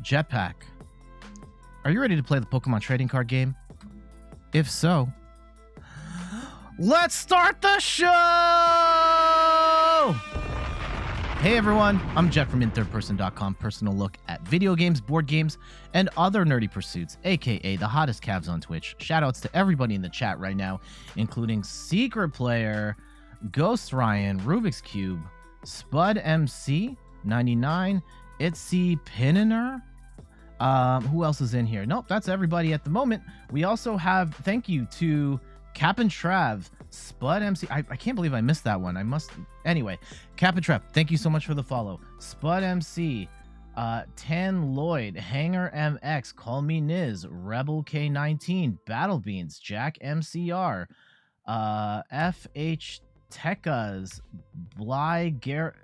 Jetpack, are you ready to play the Pokemon trading card game? If so, let's start the show! Hey everyone, I'm Jet from InThirdPerson.com, personal look at video games, board games, and other nerdy pursuits, aka the hottest calves on Twitch. Shoutouts to everybody in the chat right now, including Secret Player, Ghost Ryan, Rubik's Cube, Spud MC 99, Itzy Pinner. Who else is in here? Nope, that's everybody at the moment. We also have thank you to Cap and Trav, Spud MC. I can't believe I missed that one. I must. Anyway, Cap and Trav, thank you so much for the follow. Spud MC, Tan Lloyd, Hanger MX, Call Me Niz, Rebel K19, Battle Beans, Jack MCR, FH Tekkas, Bliger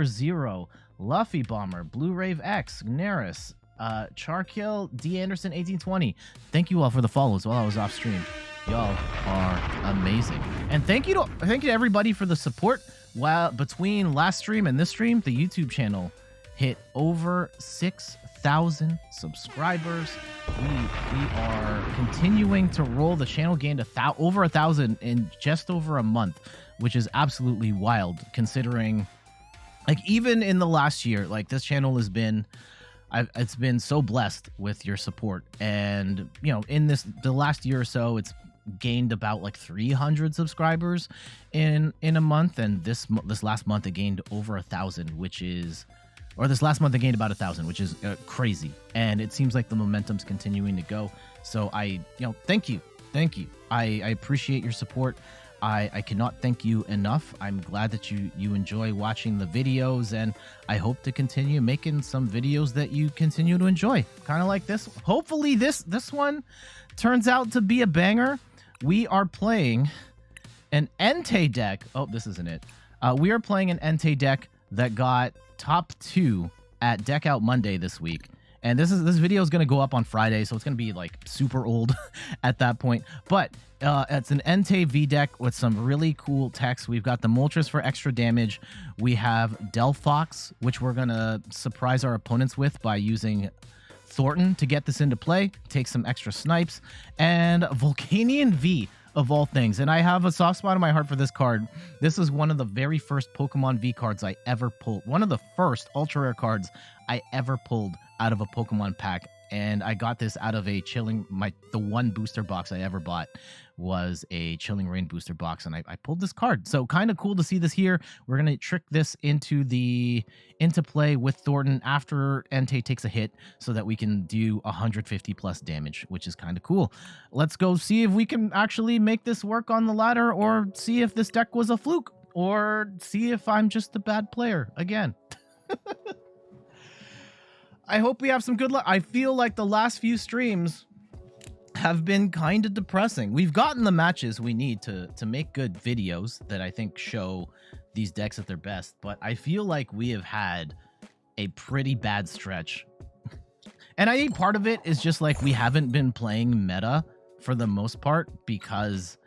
Zero, Luffy Bomber, Blue Rave X, Neris, Charkill, D Anderson 1820. Thank you all for the follows while I was off stream. Y'all are amazing, and thank you to everybody for the support. While between last stream and this stream, the YouTube channel hit over 6,000 subscribers. We are continuing to roll. The channel gained over 1,000 in just over a month, which is absolutely wild considering, like, even in the last year, like, this channel has been, it's been so blessed with your support. And, you know, in the last year or so, it's gained about like 300 subscribers in a month. And this last month it gained over 1,000, which is, or this last month it gained about 1,000, which is crazy. And it seems like the momentum's continuing to go. So thank you. I appreciate your support. I cannot thank you enough. I'm glad that you enjoy watching the videos, and I hope to continue making some videos that you continue to enjoy, kind of like this. Hopefully this one turns out to be a banger. We are playing an Entei deck. Oh, this isn't it. We are playing an Entei deck that got top 2 at Deck Out Monday this week. And this video is going to go up on Friday, so it's going to be like super old at that point. But it's an Entei V deck with some really cool text. We've got the Moltres for extra damage. We have Delphox, which we're going to surprise our opponents with by using Thorton to get this into play, take some extra snipes, and Volcanion V, of all things. And I have a soft spot in my heart for this card. This is one of the very first Pokemon V cards I ever pulled. One of the first ultra rare cards I ever pulled out of a Pokemon pack. And I got this out of a the one booster box I ever bought was a Chilling Rain booster box, and I pulled this card. So kind of cool to see this here. We're gonna trick this into play with Thornton after Entei takes a hit, so that we can do 150 plus damage, which is kind of cool. Let's go see if we can actually make this work on the ladder, or see if this deck was a fluke, or see if I'm just a bad player again. I hope we have some good luck. I feel like the last few streams have been kind of depressing. We've gotten the matches we need to make good videos that I think show these decks at their best, but I feel like we have had a pretty bad stretch. And I think part of it is just like we haven't been playing meta for the most part, because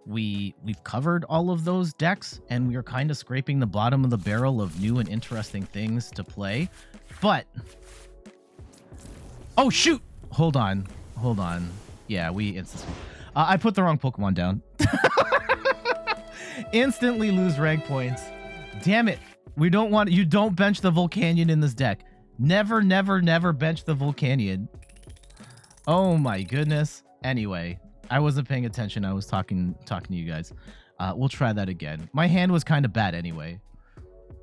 we've covered all of those decks and we are kind of scraping the bottom of the barrel of new and interesting things to play. But oh shoot, hold on. Yeah, I put the wrong Pokemon down. Instantly lose rank points. Damn it. You don't bench the Volcanion in this deck. Never bench the Volcanion. Oh my goodness. Anyway, I wasn't paying attention. I was talking to you guys. We'll try that again. My hand was kind of bad anyway.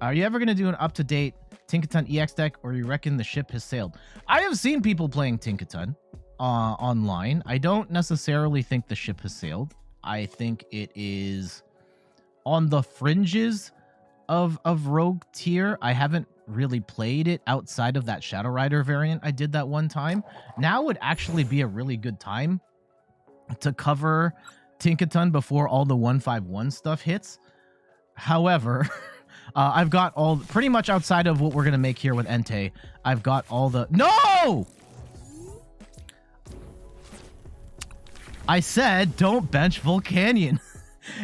Are you ever going to do an up-to-date Tinkaton EX deck, or you reckon the ship has sailed? I have seen people playing Tinkaton online. I don't necessarily think the ship has sailed. I think it is on the fringes of Rogue tier. I haven't really played it outside of that Shadow Rider variant I did that one time. Now would actually be a really good time to cover Tinkaton before all the 151 stuff hits. However, I've got all pretty much outside of what we're gonna make here with Entei. I've got all the no. I said don't bench Volcanion.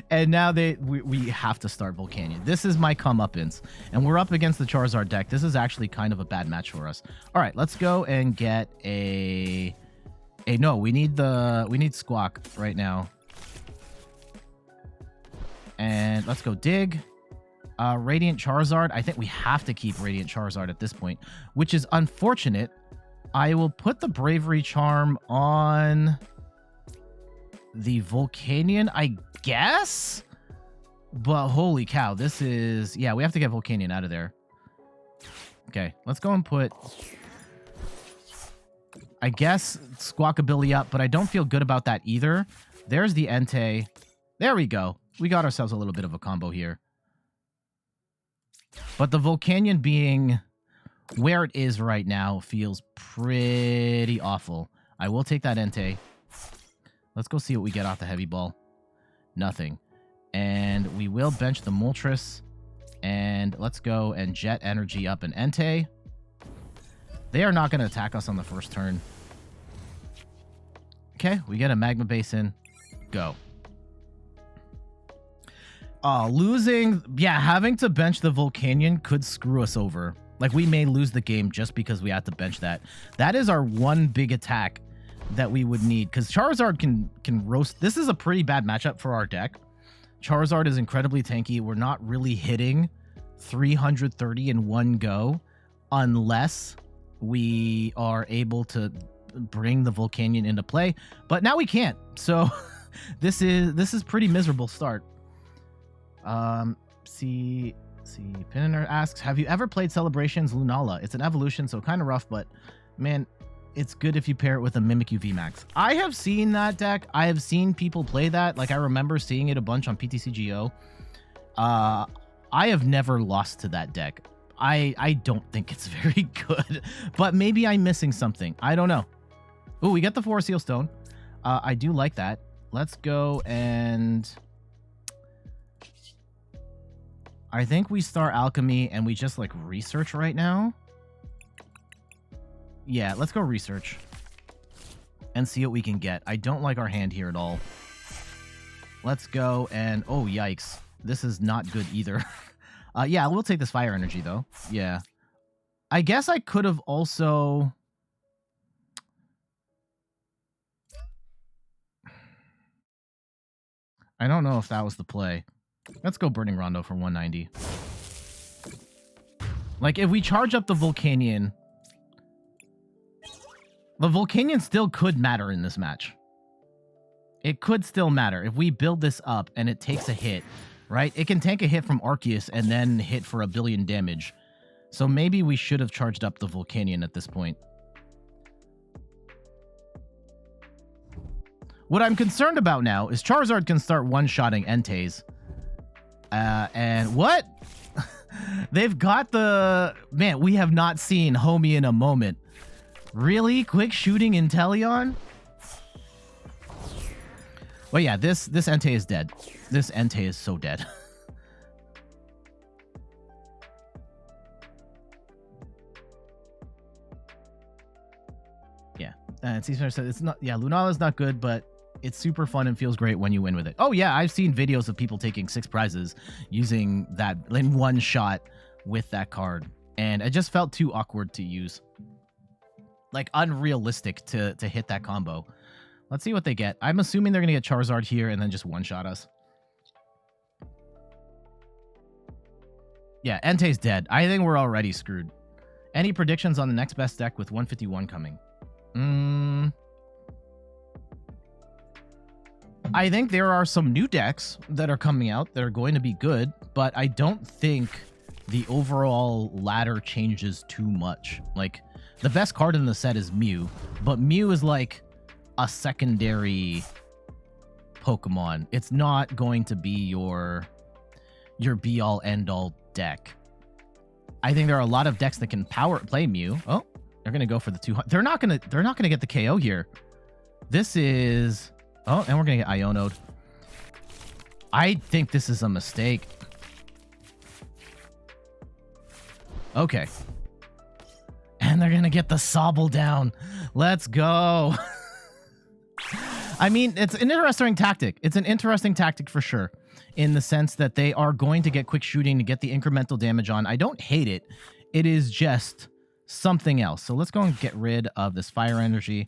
And now we have to start Volcanion. This is my comeuppance. And we're up against the Charizard deck. This is actually kind of a bad match for us. All right, let's go and get no, we need Squawk right now. And let's go dig. Radiant Charizard. I think we have to keep Radiant Charizard at this point, which is unfortunate. I will put the Bravery Charm on the Volcanion, I guess? But holy cow, this is... Yeah, we have to get Volcanion out of there. Okay, let's go and put... I guess Squawkabilly up, but I don't feel good about that either. There's the Entei. There we go. We got ourselves a little bit of a combo here. But the Volcanion being where it is right now feels pretty awful. I will take that Entei. Let's go see what we get off the heavy ball. Nothing. And we will bench the Moltres. And let's go and jet energy up an Entei. They are not going to attack us on the first turn. Okay, we get a Magma Basin. Go. Losing... Yeah, having to bench the Volcanion could screw us over. Like, we may lose the game just because we have to bench that. That is our one big attack that we would need. Because Charizard can roast... This is a pretty bad matchup for our deck. Charizard is incredibly tanky. We're not really hitting 330 in one go unless we are able to bring the Volcanion into play. But now we can't. So this is pretty miserable start. Pinner asks, have you ever played Celebrations Lunala? It's an evolution, so kind of rough, but man, it's good if you pair it with a Mimikyu VMAX. I have seen that deck. I have seen people play that. Like, I remember seeing it a bunch on PTCGO. I have never lost to that deck. I don't think it's very good, but maybe I'm missing something. I don't know. Oh, we get the Forest Seal Stone. I do like that. Let's go and... I think we start Alchemy and we just, like, research right now. Yeah, let's go research. And see what we can get. I don't like our hand here at all. Let's go and... Oh, yikes. This is not good either. Yeah, we'll take this Fire Energy, though. Yeah. I guess I could have also... I don't know if that was the play. Let's go Burning Rondo for 190. Like, if we charge up the Volcanion... The Volcanion still could matter in this match. It could still matter. If we build this up and it takes a hit, right? It can tank a hit from Arceus and then hit for 1 billion damage. So maybe we should have charged up the Volcanion at this point. What I'm concerned about now is Charizard can start one-shotting Enteis. And what? They've got the... Man, we have not seen Homie in a moment. Really? Quick shooting Inteleon? Well, yeah, this Entei is dead. This Entei is so dead. Yeah. And Caesar said it's not... Yeah, Lunala is not good, but it's super fun and feels great when you win with it. Oh, yeah, I've seen videos of people taking 6 prizes using that in one shot with that card. And it just felt too awkward to use. Like, unrealistic to hit that combo. Let's see what they get. I'm assuming they're going to get Charizard here and then just one-shot us. Yeah, Entei's dead. I think we're already screwed. Any predictions on the next best deck with 151 coming? I think there are some new decks that are coming out that are going to be good, but I don't think the overall ladder changes too much. Like, the best card in the set is Mew, but Mew is like a secondary Pokemon. It's not going to be your be-all, end-all deck. I think there are a lot of decks that can play Mew. Oh, they're gonna go for the 200. They're not gonna get the KO here. This is... Oh, and we're gonna get Iono'd. I think this is a mistake. Okay. And they're gonna get the Sobble down. Let's go. I mean, it's an interesting tactic. It's an interesting tactic for sure. in the sense that they are going to get quick shooting to get the incremental damage on. I don't hate it. It is just something else. So let's go and get rid of this fire energy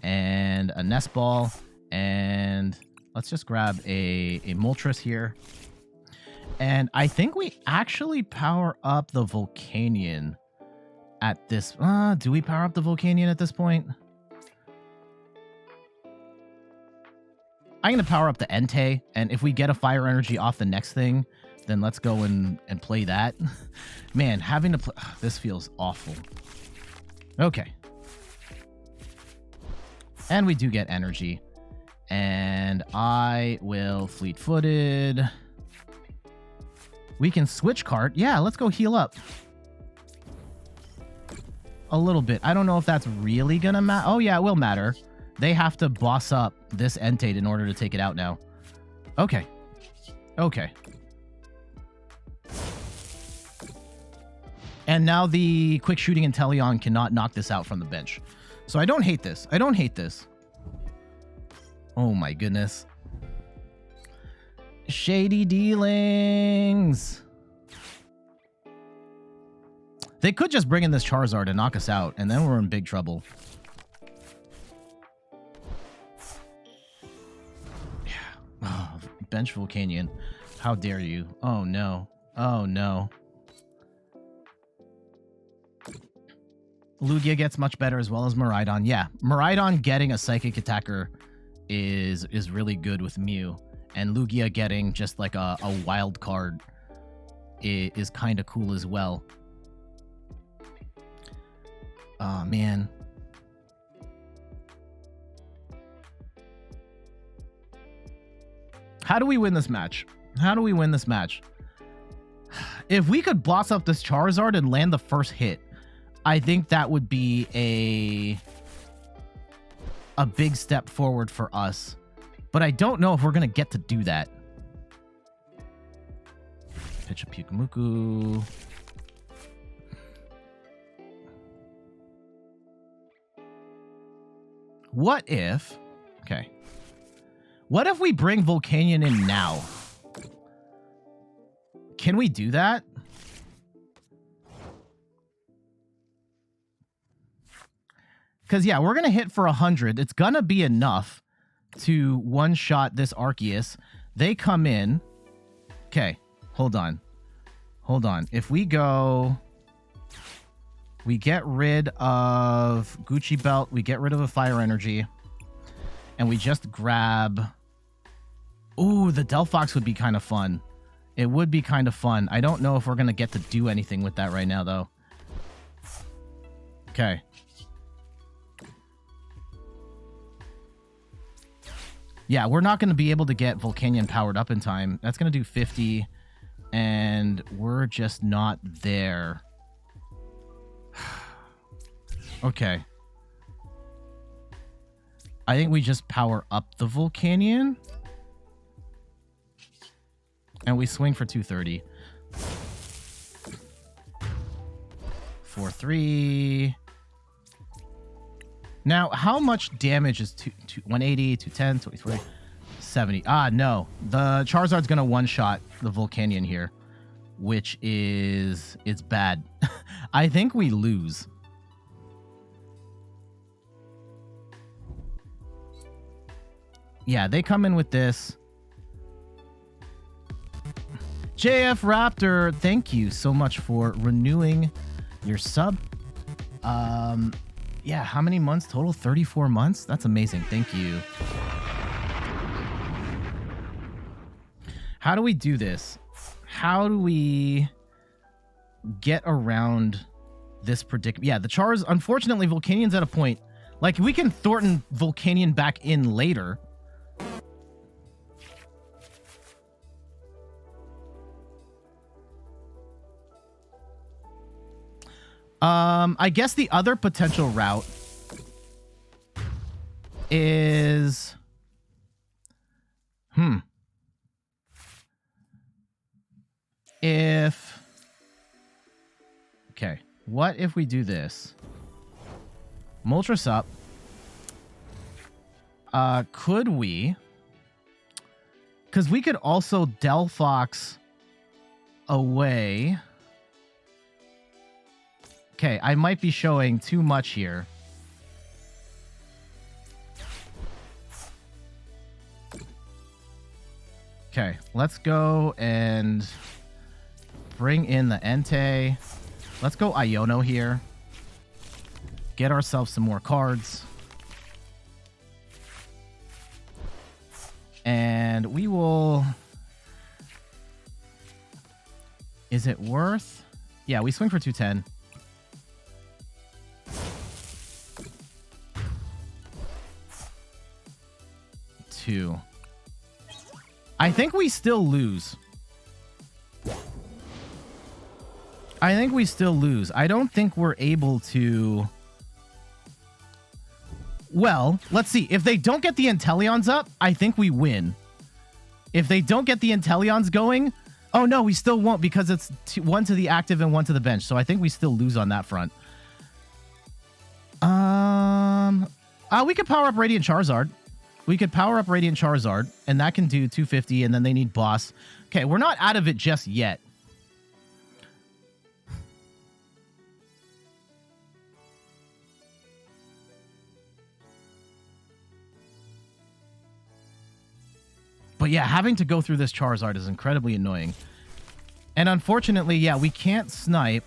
and a Nest Ball. And let's just grab a Moltres here. And I think we actually power up the Volcanion at this... do we power up the Volcanion at this point? I'm going to power up the Entei, and if we get a fire energy off the next thing, then let's go and play that. Man, having to play... this feels awful. Okay. And we do get energy. And I will fleet-footed. We can switch cart. Yeah, let's go heal up. A little bit. I don't know if that's really going to matter. Oh, yeah, it will matter. They have to boss up this Entei in order to take it out now. Okay. Okay. And now the quick shooting Inteleon cannot knock this out from the bench. So I don't hate this. I don't hate this. Oh my goodness. Shady dealings. They could just bring in this Charizard and knock us out, and then we're in big trouble. Oh, bench Volcanion. How dare you? Oh, no. Oh, no. Lugia gets much better as well as Miraidon. Yeah, Miraidon getting a Psychic attacker is really good with Mew. And Lugia getting just like a wild card is kind of cool as well. Oh, man. How do we win this match? How do we win this match? If we could boss up this Charizard and land the first hit, I think that would be a big step forward for us. But I don't know if we're going to get to do that. Pitch a Pyukumuku. What if... okay. What if we bring Volcanion in now? Can we do that? Because, yeah, we're going to hit for 100. It's going to be enough to one-shot this Arceus. They come in. Okay, hold on. Hold on. If we go... we get rid of Gucci Belt. We get rid of a Fire Energy. And we just grab... ooh, the Delphox would be kind of fun. It would be kind of fun. I don't know if we're going to get to do anything with that right now, though. Okay. Yeah, we're not going to be able to get Volcanion powered up in time. That's going to do 50, and we're just not there. Okay. I think we just power up the Volcanion. And we swing for 230. 4-3. Now, how much damage is 180, 210, 23, 70? Ah, no. The Charizard's going to one-shot the Volcanion here, which is... it's bad. I think we lose. Yeah, they come in with this. JF Raptor, thank you so much for renewing your sub. Yeah, how many months total? 34 months? That's amazing. Thank you. How do we do this? How do we get around this predicament? Yeah, the Chars, unfortunately, Volcanion's at a point. Like, we can Thorton Volcanion back in later. I guess the other potential route is... if... okay, what if we do this? Moltres up. Could we Because we could also Delphox away. Okay, I might be showing too much here. Okay, let's go and bring in the Entei. Let's go Iono here. Get ourselves some more cards. And we will... Is it worth? Yeah, we swing for 210. Two. I think we still lose. I think we still lose. I don't think we're able to... Well, let's see. If they don't get the Inteleons up, I think we win. If they don't get the Inteleons going... Oh, no, we still won't because it's one to the active and one to the bench. So I think we still lose on that front. We could power up Radiant Charizard. We could power up Radiant Charizard, and that can do 250, and then they need boss. Okay, we're not out of it just yet. But yeah, having to go through this Charizard is incredibly annoying. And unfortunately, yeah, we can't snipe.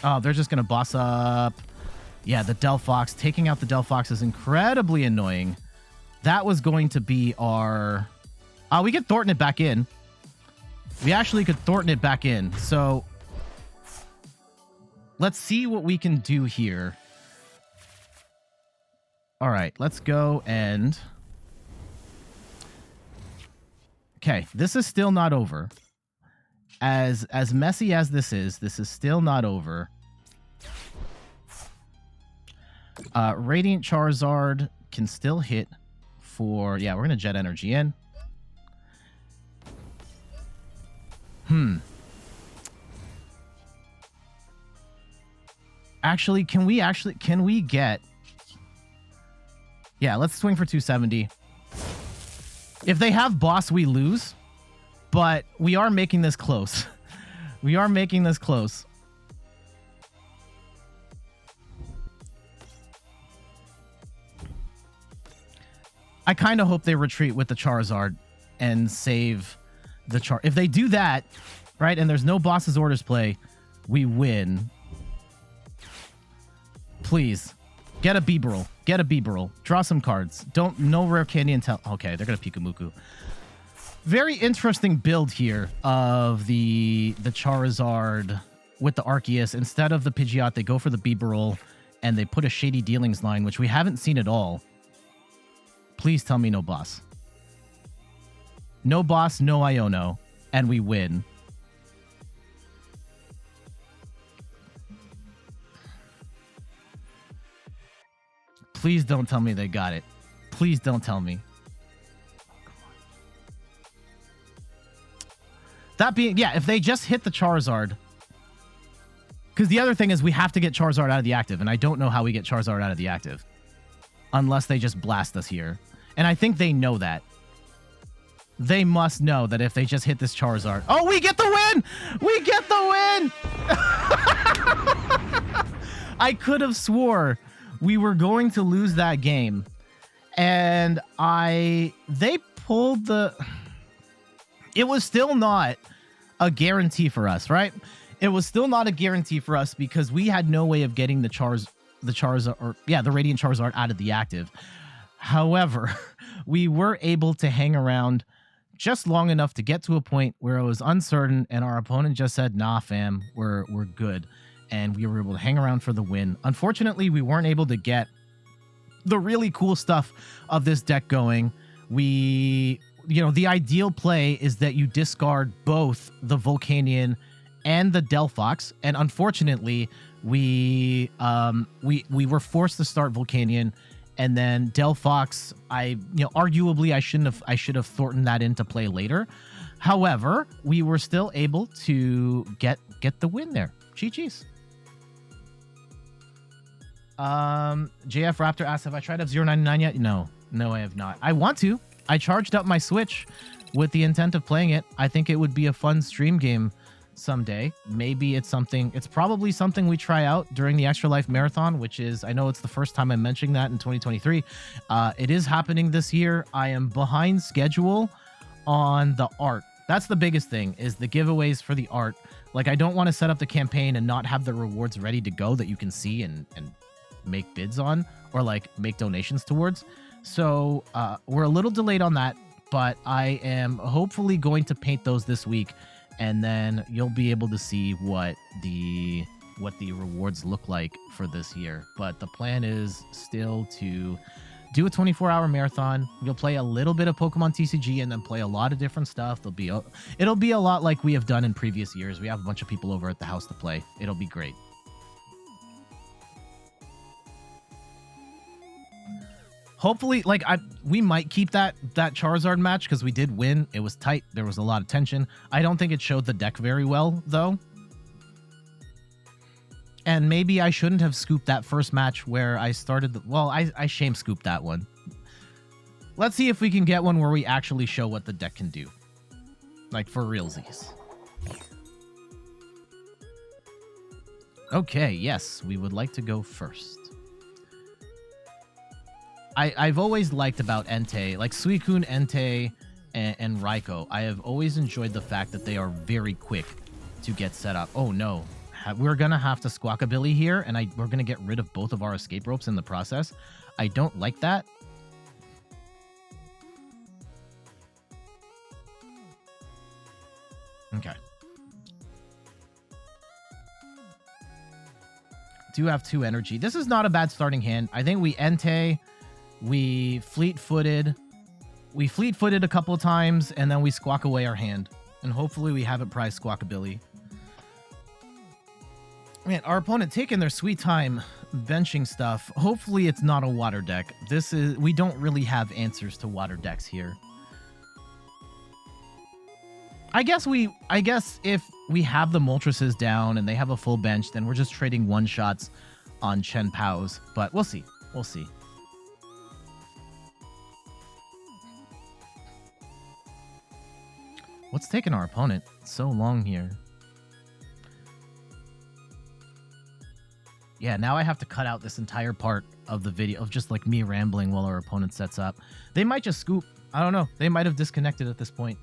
Oh, they're just going to boss up. Yeah, the Delphox. Taking out the Delphox is incredibly annoying. That was going to be our... we could Thorton it back in. We actually could Thorton it back in. So let's see what we can do here. All right, let's go and... Okay, this is still not over. As messy as this is still not over. Radiant Charizard can still hit for... Yeah, we're going to Jet Energy in. Actually, can we get... Yeah, let's swing for 270. If they have boss, we lose. But we are making this close. We are making this close. I kind of hope they retreat with the Charizard and save the Char. If they do that, right, and there's no boss's orders play, we win. Please. Get a Bibarel. Get a Bibarel. Draw some cards. No rare candy until... Okay, they're going to Pikamuku. Very interesting build here of the Charizard with the Arceus. Instead of the Pidgeot, they go for the Bibarel, and they put a Shady Dealings line, which we haven't seen at all. Please tell me no boss. No boss, no Iono, and we win. Please don't tell me they got it. Please don't tell me. That being, yeah, if they just hit the Charizard. Because the other thing is we have to get Charizard out of the active, and I don't know how we get Charizard out of the active. Unless they just blast us here. And I think they know that. They must know that if they just hit this Charizard... Oh, we get the win! We get the win! I could have swore we were going to lose that game. And they pulled the... It was still not a guarantee for us, right? It was still not a guarantee for us because we had no way of getting the Radiant Charizard out of the active. However, we were able to hang around just long enough to get to a point where it was uncertain, and our opponent just said, "Nah, fam, we're good," and we were able to hang around for the win. Unfortunately, we weren't able to get the really cool stuff of this deck going. The ideal play is that you discard both the Volcanion and the Delphox, and unfortunately, we were forced to start Volcanion, and then Delphox. Arguably, I should have Thornton that into play later. However, we were still able to get the win there. GG's. JF Raptor asks, have I tried F099 yet? No, No, I have not. I want to. I charged up my Switch with the intent of playing it. I think it would be a fun stream game someday. Maybe it's probably something we try out during the Extra Life Marathon, which is, I know it's the first time I'm mentioning that in 2023. It is happening this year. I am behind schedule on the art. That's the biggest thing, is the giveaways for the art. Like, I don't want to set up the campaign and not have the rewards ready to go that you can see and make bids on, or like make donations towards. So we're a little delayed on that, but I am hopefully going to paint those this week, and then you'll be able to see what the rewards look like for this year. But the plan is still to do a 24-hour marathon. You'll play a little bit of Pokemon TCG and then play a lot of different stuff. It'll be a lot like we have done in previous years. We have a bunch of people over at the house to play. It'll be great. Hopefully, like, we might keep that Charizard match because we did win. It was tight. There was a lot of tension. I don't think it showed the deck very well, though. And maybe I shouldn't have scooped that first match where I started I shame scooped that one. Let's see if we can get one where we actually show what the deck can do. Like, for realsies. Okay, yes, we would like to go first. I've always liked about Entei, like Suicune, Entei, and Raikou. I have always enjoyed the fact that they are very quick to get set up. Oh no, we're gonna have to Squawkabilly here, and we're gonna get rid of both of our escape ropes in the process. I don't like that. Okay. Do have 2 energy. This is not a bad starting hand. I think we Entei. We fleet-footed a couple of times, and then we squawk away our hand. And hopefully we haven't prized Squawkabilly. Man, our opponent taking their sweet time benching stuff. Hopefully it's not a water deck. We don't really have answers to water decks here. I guess if we have the Moltres down and they have a full bench, then we're just trading one-shots on Chen Pao's. But we'll see. We'll see. What's taking our opponent so long here? Yeah, now I have to cut out this entire part of the video of just like me rambling while our opponent sets up. They might just scoop. I don't know. They might have disconnected at this point.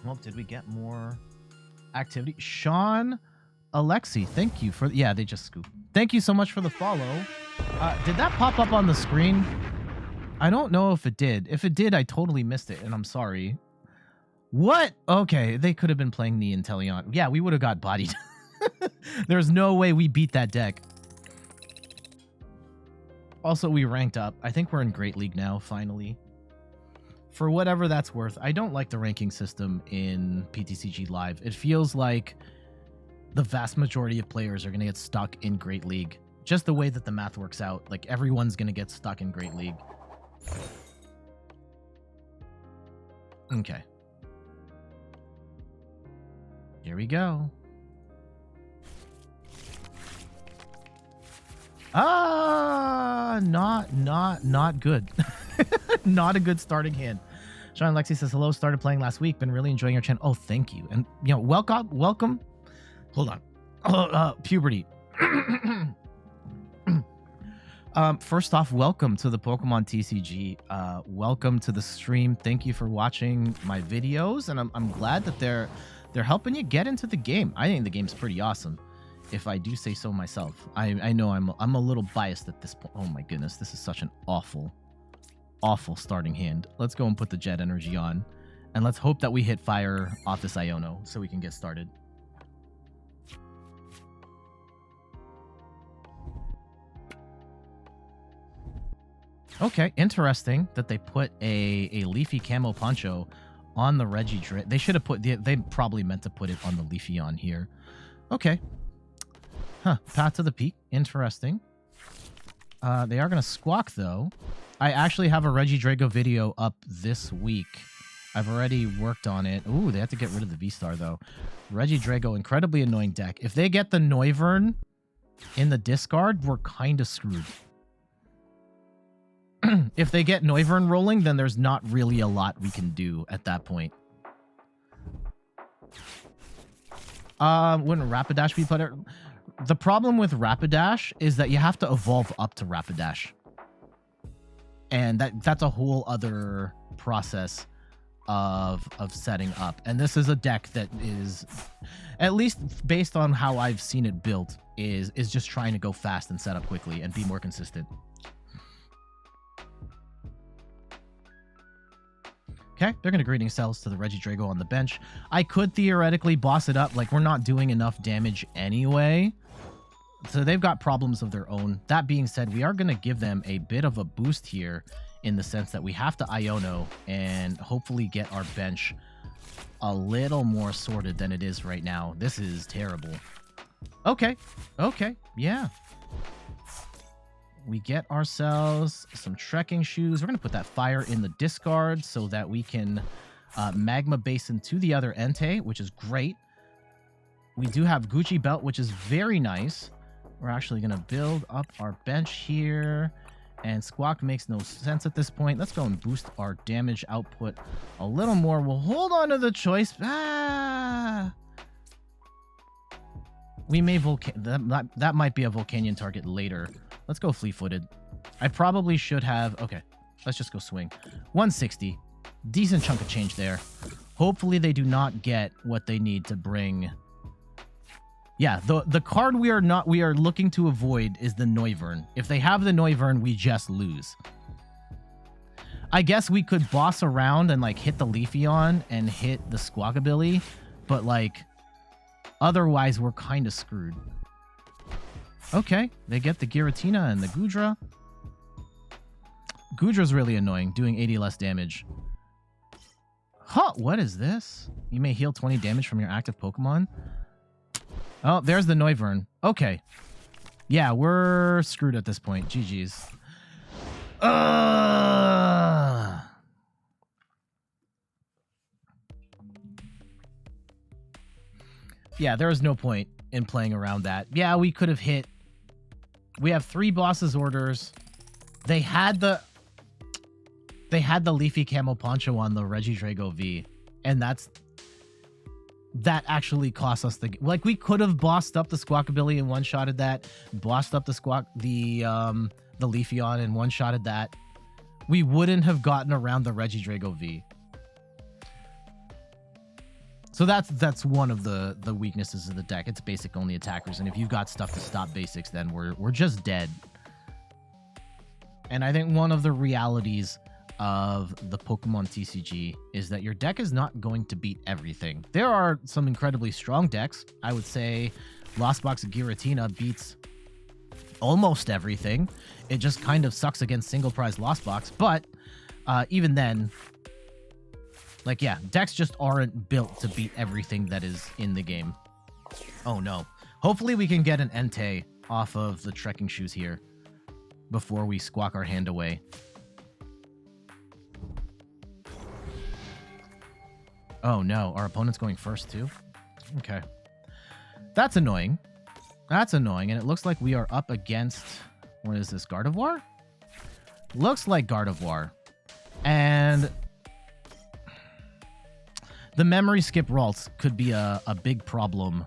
Well, did we get more activity? Sean Alexi, thank you for... Yeah, they just scoop. Thank you so much for the follow. Did that pop up on the screen? I don't know if it did. If it did, I totally missed it, and I'm sorry. What? Okay, they could have been playing the Inteleon. Yeah, we would have got bodied. There's no way we beat that deck. Also, we ranked up. I think we're in Great League now, finally. For whatever that's worth, I don't like the ranking system in PTCG Live. It feels like the vast majority of players are going to get stuck in Great League. Just the way that the math works out. Like, everyone's going to get stuck in Great League. Okay. Here we go. Not good. Not a good starting hand. Sean Lexi says, hello, started playing last week. Been really enjoying your channel. Oh, thank you. And, you know, welcome. Hold on. Puberty. First off, welcome to the Pokemon TCG. Welcome to the stream. Thank you for watching my videos, and I'm glad that they're helping you get into the game. I think the game's pretty awesome, if I do say so myself. I know I'm a little biased at this point. Oh my goodness, this is such an awful starting hand. Let's go and put the Jet Energy on, and let's hope that we hit fire off this Iono so we can get started. Okay, interesting that they put a Leafy Camo Poncho on the Regidra. They should have they probably meant to put it on the Leafeon here. Okay. Huh, Path to the Peak. Interesting. They are going to squawk, though. I actually have a Regidrago video up this week. I've already worked on it. Ooh, they have to get rid of the V-Star, though. Regidrago, incredibly annoying deck. If they get the Noivern in the discard, we're kind of screwed. if they get Noivern rolling, then there's not really a lot we can do at that point. Wouldn't Rapidash be better? The problem with Rapidash is that you have to evolve up to Rapidash. And that's a whole other process of setting up. And this is a deck that is, at least based on how I've seen it built, is just trying to go fast and set up quickly and be more consistent. Okay, they're going to Greeting Cells to the Regidrago on the bench. I could theoretically boss it up. Like, we're not doing enough damage anyway. So they've got problems of their own. That being said, we are going to give them a bit of a boost here in the sense that we have to Iono and hopefully get our bench a little more sorted than it is right now. This is terrible. Okay, yeah. We get ourselves some Trekking Shoes. We're going to put that fire in the discard so that we can Magma Basin to the other Entei, which is great. We do have Gucci Belt, which is very nice. We're actually going to build up our bench here. And Squawk makes no sense at this point. Let's go and boost our damage output a little more. We'll hold on to the choice. We may that might be a Volcanion target later. Let's go fleet-footed. I probably should have... Okay, let's just go swing. 160. Decent chunk of change there. Hopefully they do not get what they need to bring... Yeah, the card we are looking to avoid is the Noivern. If they have the Noivern, we just lose. I guess we could boss around and like hit the Leafeon and hit the Squawkabilly, but like otherwise we're kind of screwed. Okay, they get the Giratina and the Goodra. Goodra's really annoying, doing 80 less damage. Huh, what is this? You may heal 20 damage from your active Pokemon. Oh, there's the Noivern. Okay. Yeah, we're screwed at this point. GG's. Yeah, there was no point in playing around that. Yeah, we could have hit... We have 3 bosses orders. They had the Leafy Camel Poncho on the Regidrago V, and that actually cost us the... Like, we could have bossed up the Squawkabilly and one-shotted that, bossed up the Leafeon and one-shotted that. We wouldn't have gotten around the Regidrago V. So that's one of the weaknesses of the deck. It's basic only attackers, and if you've got stuff to stop basics, then we're just dead. And I think one of the realities of the Pokemon TCG is that your deck is not going to beat everything. There are some incredibly strong decks. I would say Lost Box Giratina beats almost everything. It just kind of sucks against single prize Lost Box, but even then, like, yeah, decks just aren't built to beat everything that is in the game. Oh no. Hopefully we can get an Entei off of the Trekking Shoes here before we squawk our hand away. Oh no, our opponent's going first too? Okay. That's annoying. That's annoying, and it looks like we are up against... What is this, Gardevoir? Looks like Gardevoir. And... the memory skip Ralts could be a big problem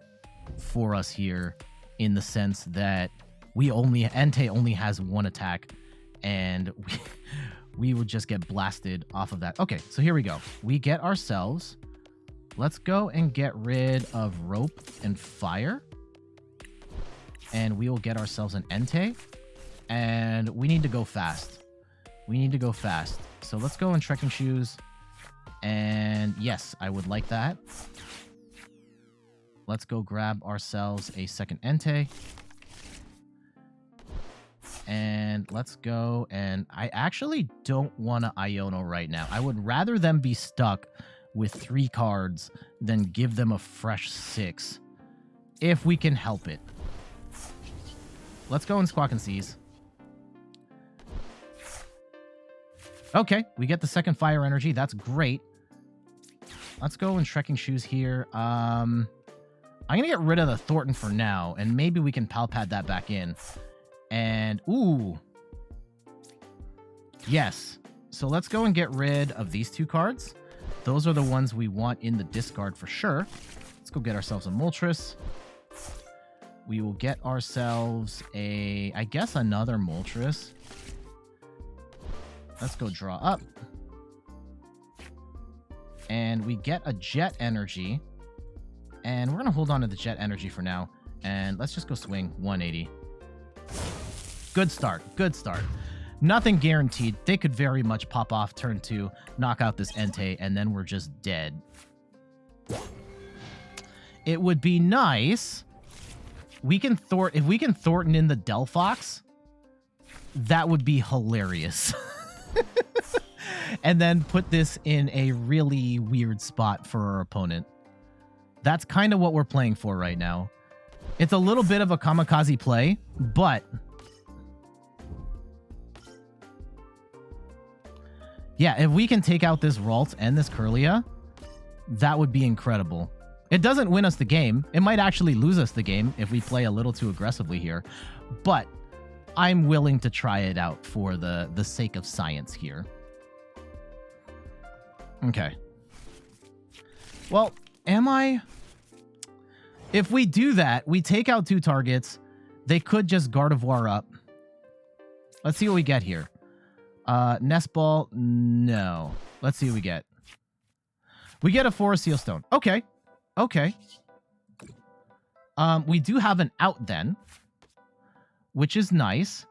for us here in the sense that Entei only has 1 attack, and we would just get blasted off of that. Okay, so here we go. We get ourselves... Let's go and get rid of Rope and Fire. And we will get ourselves an Entei. And we need to go fast. We need to go fast. So let's go in Trekking Shoes. And yes, I would like that. Let's go grab ourselves a second Entei. And let's go. And I actually don't want to Iono right now. I would rather them be stuck with 3 cards than give them a fresh 6. If we can help it. Let's go and Squawk and Seize. Okay, we get the second Fire Energy. That's great. Let's go and Trekking Shoes here. I'm going to get rid of the Thorton for now, and maybe we can Pal Pad that back in. And, ooh. Yes. So let's go and get rid of these two cards. Those are the ones we want in the discard for sure. Let's go get ourselves a Moltres. We will get ourselves a, I guess, another Moltres. Let's go draw up. And we get a Jet Energy. And we're going to hold on to the Jet Energy for now. And let's just go swing 180. Good start. Good start. Nothing guaranteed. They could very much pop off turn 2, knock out this Entei, and then we're just dead. It would be nice. If we can Thorton in the Delphox, that would be hilarious. And then put this in a really weird spot for our opponent. That's kind of what we're playing for right now. It's a little bit of a kamikaze play, but yeah, if we can take out this Ralt and this Kirlia, that would be incredible. It doesn't win us the game. It might actually lose us the game if we play a little too aggressively here. But I'm willing to try it out for the sake of science here. Okay. Well, am I... If we do that, we take out 2 targets. They could just Gardevoir up. Let's see what we get here. Nest Ball, no. Let's see what we get. We get a Forest Seal Stone. Okay. Okay. We do have an out then, which is nice.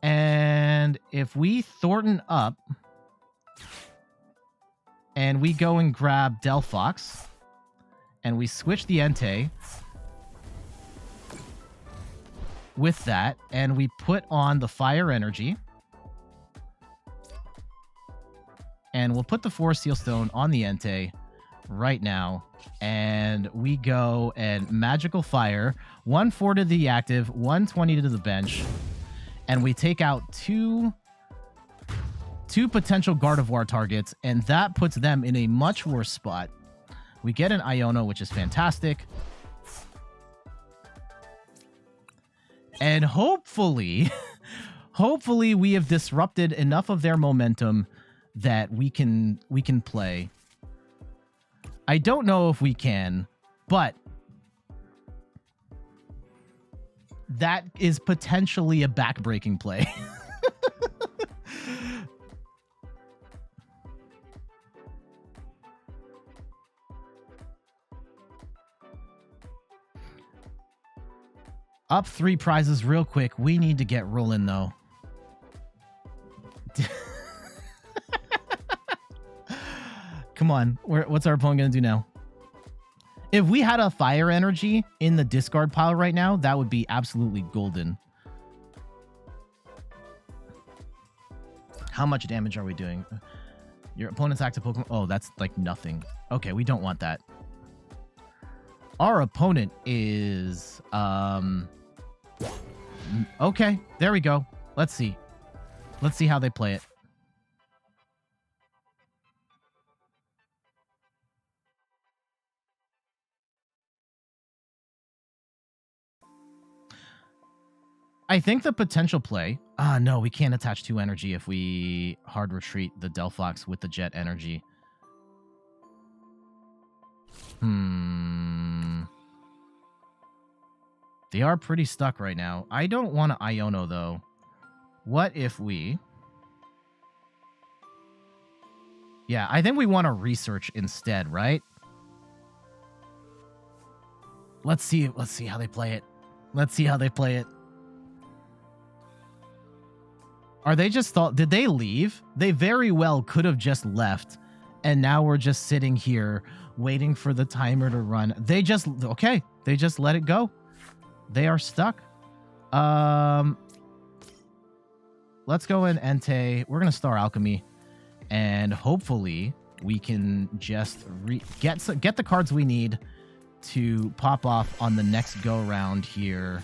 And if we Thorton up and we go and grab Delphox and we switch the Entei with that and we put on the Fire Energy, and we'll put the Forest Seal Stone on the Entei right now. And we go and Magical Fire. 140 to the active, 120 to the bench. And we take out two potential Gardevoir targets. And that puts them in a much worse spot. We get an Iono, which is fantastic. And hopefully, hopefully we have disrupted enough of their momentum that we can play. I don't know if we can, but that is potentially a back-breaking play. Up 3 prizes real quick. We need to get rolling, though. Come on. What's our opponent going to do now? If we had a Fire Energy in the discard pile right now, that would be absolutely golden. How much damage are we doing? Your opponent's active Pokemon... Oh, that's like nothing. Okay, we don't want that. Our opponent is... Okay, there we go. Let's see. Let's see how they play it. I think the potential play... no, we can't attach 2 energy if we hard retreat the Delphox with the Jet Energy. They are pretty stuck right now. I don't want to Iono, though. What if we... Yeah, I think we want to research instead, right? Let's see how they play it. Let's see how they play it. Are they just thought... Did they leave? They very well could have just left. And now we're just sitting here waiting for the timer to run. They just... Okay. They just let it go. They are stuck. Let's go in Entei. We're going to Star Alchemy. And hopefully we can just get the cards we need to pop off on the next go-round here.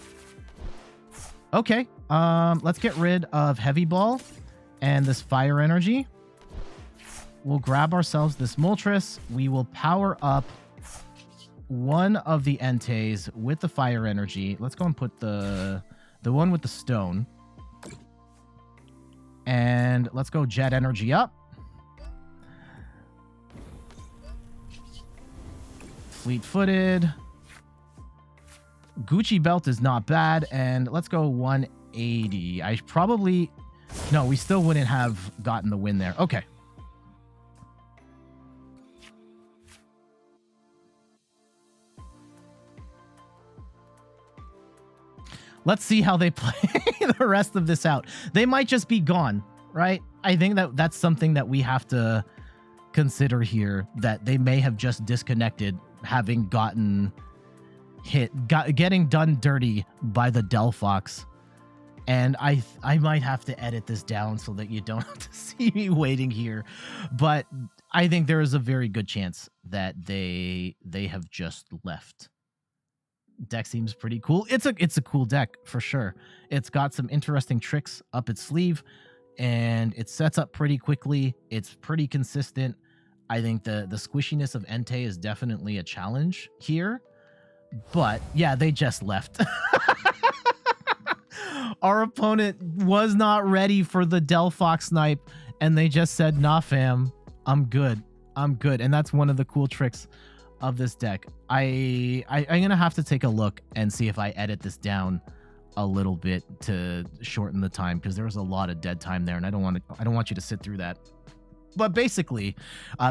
Okay. Let's get rid of Heavy Ball and this Fire Energy. We'll grab ourselves this Moltres. We will power up one of the Enteis with the Fire Energy. Let's go and put the one with the stone. And let's go Jet Energy up. Fleet-footed. Gucci Belt is not bad. And let's go 180. I probably... No, we still wouldn't have gotten the win there. Okay. Let's see how they play the rest of this out. They might just be gone, right? I think that's something that we have to consider here, that they may have just disconnected, having gotten hit, getting done dirty by the Delphox. And I might have to edit this down so that you don't have to see me waiting here. But I think there is a very good chance that they have just left. Deck seems pretty cool. It's a cool deck for sure. It's got some interesting tricks up its sleeve, and it sets up pretty quickly. It's pretty consistent. I think the squishiness of Entei is definitely a challenge here. But yeah, they just left. Our opponent was not ready for the Delphox snipe, and they just said, nah, fam, I'm good. I'm good. And that's one of the cool tricks of this deck. I'm gonna have to take a look and see if I edit this down a little bit to shorten the time, because there was a lot of dead time there, and I don't want you to sit through that. But basically,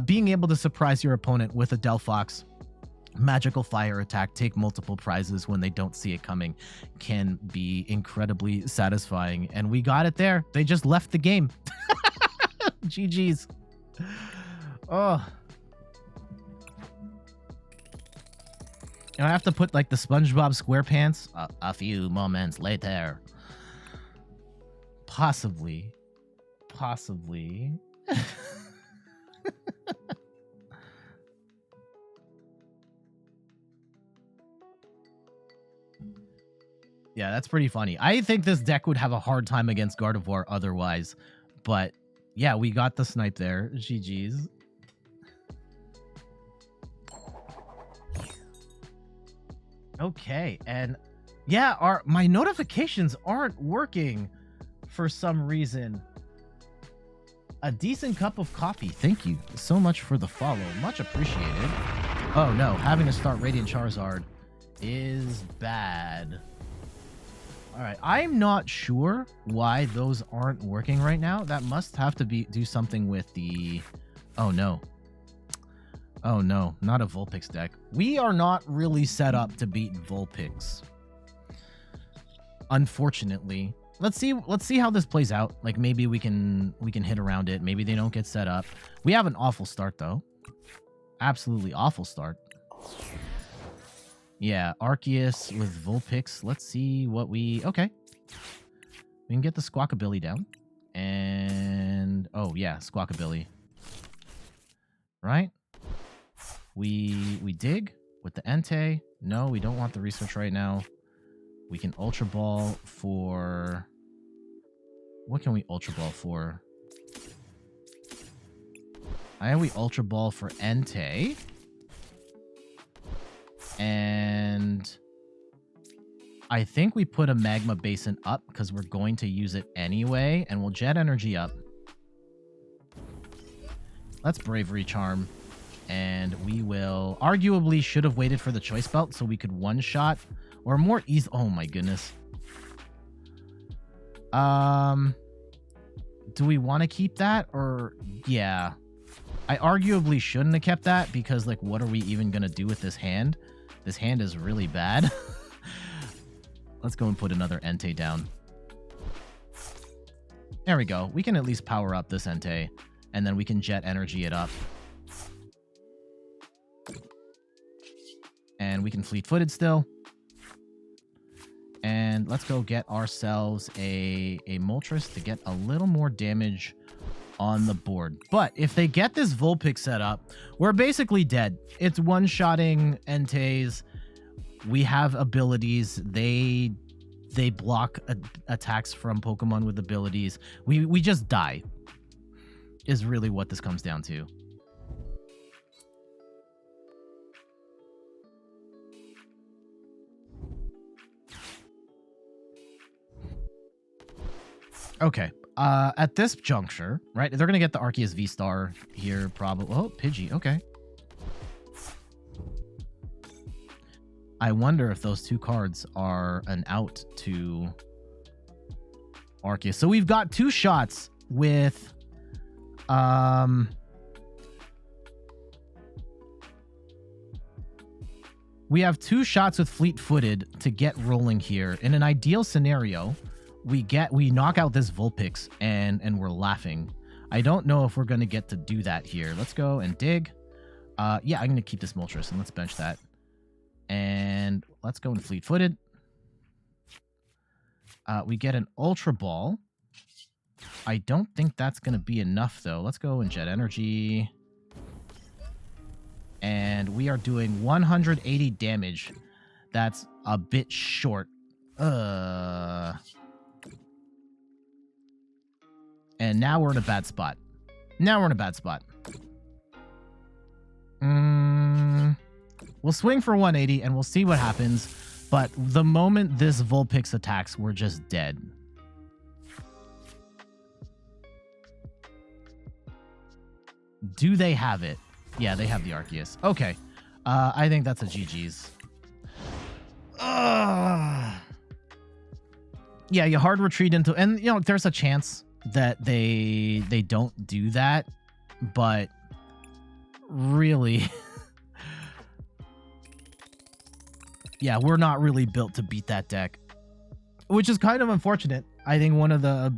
being able to surprise your opponent with a Delphox magical fire attack, take multiple prizes when they don't see it coming, can be incredibly satisfying. And we got it there. They just left the game. GG's. Oh. And I have to put like the SpongeBob SquarePants a few moments later. Possibly. Yeah, that's pretty funny. I think this deck would have a hard time against Gardevoir otherwise. But yeah, we got the snipe there. GG's. Okay, and yeah, my notifications aren't working for some reason. A decent cup of coffee. Thank you so much for the follow. Much appreciated. Oh no, having to start Radiant Charizard is bad. All right, I'm not sure why those aren't working right now. That must have to do something with the... Oh no. Oh no, not a Vulpix deck. We are not really set up to beat Vulpix, unfortunately. Let's see how this plays out. Like, maybe we can hit around it. Maybe they don't get set up. We have an awful start though. Absolutely awful start. Yeah, Arceus with Vulpix. Let's see what we... Okay. We can get the Squawkabilly down. And... Oh, yeah, Squawkabilly. Right? We dig with the Entei. No, we don't want the research right now. We can Ultra Ball for... What can we Ultra Ball for? I have we Ultra Ball for Entei. And I think we put a Magma Basin up because we're going to use it anyway. And we'll Jet Energy up. Let's Bravery Charm. And we will... Arguably should have waited for the Choice Belt so we could one-shot. Or more easy... Oh my goodness. Do we want to keep that? Or... Yeah. I arguably shouldn't have kept that because, like, what are we even going to do with this hand? This hand is really bad. Let's go and put another Entei down. There we go. We can at least power up this Entei. And then we can Jet Energy it up. And we can Fleet-footed still. And let's go get ourselves a Moltres to get a little more damage on the board. But if they get this Vulpix set up, we're basically dead. It's one-shotting Enteis. We have abilities. They block attacks from Pokemon with abilities. We just die, is really what this comes down to. Okay. at this juncture, right, they're going to get the Arceus V-Star here, probably. Oh, Pidgey, okay. I wonder if those two cards are an out to Arceus. So we've got two shots with we have two shots with Fleet-Footed to get rolling here. In an ideal scenario, we knock out this Vulpix and we're laughing. I don't know if we're going to get to do that here. Let's go and dig. Yeah, I'm going to keep this Moltres and let's bench that. And let's go and Fleet-Footed. We get an Ultra Ball. I don't think that's going to be enough, though. Let's go and Jet Energy. And we are doing 180 damage. That's a bit short. And now we're in a bad spot. We'll swing for 180 and we'll see what happens. But the moment this Vulpix attacks, we're just dead. Do they have it? Yeah, they have the Arceus. Okay. I think that's a GG's. Yeah, you hard retreat into... And, you know, there's a chance that they don't do that. But really... Yeah, we're not really built to beat that deck, which is kind of unfortunate. I think one of the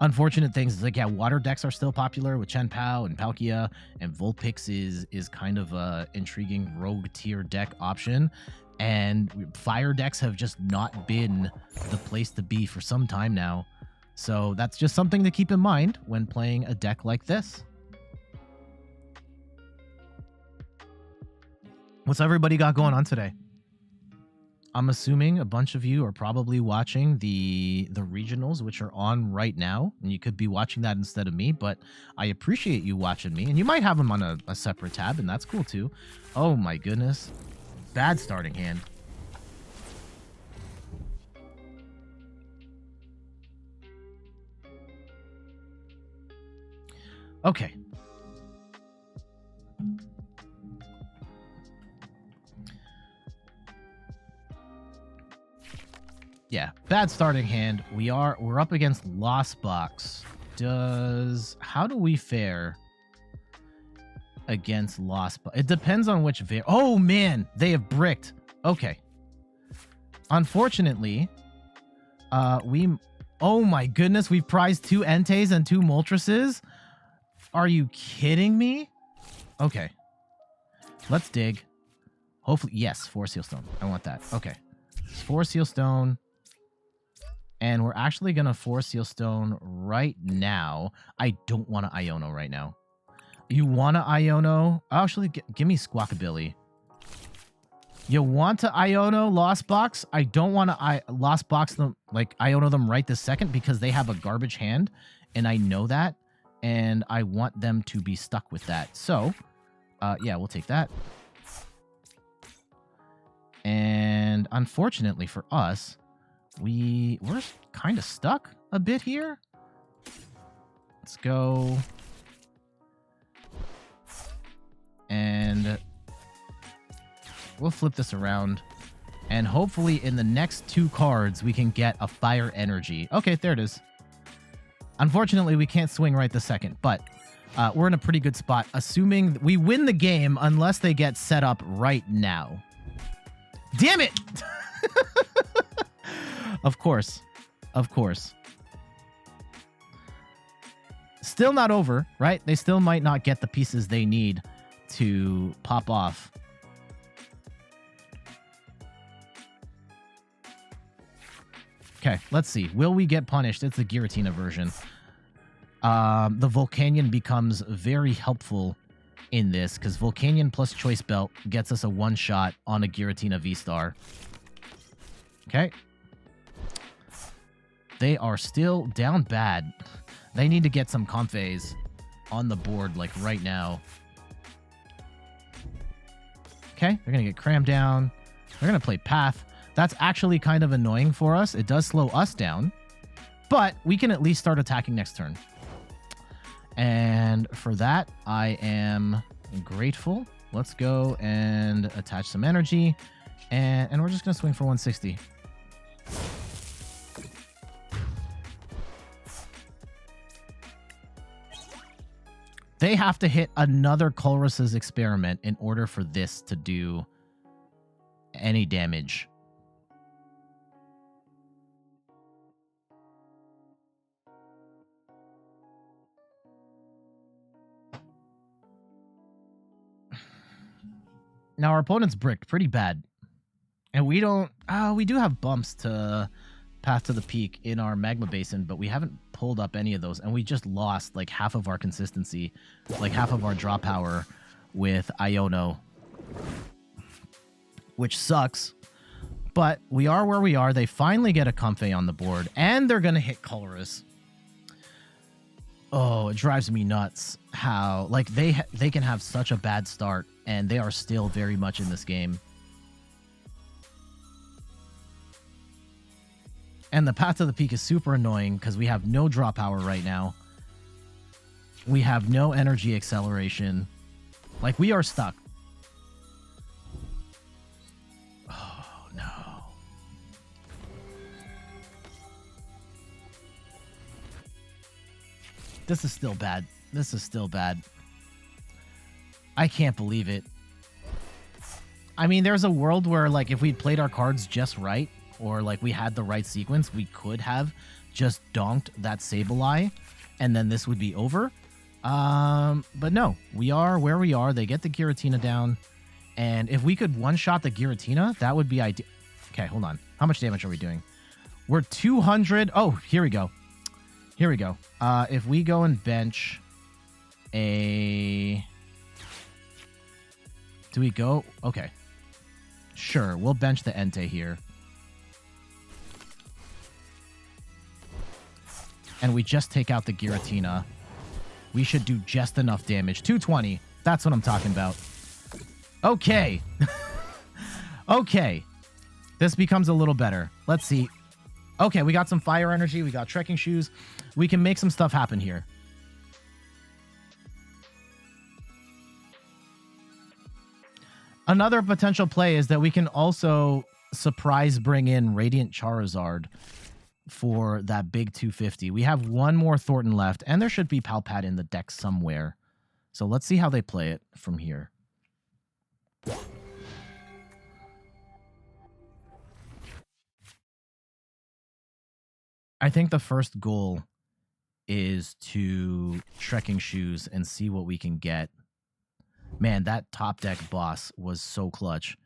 unfortunate things is, like, yeah, water decks are still popular with Chen-Pao and Palkia, and Vulpix is kind of a intriguing rogue tier deck option, and fire decks have just not been the place to be for some time now. So that's just something to keep in mind when playing a deck like this. What's everybody got going on today? I'm assuming a bunch of you are probably watching the regionals, which are on right now, and you could be watching that instead of me, but I appreciate you watching me, and you might have them on a separate tab, and that's cool too. Oh my goodness. Bad starting hand. Okay. Yeah, bad starting hand. We're up against Lost Box. How do we fare against Lost Box? It depends on which oh man, they have bricked. Okay. Unfortunately, oh my goodness, we've prized 2 Enteis and 2 Moltreses. Are you kidding me? Okay. Let's dig. Hopefully, yes, 4 Seal Stone. I want that. Okay. 4 Seal Stone. And we're actually going to 4 Seal Stone right now. I don't want to Iono right now. You want to Iono? Actually, give me Squawkabilly. You want to Iono Lost Box? I don't want to Lost Box them, like Iono them right this second because they have a garbage hand. And I know that. And I want them to be stuck with that. So, yeah, we'll take that. And unfortunately for us... We're kind of stuck a bit here. Let's go. And we'll flip this around. And hopefully in the next 2 cards, we can get a Fire Energy. Okay, there it is. Unfortunately, we can't swing right this second, but we're in a pretty good spot, assuming we win the game unless they get set up right now. Damn it! Of course. Of course. Still not over, right? They still might not get the pieces they need to pop off. Okay, let's see. Will we get punished? It's the Giratina version. The Volcanion becomes very helpful in this because Volcanion plus Choice Belt gets us a one-shot on a Giratina V-Star. Okay. They are still down bad. They need to get some Comfeys on the board, like, right now. Okay, they're going to get crammed down. They're going to play Path. That's actually kind of annoying for us. It does slow us down. But we can at least start attacking next turn. And for that, I am grateful. Let's go and attach some energy. And we're just going to swing for 160. They have to hit another Colress's Experiment in order for this to do any damage. Now, our opponent's bricked pretty bad. And we don't... we do have bumps to Path to the Peak in our Magma Basin, but we haven't pulled up any of those. And we just lost, like, half of our consistency, like, half of our draw power with Iono, which sucks. But we are where we are. They finally get a Comfey on the board, and they're going to hit Colress. Oh, it drives me nuts how, like, they can have such a bad start, and they are still very much in this game. And the Path to the Peak is super annoying because we have no draw power right now. We have no energy acceleration. Like, we are stuck. Oh, no. This is still bad. This is still bad. I can't believe it. I mean, there's a world where, like, if we'd played our cards just right, or, like, we had the right sequence, we could have just donked that Sableye, and then this would be over. But no, we are where we are. They get the Giratina down, and if we could one-shot the Giratina, that would be ideal. Okay, hold on. How much damage are we doing? We're 200. Oh, here we go. Here we go. If we go and bench a... Do we go? Okay. Sure, we'll bench the Entei here. And we just take out the Giratina. We should do just enough damage. 220. That's what I'm talking about. Okay. Okay. This becomes a little better. Let's see. Okay, we got some fire energy. We got trekking shoes. We can make some stuff happen here. Another potential play is that we can also surprise bring in Radiant Charizard for that big 250. We have one more Thorton left, and there should be Pal Pad in the deck somewhere. So let's see how they play it from here. I think the first goal is to Trekking Shoes and see what we can get. Man, that top deck boss was so clutch.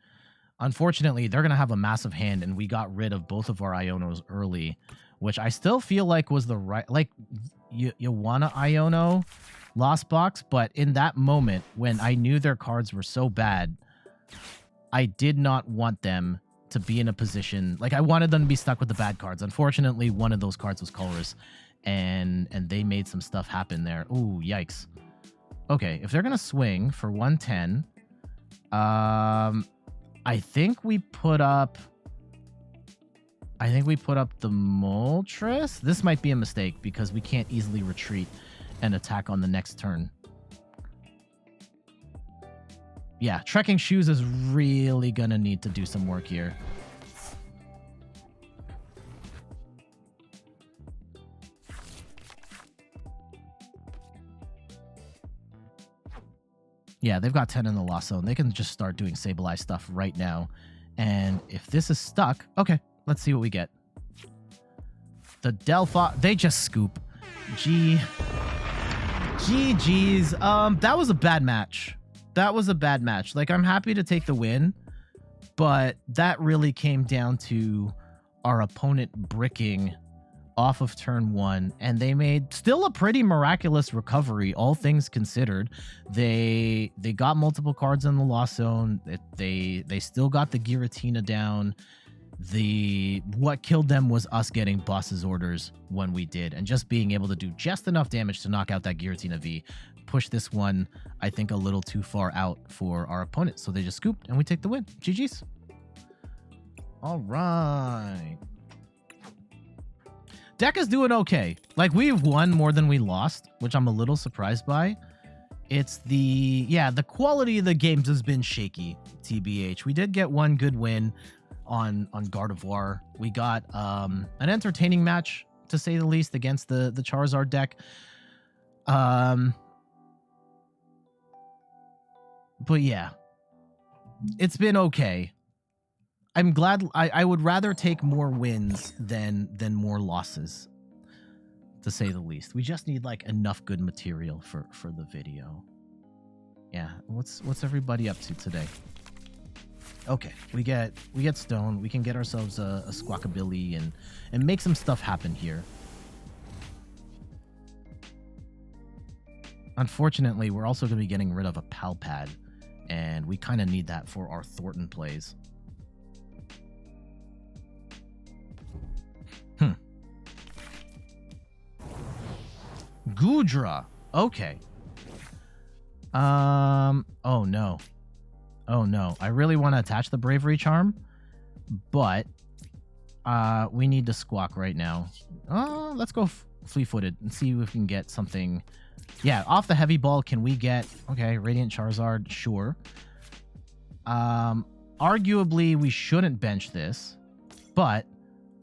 Unfortunately, they're going to have a massive hand, and we got rid of both of our Ionos early, which I still feel like was the right... Like, you want to Iono Lost Box, but in that moment, when I knew their cards were so bad, I did not want them to be in a position... Like, I wanted them to be stuck with the bad cards. Unfortunately, one of those cards was Colress, and they made some stuff happen there. Ooh, yikes. Okay, if they're going to swing for 110... I think we put up the Moltres. This might be a mistake because we can't easily retreat and attack on the next turn. Yeah, Trekking Shoes is really going to need to do some work here. Yeah, they've got 10 in the Lost Zone. They can just start doing Sableye stuff right now. And if this is stuck... Okay, let's see what we get. The Delphox... They just scoop. GG's. That was a bad match. That was a bad match. Like, I'm happy to take the win, but that really came down to our opponent bricking off of turn one, and they made still a pretty miraculous recovery, all things considered. They got multiple cards in the Lost Zone. They still got the Giratina down. What killed them was us getting boss's orders when we did, and just being able to do just enough damage to knock out that Giratina V. Push this one, I think, a little too far out for our opponent, so they just scooped, and we take the win. GG's. All right. Deck is doing okay. Like, we've won more than we lost, which I'm a little surprised by. It's the quality of the games has been shaky, TBH. We did get one good win on Gardevoir. We got an entertaining match, to say the least, against the Charizard deck. But yeah, it's been okay. I'm glad. I would rather take more wins than more losses, to say the least. We just need like enough good material for the video. Yeah, what's everybody up to today? Okay, we get stone. We can get ourselves a Squawkabilly and make some stuff happen here. Unfortunately, we're also going to be getting rid of a Pal Pad, and we kind of need that for our Thorton plays. Goodra. Okay. Oh no. Oh no. I really want to attach the Bravery Charm, but we need to Squawk right now. Let's go Fleet-footed and see if we can get something. Yeah, off the heavy ball, can we get... Okay, Radiant Charizard, sure. Arguably, we shouldn't bench this, but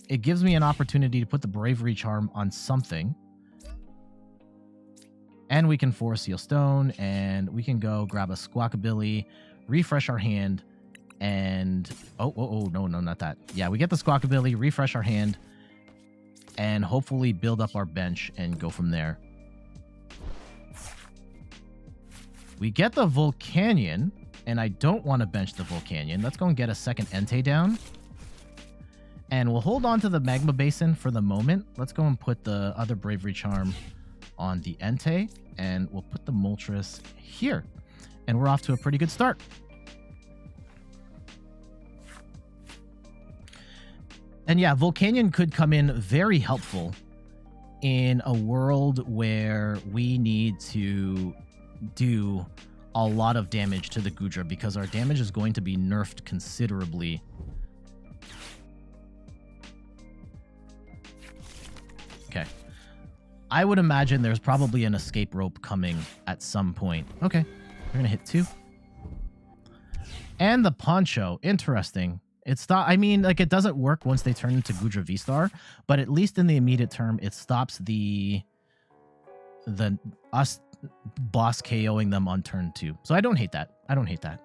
it gives me an opportunity to put the Bravery Charm on something. And we can Force Seal Stone, and we can go grab a Squawkabilly, refresh our hand, and... Oh, no, not that. Yeah, we get the Squawkabilly, refresh our hand, and hopefully build up our bench and go from there. We get the Volcanion, and I don't want to bench the Volcanion. Let's go and get a second Entei down. And we'll hold on to the Magma Basin for the moment. Let's go and put the other Bravery Charm on the Entei, and we'll put the Moltres here. And we're off to a pretty good start. And yeah, Volcanion could come in very helpful in a world where we need to do a lot of damage to the Goodra, because our damage is going to be nerfed considerably. Okay. I would imagine there's probably an escape rope coming at some point. Okay. We're going to hit 2. And the Poncho. Interesting. I mean, like, it doesn't work once they turn into Goodra V-Star, but at least in the immediate term, it stops us boss KOing them on turn 2. So I don't hate that. I don't hate that.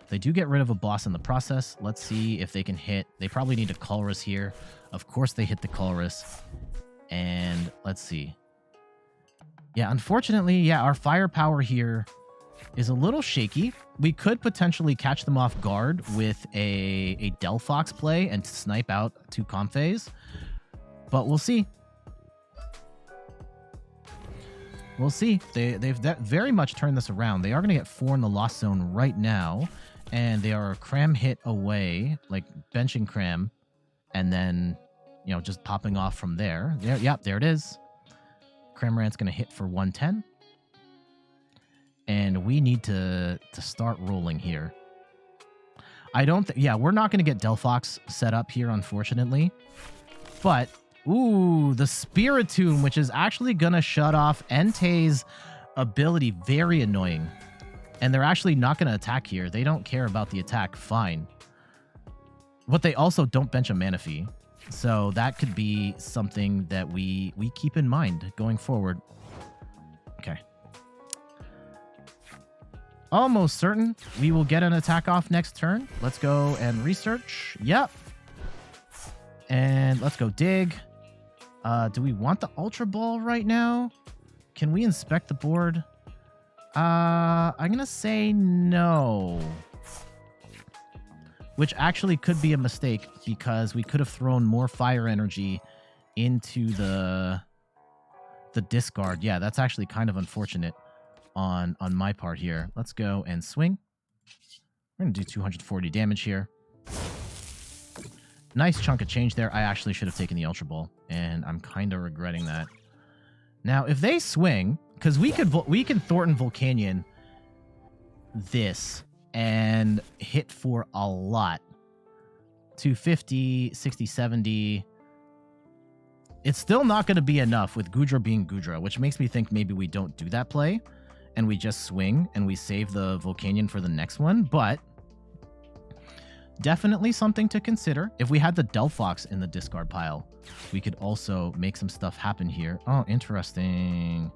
They do get rid of a boss in the process. Let's see if they can hit. They probably need a Colress here. Of course they hit the Colress. And let's see. Yeah, unfortunately, yeah, our firepower here is a little shaky. We could potentially catch them off guard with a Delphox play and snipe out 2 Comphase. But we'll see. We'll see. They've very much turned this around. They are going to get 4 in the Lost Zone right now. And they are a Cram hit away, like benching Cram. And then, you know, just popping off from there. Yep, there it is. Cramorant's going to hit for 110. And we need to start rolling here. I don't think... Yeah, we're not going to get Delphox set up here, unfortunately. But... Ooh, the Spiritomb, which is actually going to shut off Entei's ability. Very annoying. And they're actually not going to attack here. They don't care about the attack. Fine. But they also don't bench a Manaphy. So that could be something that we keep in mind going forward. Okay. Almost certain we will get an attack off next turn. Let's go and research. Yep. And let's go dig. Do we want the Ultra Ball right now? Can we inspect the board? I'm going to say no. Which actually could be a mistake, because we could have thrown more fire energy into the discard. Yeah, that's actually kind of unfortunate on my part here. Let's go and swing. We're going to do 240 damage here. Nice chunk of change there. I actually should have taken the Ultra Ball, and I'm kind of regretting that. Now, if they swing, because we can Thorton Volcanion this and hit for a lot 250, 60, 70. It's still not going to be enough with Goodra being Goodra, which makes me think maybe we don't do that play and we just swing and we save the Volcanion for the next one. But definitely something to consider. If we had the Delphox in the discard pile, we could also make some stuff happen here. Oh, interesting.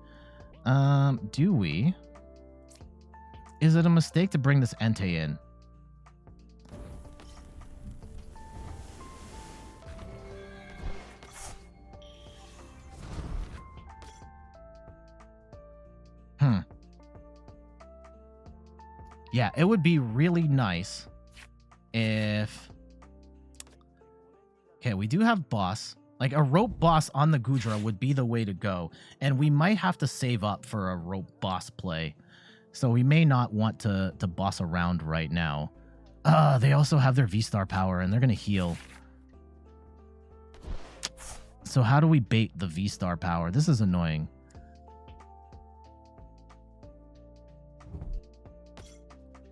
Do we? Is it a mistake to bring this Entei in? Yeah, it would be really nice if... Okay, we do have boss. Like, a rope boss on the Goodra would be the way to go. And we might have to save up for a rope boss play. So we may not want to boss around right now. They also have their V-Star power, and they're going to heal. So how do we bait the V-Star power? This is annoying.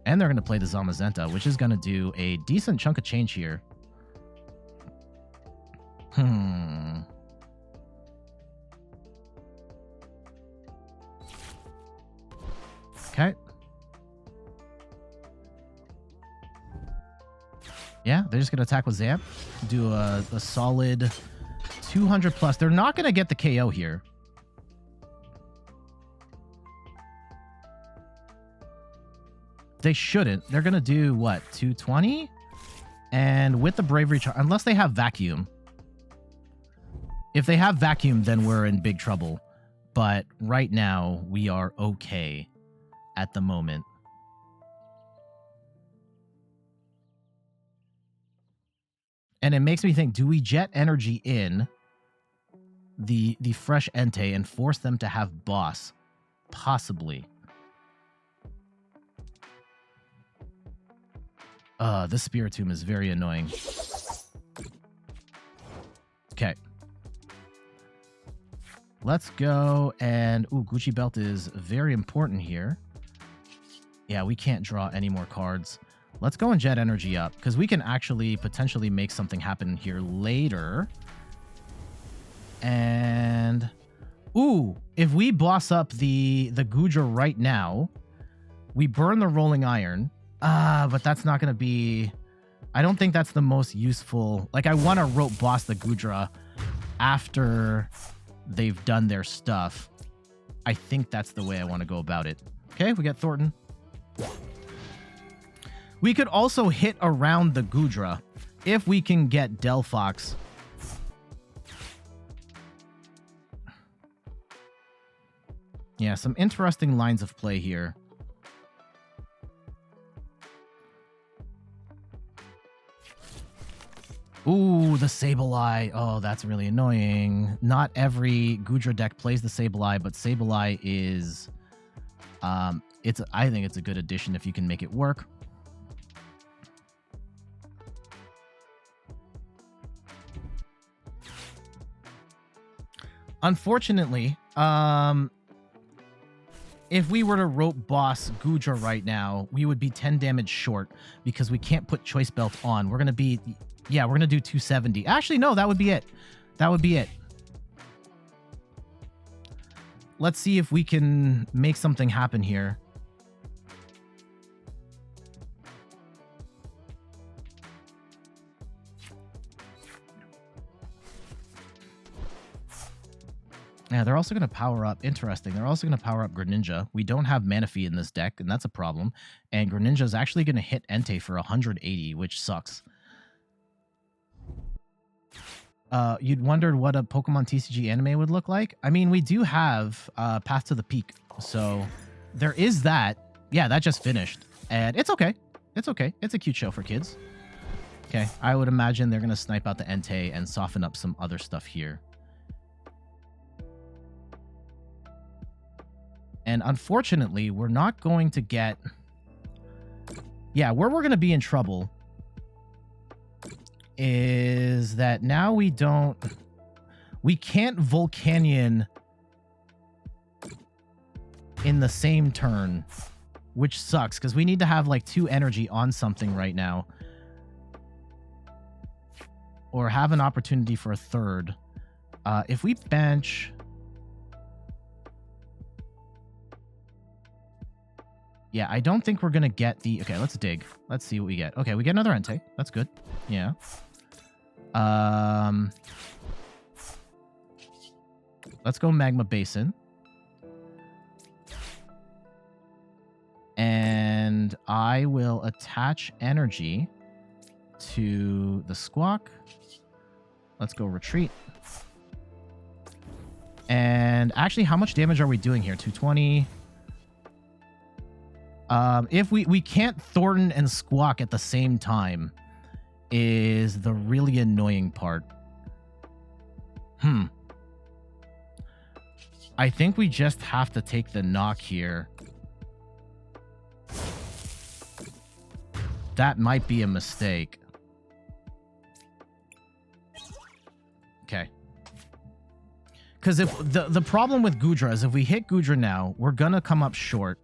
And they're going to play the Zamazenta, which is going to do a decent chunk of change here. Okay. Yeah, they're just going to attack with Zamp. Do a solid 200 plus. They're not going to get the KO here. They shouldn't. They're going to do, what, 220? And with the Bravery Charm, unless they have Vacuum. If they have Vacuum, then we're in big trouble. But right now, we are okay at the moment. And it makes me think, do we Jet Energy in the fresh Entei and force them to have Boss? Possibly. This Spiritomb is very annoying. Okay. Let's go and... Ooh, Gucci Belt is very important here. Yeah, we can't draw any more cards. Let's go and Jet Energy up, because we can actually potentially make something happen here later. And... Ooh, if we boss up the Goodra right now, we burn the Rolling Iron. But that's not going to be... I don't think that's the most useful... Like, I want to rope boss the Goodra after they've done their stuff. I think that's the way I want to go about it. Okay, we got Thorton. We could also hit around the Goodra if we can get Delphox. Yeah, some interesting lines of play here. Ooh, the Sableye. Oh, that's really annoying. Not every Goodra deck plays the Sableye, but Sableye is... I think it's a good addition if you can make it work. Unfortunately, if we were to rope boss Goodra right now, we would be 10 damage short because we can't put Choice Belt on. We're going to be... Yeah, we're going to do 270. Actually, no, that would be it. That would be it. Let's see if we can make something happen here. Yeah, they're also going to power up. Interesting. They're also going to power up Greninja. We don't have Manaphy in this deck, and that's a problem. And Greninja is actually going to hit Entei for 180, which sucks. You'd wondered what a Pokemon TCG anime would look like. I mean, we do have Path to the Peak, so there is that. Yeah, that just finished, and it's okay. It's okay. It's a cute show for kids. Okay, I would imagine they're going to snipe out the Entei and soften up some other stuff here. And unfortunately, we're not going to get... Yeah, where we're going to be in trouble is that now we don't... We can't Volcanion in the same turn, which sucks, because we need to have like 2 energy on something right now. or have an opportunity for a third. If we bench... Yeah, I don't think we're going to get the... Okay, let's dig. Let's see what we get. Okay, we get another Entei. That's good. Yeah. Let's go Magma Basin. And I will attach energy to the Squawk. Let's go retreat. And actually, how much damage are we doing here? 220. If we can't Thorton and Squawk at the same time is the really annoying part. I think we just have to take the knock here. That might be a mistake. Okay. Because if the problem with Goodra is if we hit Goodra now, we're gonna come up short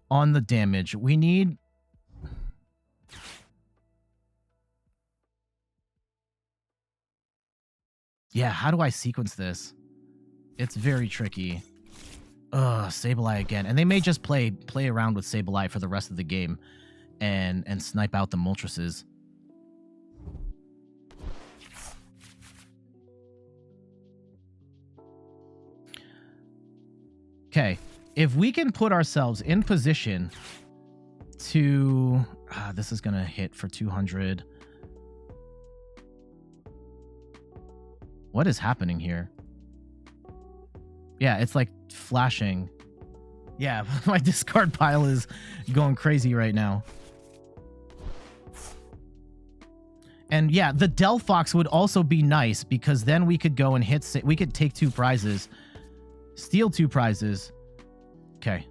on the damage. We need... Yeah, how do I sequence this? It's very tricky. Ugh, Sableye again. And they may just play around with Sableye for the rest of the game and snipe out the Moltresses. Okay. If we can put ourselves in position to... this is going to hit for 200. What is happening here? Yeah, it's like flashing. Yeah, my discard pile is going crazy right now. And yeah, the Delphox would also be nice because then we could go and hit... We could take 2 prizes. Steal 2 prizes. Okay.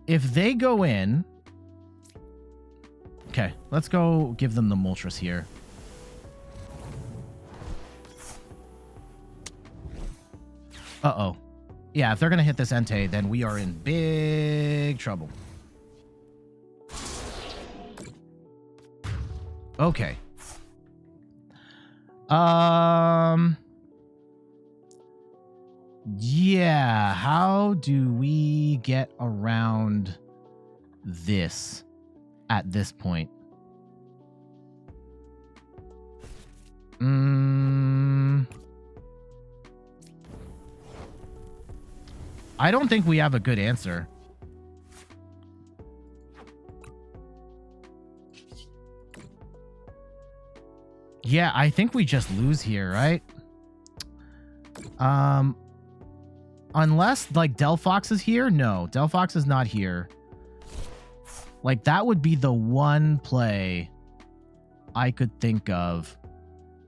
If they go in... Okay, let's go give them the Moltres here. Uh-oh. Yeah, if they're going to hit this Entei, then we are in big trouble. Okay. Yeah, how do we get around this at this point? I don't think we have a good answer. Yeah, I think we just lose here, right? Unless, like, Delphox is here? No, Delphox is not here. Like, that would be the one play I could think of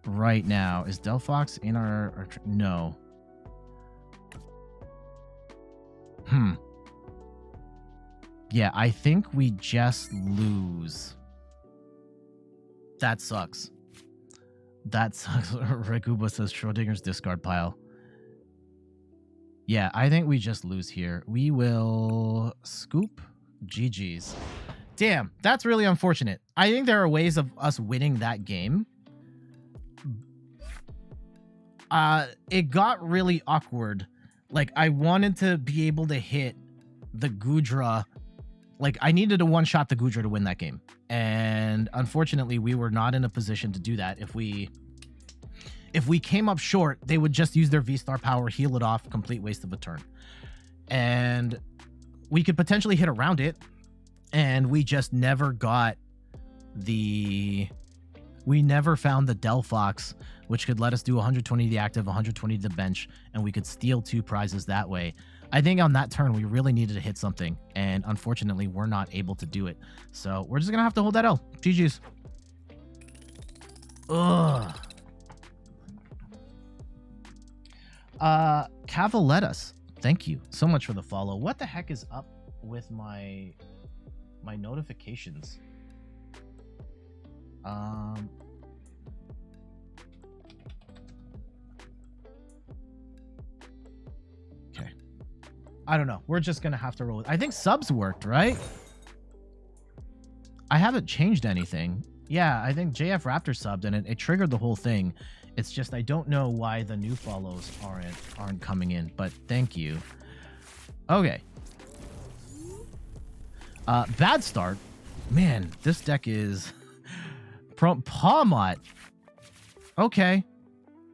right now. Is Delphox in our no. Yeah, I think we just lose. That sucks. That sucks. Reguba says Schrodinger's discard pile. Yeah, I think we just lose here. We will scoop. GG's. Damn, that's really unfortunate. I think there are ways of us winning that game. It got really awkward. Like, I wanted to be able to hit the Goodra. Like, I needed to one-shot the Goodra to win that game. And unfortunately, we were not in a position to do that. If we came up short, they would just use their V-Star power, heal it off, complete waste of a turn. And we could potentially hit around it, and we just never got the... We never found the Delphox, which could let us do 120 to the active, 120 to the bench, and we could steal 2 prizes that way. I think on that turn, we really needed to hit something, and unfortunately, we're not able to do it. So we're just going to have to hold that L. GG's. Ugh. Cavaletus, thank you so much for the follow. What the heck is up with my notifications? Okay. I don't know. We're just gonna have to roll with it. I think subs worked, right? I haven't changed anything. Yeah, I think JF Raptor subbed and it triggered the whole thing. It's just I don't know why the new follows aren't coming in, but thank you. Okay. Bad start. Man, this deck is Palmot. Okay.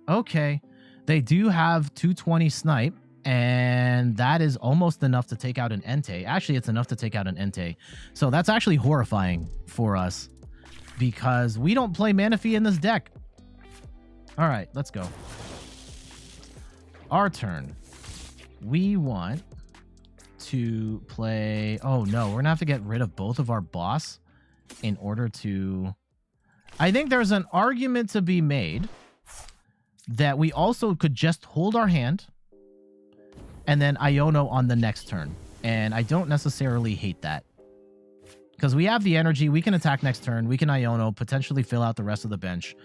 Okay. They do have 220 snipe, and that is almost enough to take out an Entei. Actually, it's enough to take out an Entei. So that's actually horrifying for us because we don't play Manaphy in this deck. All right, let's go. Our turn. We want to play... Oh, no. We're going to have to get rid of both of our boss in order to... I think there's an argument to be made that we also could just hold our hand and then Iono on the next turn. And I don't necessarily hate that. Because we have the energy. We can attack next turn. We can Iono, potentially fill out the rest of the bench.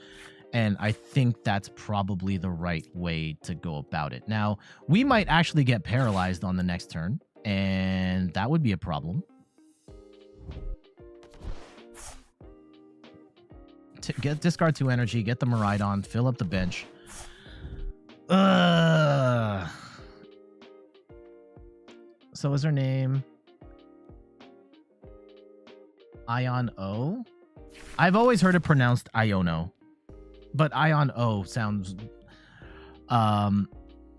And I think that's probably the right way to go about it. Now, we might actually get paralyzed on the next turn, and that would be a problem. Discard 2 energy, get the Miraidon, fill up the bench. So is her name Iono? I've always heard it pronounced Iono, but Iono sounds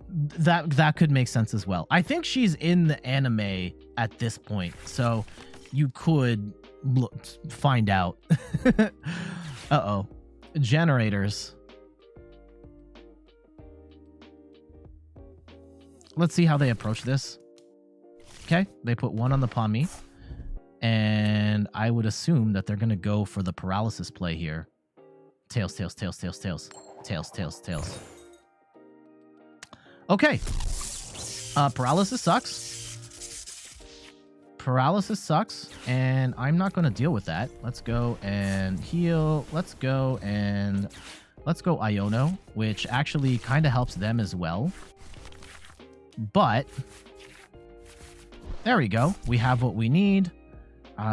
that could make sense as well. I think she's in the anime at this point, so you could find out. Uh-oh. Generators. Let's see how they approach this. Okay, they put 1 on the Pami. And I would assume that they're going to go for the paralysis play here. Tails, tails, tails, tails, tails. Tails, tails, tails. Okay. Paralysis sucks. Paralysis sucks. And I'm not going to deal with that. Let's go and heal. Let's go Iono, which actually kind of helps them as well. But there we go. We have what we need.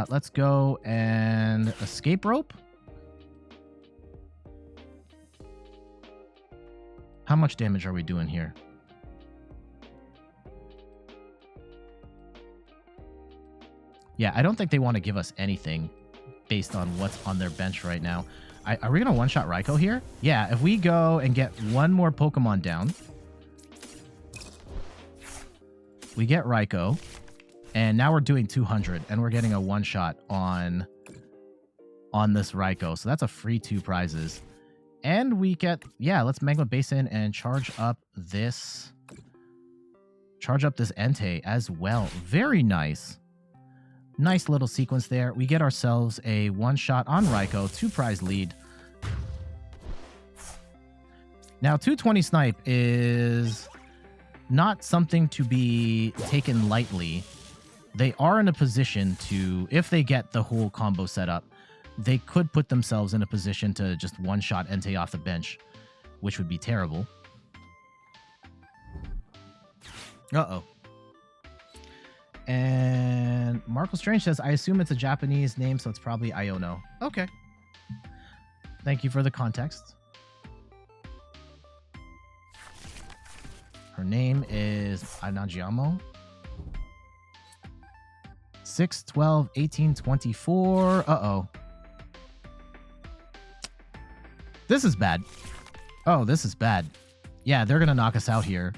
Let's go and Escape Rope. How much damage are we doing here? Yeah, I don't think they want to give us anything based on what's on their bench right now. Are we going to one-shot Raikou here? Yeah, if we go and get 1 more Pokemon down, we get Raikou. And now we're doing 200, and we're getting a one-shot on this Raikou. So that's a free 2 prizes. And we get, yeah, let's Magma Basin and charge up this Entei as well. Very nice. Nice little sequence there. We get ourselves a one-shot on Raikou, 2 prize lead. Now, 220 snipe is not something to be taken lightly. They are in a position to, if they get the whole combo set up, they could put themselves in a position to just one-shot Entei off the bench, which would be terrible. Uh-oh. And Marco Strange says, I assume it's a Japanese name, so it's probably Iono. Okay. Thank you for the context. Her name is Anagiamo. 6, 12, 18, 24. Uh-oh. This is bad. Oh, this is bad. Yeah, they're going to knock us out here.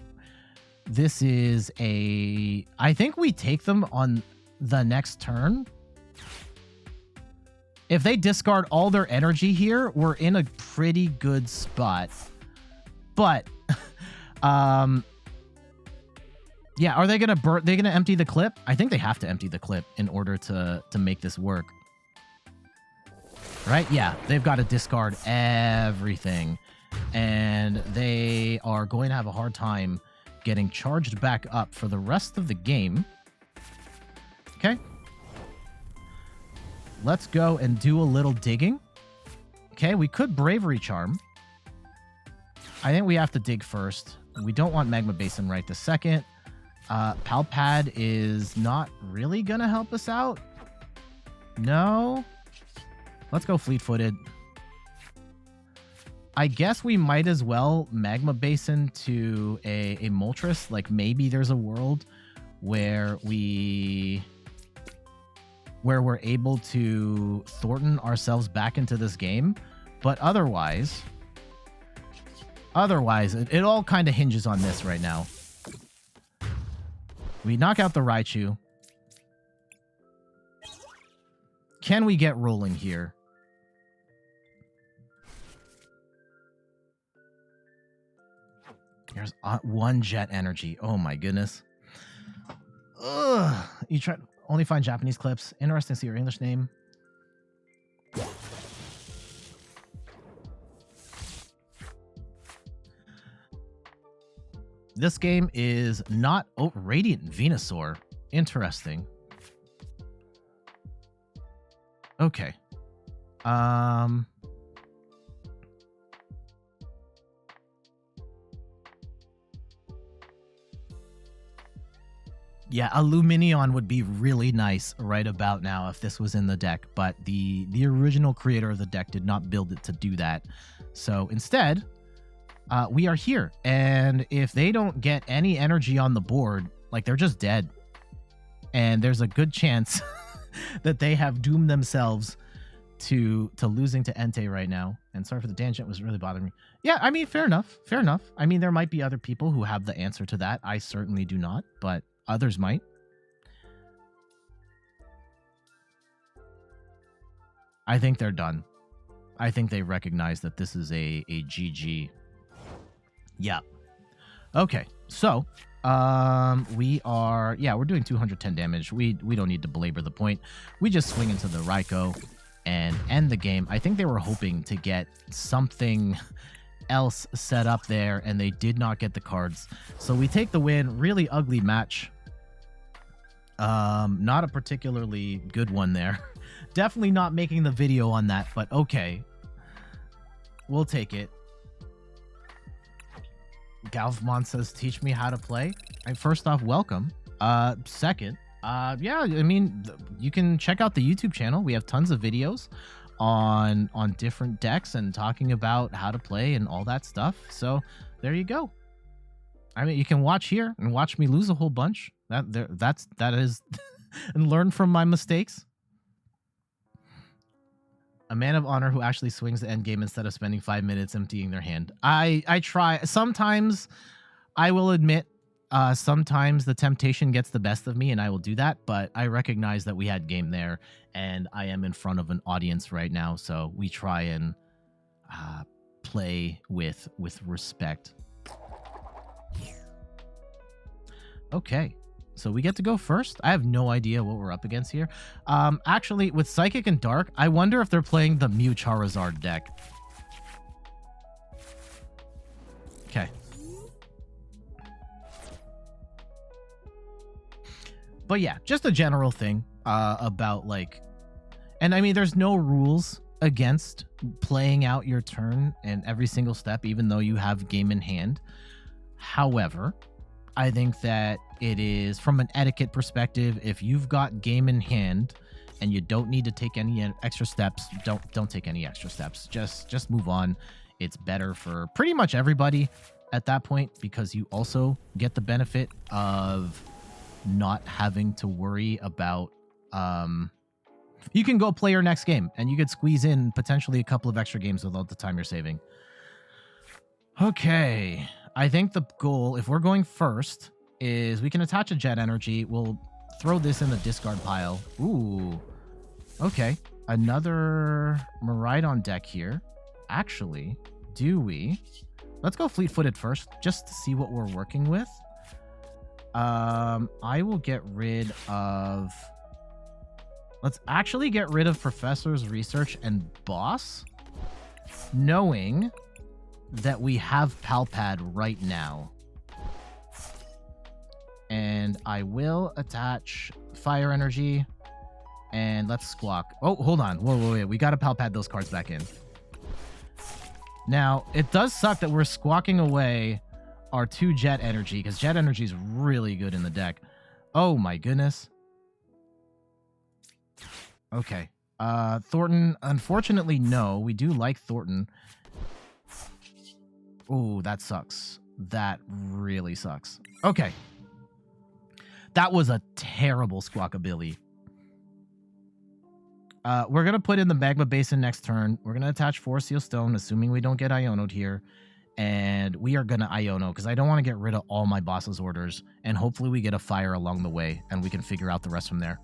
This is a... I think we take them on the next turn. If they discard all their energy here, we're in a pretty good spot. But... yeah, are they gonna empty the clip? I think they have to empty the clip in order to make this work. Right? Yeah, they've got to discard everything. And they are going to have a hard time getting charged back up for the rest of the game. Okay. Let's go and do a little digging. Okay, we could Bravery Charm. I think we have to dig first. We don't want Magma Basin right this second. Pal Pad is not really gonna help us out. No. Let's go fleet-footed. I guess we might as well Magma Basin to a Moltres. Like, maybe there's a world where we're able to Thorton ourselves back into this game. But otherwise, it all kind of hinges on this right now. We knock out the Raichu. Can we get rolling here? There's one jet energy. Oh my goodness. Ugh. You try only find Japanese clips. Interesting to see your English name. This game is not Radiant Venusaur. Interesting. Okay. Yeah, a Luminion would be really nice right about now if this was in the deck, but the original creator of the deck did not build it to do that. So instead, we are here, and if they don't get any energy on the board, like, they're just dead. And there's a good chance that they have doomed themselves to losing to Entei right now. And sorry for the tangent, was really bothering me. Yeah, I mean, fair enough. Fair enough. I mean, there might be other people who have the answer to that. I certainly do not, but others might. I think they're done. I think they recognize that this is a GG. Yeah. Okay. So, we're doing 210 damage. We don't need to belabor the point. We just swing into the Raikou and end the game. I think they were hoping to get something else set up there, and they did not get the cards. So we take the win. Really ugly match. Not a particularly good one there. Definitely not making the video on that, but okay. We'll take it. Galvmon says, teach me how to play. First off, welcome. Second, yeah, I mean, you can check out the YouTube channel. We have tons of videos on different decks and talking about how to play and all that stuff. So there you go. I mean, you can watch here and watch me lose a whole bunch. That is and learn from my mistakes. A man of honor who actually swings the end game instead of spending 5 minutes emptying their hand. I try. Sometimes I will admit, sometimes the temptation gets the best of me and I will do that, but I recognize that we had game there and I am in front of an audience right now, so we try and play with respect. Okay. So we get to go first. I have no idea what we're up against here. Actually, with Psychic and Dark, I wonder if they're playing the Mew Charizard deck. Okay. But yeah, just a general thing about, like... And I mean, there's no rules against playing out your turn in every single step, even though you have game in hand. However, I think that it is, from an etiquette perspective, if you've got game in hand and you don't need to take any extra steps, don't take any extra steps. Just move on. It's better for pretty much everybody at that point, because you also get the benefit of not having to worry about you can go play your next game and you could squeeze in potentially a couple of extra games without the time you're saving. Okay. I think the goal, if we're going first, is we can attach a Jet Energy. We'll throw this in the discard pile. Ooh. Okay. Another Miraidon deck here. Actually, do we? Let's go fleet-footed first, just to see what we're working with. I will get rid of... Let's actually get rid of Professor's Research and Boss, knowing that we have Pal Pad right now. And I will attach Fire Energy, and let's Squawk. Oh, hold on. Whoa. We got to Pal Pad those cards back in. Now, it does suck that we're squawking away our 2 Jet Energy, because Jet Energy is really good in the deck. Oh my goodness. Okay. Thorton, unfortunately, no. We do like Thorton. Oh, that sucks. That really sucks. Okay. That was a terrible Squawkabilly. We're going to put in the Magma Basin next turn. We're going to attach 4 Seal Stone, assuming we don't get Iono'd here. And we are going to Iono, because I don't want to get rid of all my boss's orders. And hopefully we get a fire along the way, and we can figure out the rest from there.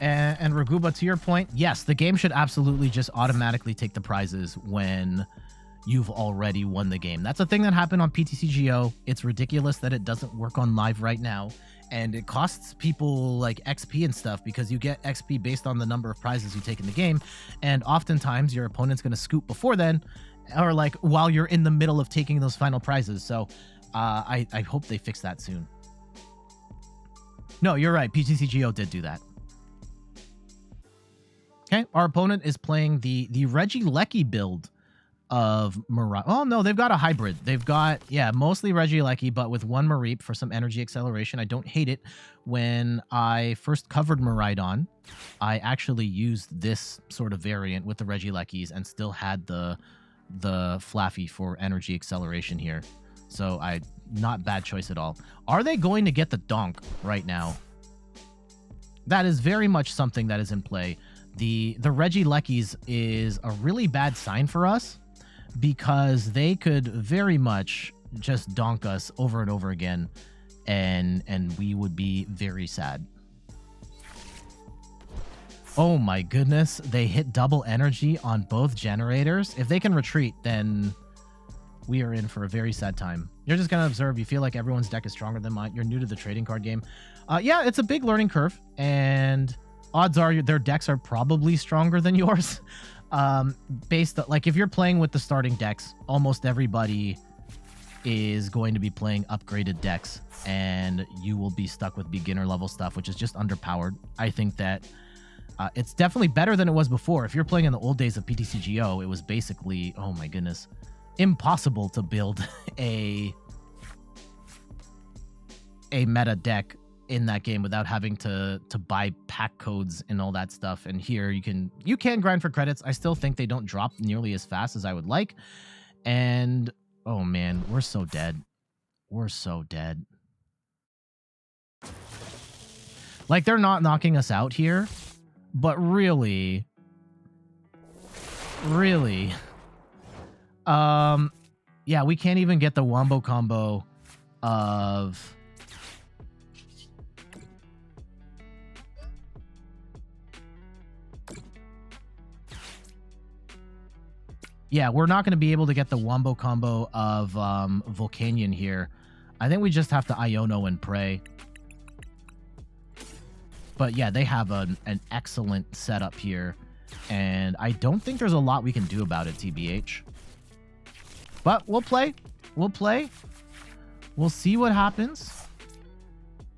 And Raguba, to your point, yes, the game should absolutely just automatically take the prizes when you've already won the game. That's a thing that happened on PTCGO. It's ridiculous that it doesn't work on live right now. And it costs people like XP and stuff, because you get XP based on the number of prizes you take in the game. And oftentimes your opponent's going to scoop before then, or like while you're in the middle of taking those final prizes. So I hope they fix that soon. No, you're right. PTCGO did do that. Okay, our opponent is playing the Regieleki build of Mareep. Oh, no, they've got a hybrid. They've got, yeah, mostly Regieleki, but with 1 Mareep for some energy acceleration. I don't hate it. When I first covered Miraidon, I actually used this sort of variant with the Regielekis and still had the Flaffy for energy acceleration here. So not bad choice at all. Are they going to get the Donk right now? That is very much something that is in play. The Regielekis is a really bad sign for us, because they could very much just donk us over and over again, and we would be very sad. Oh my goodness, they hit double energy on both generators. If they can retreat, then we are in for a very sad time. You're just gonna observe. You feel like everyone's deck is stronger than mine. You're new to the trading card game. Yeah, it's a big learning curve, and odds are their decks are probably stronger than yours. Based on, like, if you're playing with the starting decks, almost everybody is going to be playing upgraded decks, and you will be stuck with beginner level stuff, which is just underpowered. I think that it's definitely better than it was before. If you're playing in the old days of PTCGO, it was basically, oh my goodness, impossible to build a meta deck in that game without having to buy pack codes and all that stuff. And here you can grind for credits. I still think they don't drop nearly as fast as I would like. And oh man, we're so dead. We're so dead. Like, they're not knocking us out here, but really, yeah, we can't even get the wombo combo of we're not going to be able to get the wombo combo of Volcanion here. I think we just have to Iono and pray. But yeah, they have an excellent setup here, and I don't think there's a lot we can do about it, TBH. But we'll play. We'll play. We'll see what happens.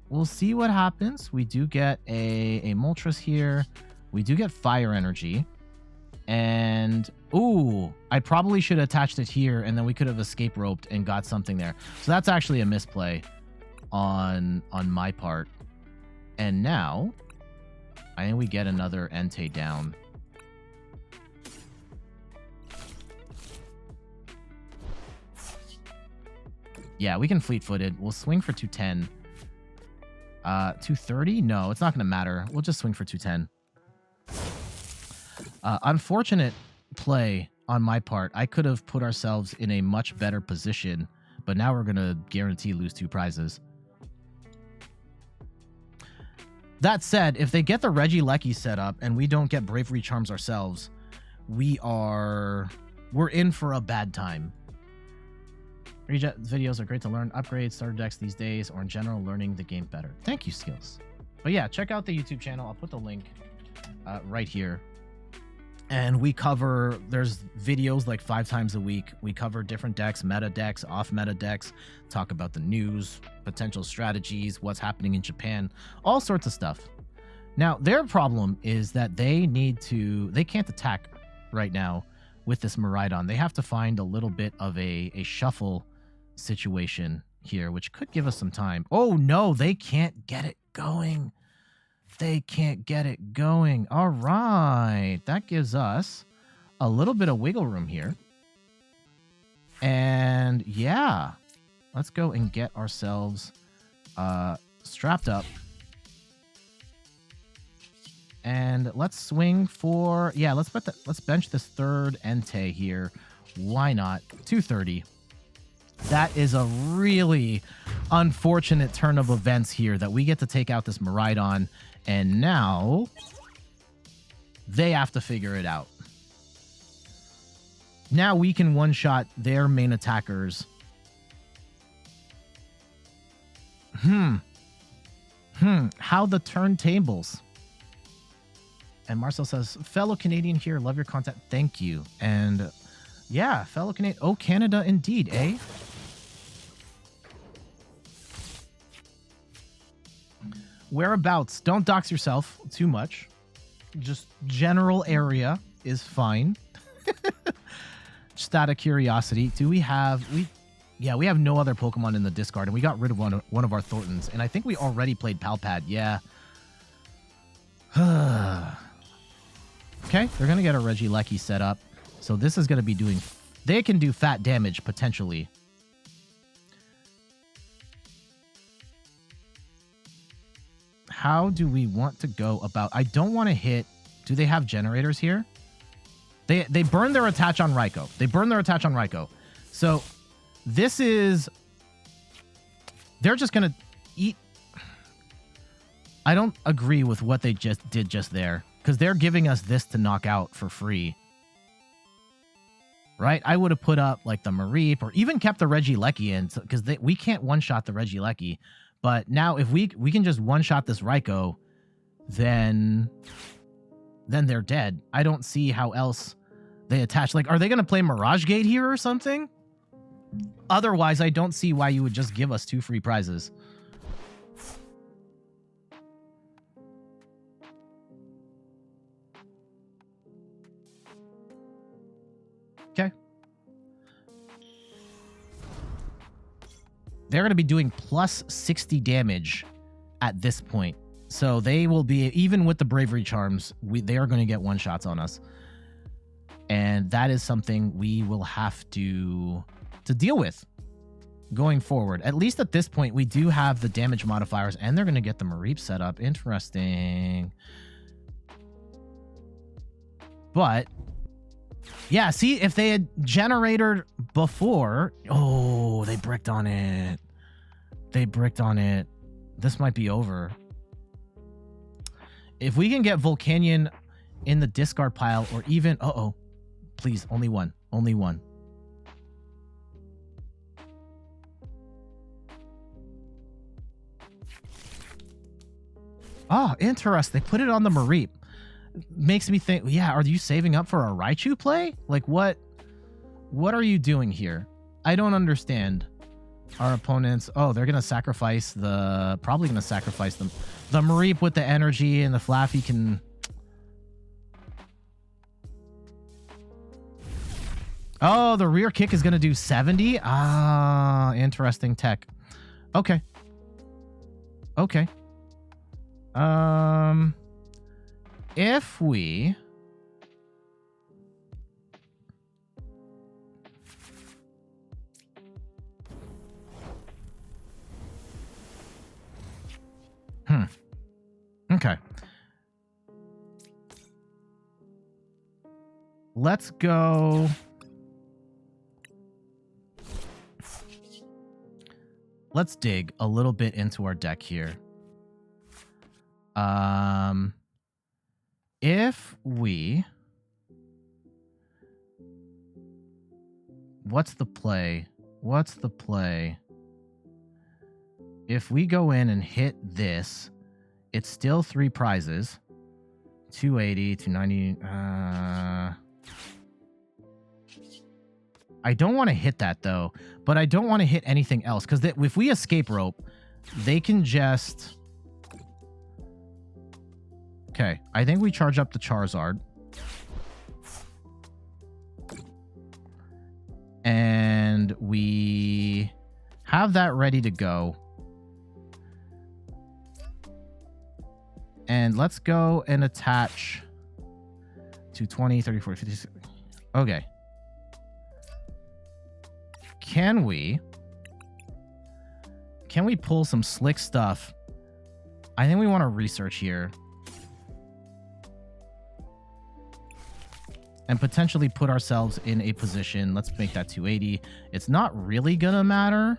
We'll see what happens. We do get a Moltres here. We do get fire energy. And, ooh, I probably should have attached it here, and then we could have escape roped and got something there. So that's actually a misplay on my part. And now, I think we get another Entei down. Yeah, we can fleet-footed. We'll swing for 210. 230? No, it's not going to matter. We'll just swing for 210. Unfortunate play on my part. I could have put ourselves in a much better position, but now we're going to guarantee lose 2 prizes. That said, if they get the Regieleki set up and we don't get Bravery Charms ourselves, we're in for a bad time. Rejet videos are great to learn upgrades, starter decks these days, or in general, learning the game better. Thank you, Skills. But yeah, check out the YouTube channel. I'll put the link right here. And we cover, there's videos like 5 times a week. We cover different decks, meta decks, off meta decks, talk about the news, potential strategies, what's happening in Japan, all sorts of stuff. Now, their problem is that they can't attack right now with this Miraidon. They have to find a little bit of a shuffle situation here, which could give us some time. Oh, no, they can't get it going. They can't get it going. All right. That gives us a little bit of wiggle room here. And yeah, let's go and get ourselves strapped up. And let's swing for, yeah, let's bench this third Entei here. Why not? 230. That is a really unfortunate turn of events here that we get to take out this Miraidon, and now they have to figure it out. Now we can one-shot their main attackers. How the turntables. And Marcel says, fellow Canadian here, love your content. Thank you. And yeah, fellow Canadian. Oh, Canada indeed, eh? Whereabouts? Don't dox yourself too much. Just general area is fine. Just out of curiosity, do we have... Yeah, we have no other Pokemon in the discard, and we got rid of one of our Thorntons. And I think we already played Pal Pad. Yeah. Okay, they're going to get a Regieleki set up. So this is going to be doing... They can do fat damage, potentially. How do we want to go about... I don't want to hit... Do they have generators here? They burn their attach on Raikou. They burn their attach on Raikou. So this is... They're just going to eat... I don't agree with what they just did just there. Because they're giving us this to knock out for free. Right? I would have put up like the Mareep or even kept the Regieleki in. Because we can't one-shot the Regieleki. But now if we can just one-shot this Raikou, then they're dead. I don't see how else they attach. Like, are they going to play Mirage Gate here or something? Otherwise, I don't see why you would just give us 2 free prizes. Okay. They're going to be doing plus 60 damage at this point. So they will be, even with the Bravery Charms, they are going to get one-shots on us. And that is something we will have to deal with going forward. At least at this point, we do have the damage modifiers, and they're going to get the Mareep set up. Interesting. But... yeah, see, if they had generated before... Oh, they bricked on it. They bricked on it. This might be over. If we can get Volcanion in the discard pile, or even... Uh-oh. Please, only one. Only one. Oh, interesting. They put it on the Mareep. Makes me think, yeah, are you saving up for a Raichu play? Like, what are you doing here? I don't understand. Our opponents, oh, they're gonna sacrifice probably gonna sacrifice them. The Mareep with the energy, and the Flaffy can... Oh, the rear kick is gonna do 70? Ah, interesting tech. Okay. Okay. If we... Okay. Let's go... Let's dig a little bit into our deck here. If we... What's the play? What's the play? If we go in and hit this, it's still 3 prizes. 280, 290... I don't want to hit that, though. But I don't want to hit anything else. Because if we escape rope, they can just... Okay, I think we charge up the Charizard. And we have that ready to go. And let's go and attach to 20, 30, 40, 50, 60. Okay. Can we pull some slick stuff? I think we want to research here. And potentially put ourselves in a position. Let's make that 280. It's not really gonna matter.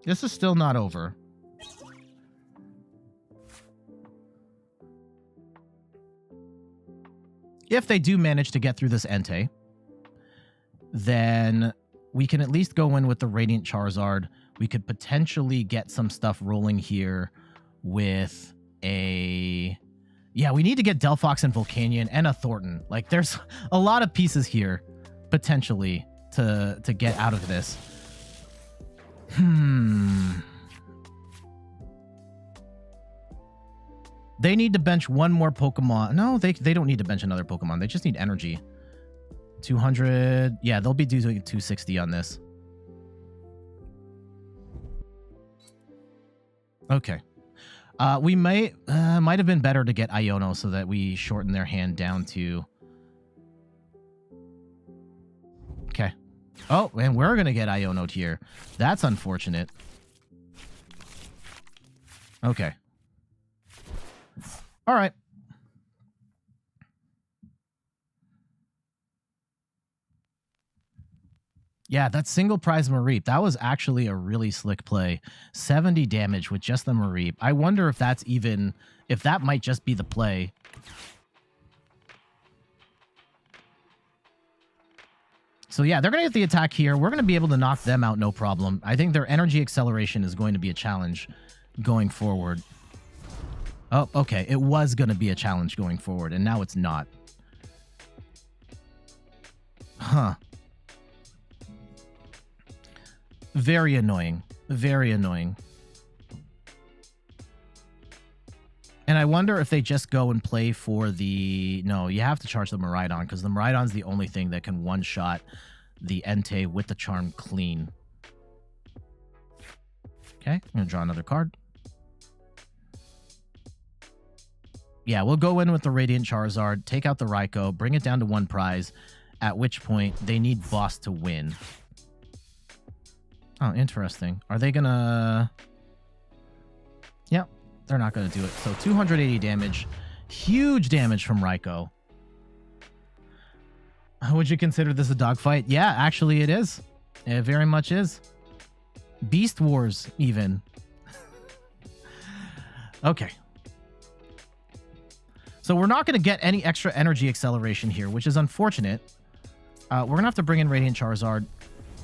This is still not over. If they do manage to get through this Entei, then we can at least go in with the Radiant Charizard. We could potentially get some stuff rolling here with a... Yeah, we need to get Delphox and Volcanion and a Thorton. Like, there's a lot of pieces here, potentially, to get out of this. They need to bench one more Pokemon. No, they don't need to bench another Pokemon. They just need energy. 200. Yeah, they'll be doing 260 on this. Okay. We might have been better to get Iono so that we shorten their hand down to... Okay. Oh, and we're going to get Iono'd here. That's unfortunate. Okay. All right. Yeah, that single prize Mareep, that was actually a really slick play. 70 damage with just the Mareep. I wonder if that's even, if that might just be the play. So yeah, they're going to get the attack here. We're going to be able to knock them out, no problem. I think their energy acceleration is going to be a challenge going forward. Oh, okay. It was going to be a challenge going forward, and now it's not. Huh. Very annoying. Very annoying. And I wonder if they just go and play for the... No, you have to charge the Miraidon, because the Miraidon's the only thing that can one-shot the Entei with the Charm clean. Okay, I'm going to draw another card. Yeah, we'll go in with the Radiant Charizard, take out the Raikou, bring it down to one prize, at which point they need boss to win. Oh, interesting. Are they gonna... Yep, they're not gonna do it. So 280 damage. Huge damage from Raikou. Would you consider this a dogfight? Yeah, actually it is. It very much is. Beast Wars, even. Okay. So we're not going to get any extra energy acceleration here, which is unfortunate. We're going to have to bring in Radiant Charizard.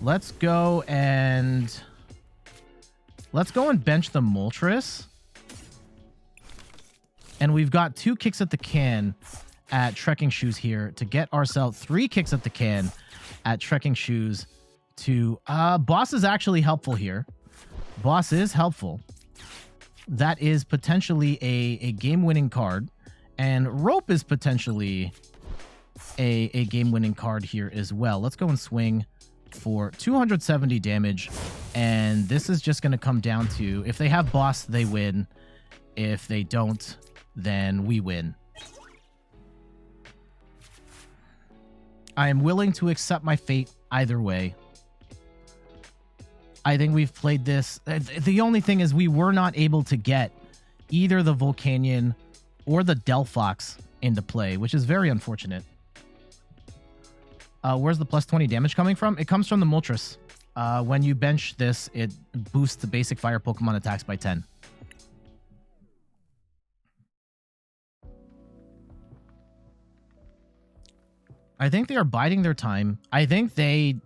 Let's go and bench the Moltres. And we've got 2 kicks at the can at Trekking Shoes here to get ourselves 3 kicks at the can at Trekking Shoes to... Boss is actually helpful here. Boss is helpful. That is potentially a game-winning card. And Rope is potentially a game-winning card here as well. Let's go and swing for 270 damage. And this is just going to come down to, if they have boss, they win. If they don't, then we win. I am willing to accept my fate either way. I think we've played this. The only thing is we were not able to get either the Volcanion or the Delphox into play, which is very unfortunate. Where's the plus 20 damage coming from? It comes from the Moltres. When you bench this, it boosts the basic fire Pokemon attacks by 10. I think they are biding their time. I think they...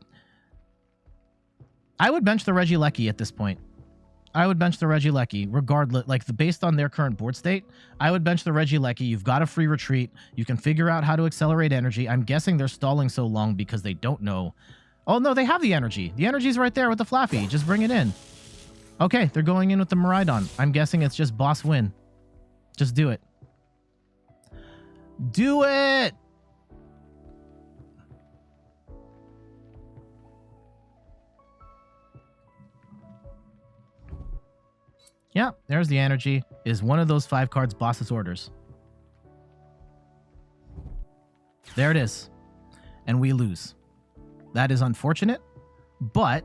I would bench the Regieleki at this point. I would bench the Regieleki, regardless, like based on their current board state. I would bench the Regieleki. You've got a free retreat. You can figure out how to accelerate energy. I'm guessing they're stalling so long because they don't know. Oh no, they have the energy. The energy's right there with the Flaffy. Just bring it in. Okay, they're going in with the Miraidon. I'm guessing it's just boss win. Just do it. Do it! Yeah, there's the energy. Is one of those 5 cards boss's orders. There it is. And we lose. That is unfortunate, but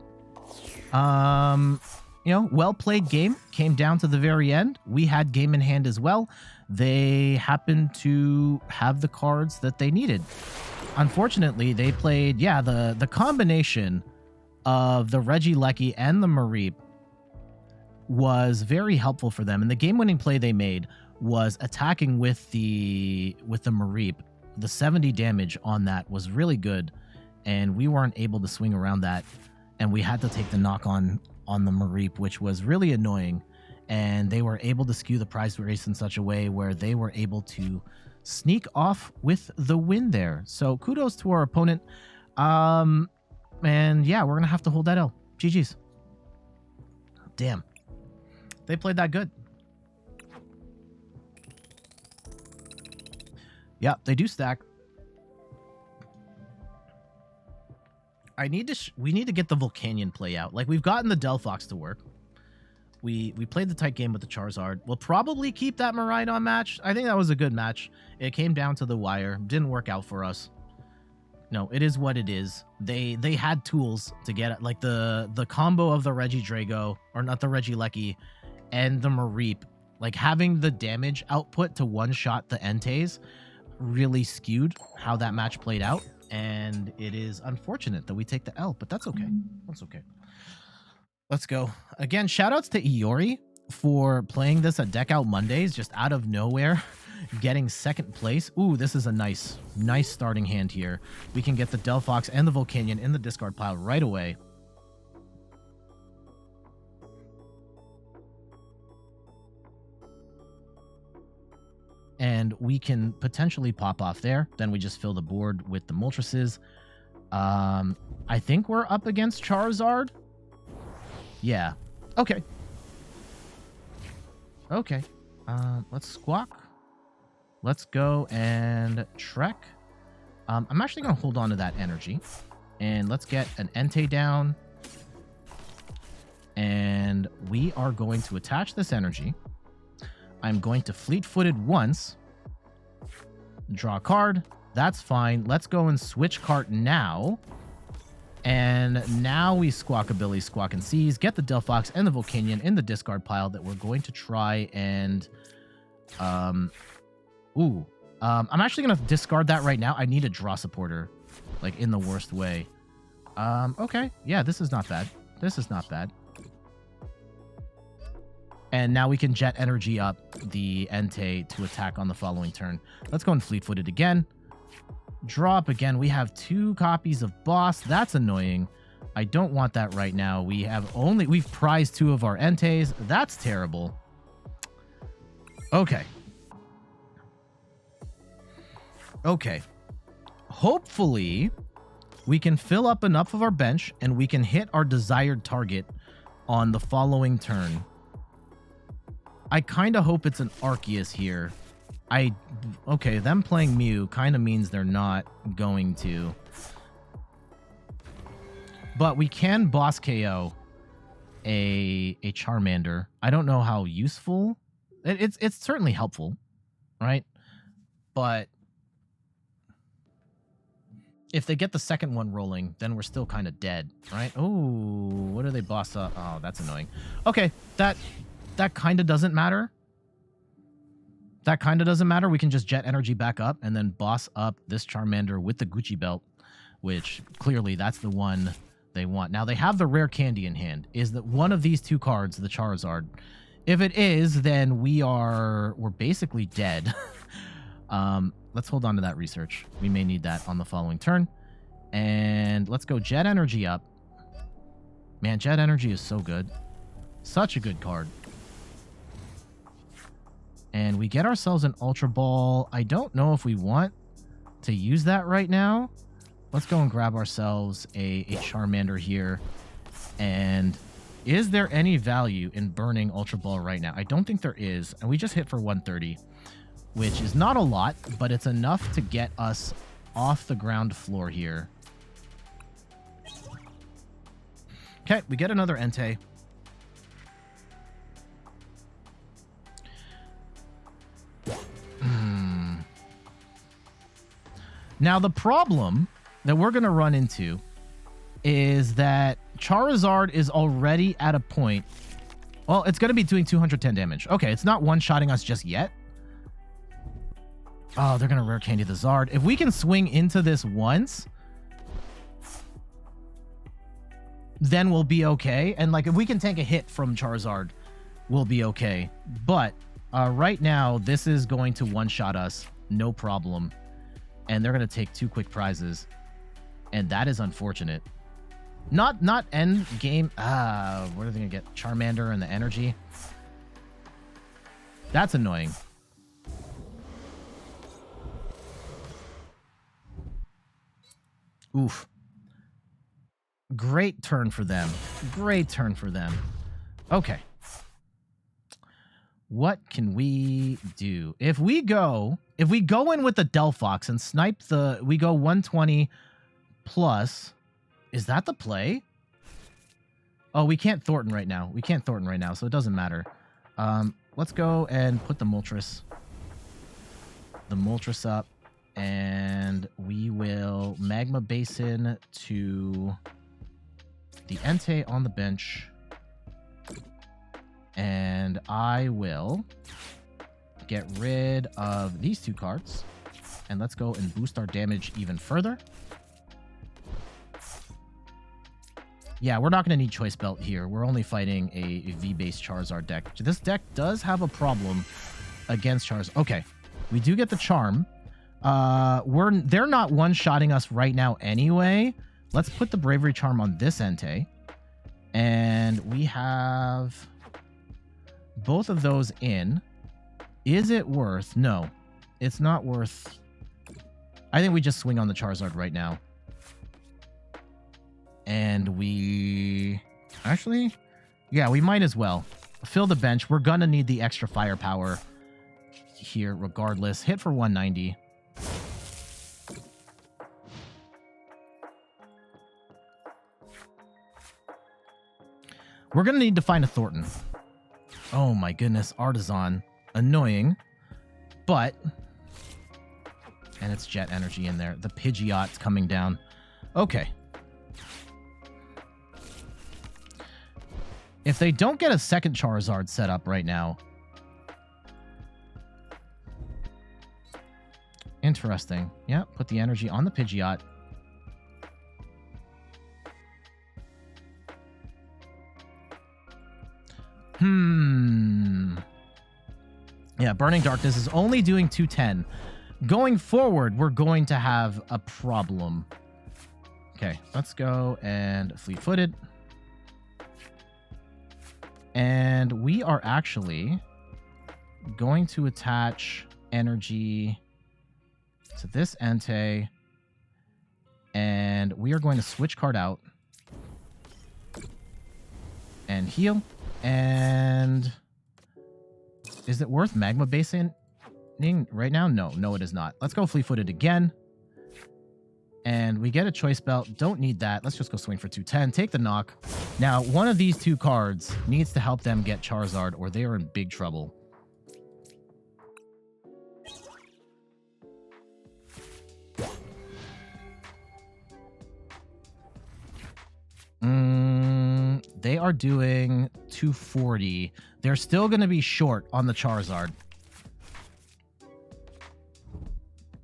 you know, well played game. Came down to the very end. We had game in hand as well. They happened to have the cards that they needed. Unfortunately, they played, yeah, the combination of the Regieleki and the Mareep was very helpful for them. And the game-winning play they made was attacking with the Mareep. The 70 damage on that was really good, and we weren't able to swing around that, and we had to take the knock on the Mareep, which was really annoying. And they were able to skew the prize race in such a way where they were able to sneak off with the win there. So kudos to our opponent. And yeah, we're gonna have to hold that L. GG's. Damn, they played that good. Yeah, they do stack. We need to get the Volcanion play out. Like, we've gotten the Delphox to work. We played the tight game with the Charizard. We'll probably keep that Miraidon match. I think that was a good match. It came down to the wire. Didn't work out for us. No, it is what it is. They had tools to get it. Like the combo of the Regidrago, or not the Regieleki, and the Mareep. Like, having the damage output to one-shot the Entei's really skewed how that match played out. And it is unfortunate that we take the L, but that's okay. That's okay. Let's go. Again, shoutouts to Iori for playing this at Deck Out Mondays, just out of nowhere, getting second place. Ooh, this is a nice starting hand here. We can get the Delphox and the Volcanion in the discard pile right away. And we can potentially pop off there. Then we just fill the board with the Moltres. I think we're up against Charizard. Yeah. Okay. Okay. Let's Squawk. Let's go and Trek. I'm actually going to hold on to that energy. And let's get an Entei down. And we are going to attach this energy. I'm going to fleet-footed once. Draw a card. That's fine. Let's go and switch cart now. And now we Squawkabilly, Squawk and Seize, get the Delphox and the Volcanion in the discard pile that we're going to try and... I'm actually going to discard that right now. I need a draw supporter, like, in the worst way. Okay. Yeah, this is not bad. This is not bad. And now we can jet energy up the Entei to attack on the following turn. Let's go and fleet-footed again. Draw up again. We have 2 copies of Boss. That's annoying. I don't want that right now. We've prized 2 of our Enteis. That's terrible. Okay. Okay. Hopefully, we can fill up enough of our bench and we can hit our desired target on the following turn. I kind of hope it's an Arceus here. Okay, them playing Mew kind of means they're not going to. But we can boss KO a Charmander. I don't know how useful. It's certainly helpful, right? But if they get the second one rolling, then we're still kind of dead, right? Oh, what do they boss up? Oh, that's annoying. Okay, that kind of doesn't matter. That kind of doesn't matter. We can just jet energy back up and then boss up this Charmander with the Gucci belt, which clearly that's the one they want. Now they have the rare candy in hand. Is that one of these 2 cards, the Charizard? If it is, then we're basically dead. Let's hold on to that research. We may need that on the following turn. And let's go jet energy up. Man, jet energy is so good. Such a good card. And we get ourselves an Ultra Ball. I don't know if we want to use that right now. Let's go and grab ourselves a Charmander here. And is there any value in burning Ultra Ball right now? I don't think there is. And we just hit for 130, which is not a lot, but it's enough to get us off the ground floor here. Okay, we get another Entei. Now, the problem that we're going to run into is that Charizard is already at a point. Well, it's going to be doing 210 damage. Okay, it's not one-shotting us just yet. Oh, they're going to rare candy the Zard. If we can swing into this once, then we'll be okay. And like if we can take a hit from Charizard, we'll be okay. But right now, this is going to one-shot us. No problem. And they're going to take 2 quick prizes. And that is unfortunate. Not end game. What are they going to get? Charmander and the energy. That's annoying. Oof. Great turn for them. Great turn for them. Okay. What can we do? If we go in with the Delphox and snipe we go 120 plus, is that the play? Oh, we can't Thorton right now. We can't Thorton right now, so it doesn't matter. Let's go and put the Moltres up, and we will Magma Basin to the Entei on the bench. And I will get rid of these 2 cards. And let's go and boost our damage even further. Yeah, we're not going to need Choice Belt here. We're only fighting a V-based Charizard deck. This deck does have a problem against Charizard. Okay, we do get the Charm. They're not one-shotting us right now anyway. Let's put the Bravery Charm on this Entei. And we have both of those in. Is it worth? No, it's not worth. I think we just swing on the Charizard right now. And we actually, yeah, we might as well fill the bench. We're gonna need the extra firepower here regardless. Hit for 190. We're gonna need to find a Thorton. Oh my goodness, Artisan. Annoying, but... And it's Jet Energy in there. The Pidgeot's coming down. Okay. If they don't get a second Charizard set up right now... Interesting. Yeah, put the energy on the Pidgeot. Yeah, Burning Darkness is only doing 210. Going forward, we're going to have a problem. Okay, let's go and Fleet-Footed. And we are actually going to attach energy to this Entei. And we are going to switch card out. And heal. And is it worth Magma Basin right now? No, it is not. Let's go Fleet-Footed again. And we get a Choice Belt. Don't need that. Let's just go swing for 210. Take the knock. Now, one of these 2 cards needs to help them get Charizard, or they are in big trouble. They are doing 240. They're still going to be short on the Charizard.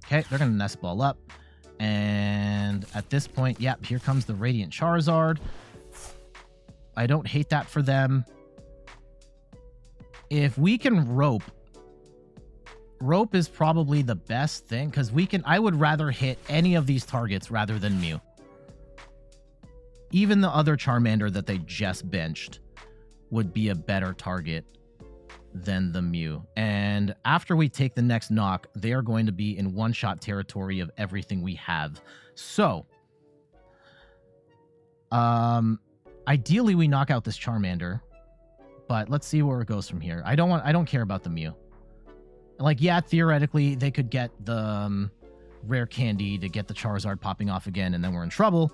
Okay, they're going to Nest Ball up. And at this point, yep, here comes the Radiant Charizard. I don't hate that for them. If we can Rope is probably the best thing, because I would rather hit any of these targets rather than Mew. Even the other Charmander that they just benched would be a better target than the Mew. And after we take the next knock, they are going to be in one-shot territory of everything we have. So, ideally we knock out this Charmander, but let's see where it goes from here. I don't care about the Mew. Like, yeah, theoretically they could get the rare candy to get the Charizard popping off again, and then we're in trouble.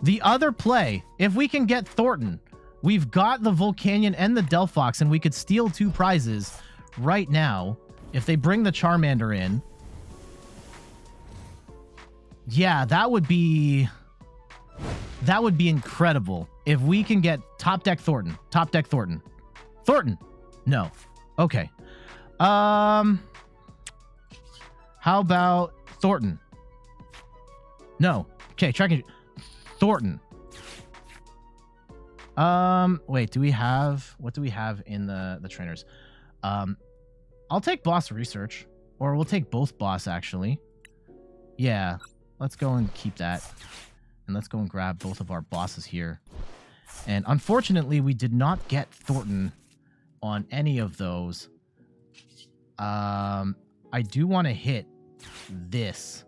The other play, if we can get Thorton, we've got the Volcanion and the Delphox, and we could steal 2 prizes right now, if they bring the Charmander in, yeah, that would be incredible if we can get top deck Thorton. Top deck Thorton. Thorton. No. Okay. How about Thorton? No. Okay, Trekking. Thorton. Wait, do we have, what do we have in the trainers? I'll take boss research, or we'll take both boss actually. Yeah, let's go and keep that. And let's go and grab both of our bosses here. And unfortunately, we did not get Thorton on any of those. I do want to hit this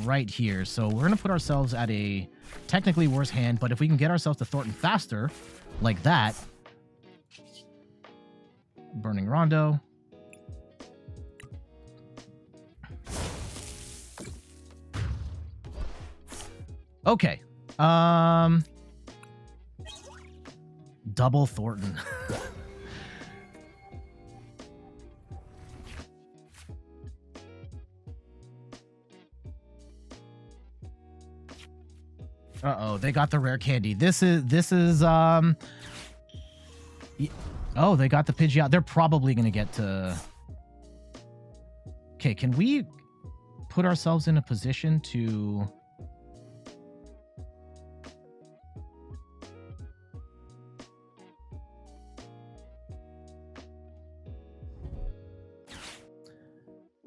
right here. So we're going to put ourselves at a technically worse hand, but if we can get ourselves to Thorton faster, like that. Burning Rondo. Okay. Double Thorton. Uh-oh, they got the rare candy. This is oh, they got the Pidgeot. They're probably going to get to... Okay, can we put ourselves in a position to...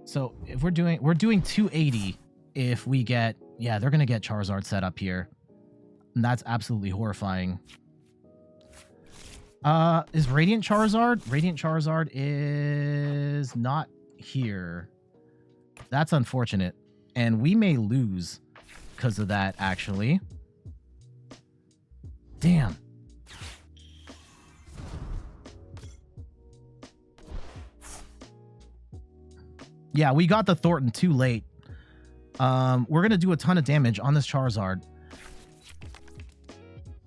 So if we're doing 280 if we get, yeah, they're going to get Charizard set up here. And that's absolutely horrifying. Is Radiant Charizard? Radiant Charizard is not here. That's unfortunate. And we may lose because of that, actually. Damn. Yeah, we got the Thorton too late. We're going to do a ton of damage on this Charizard.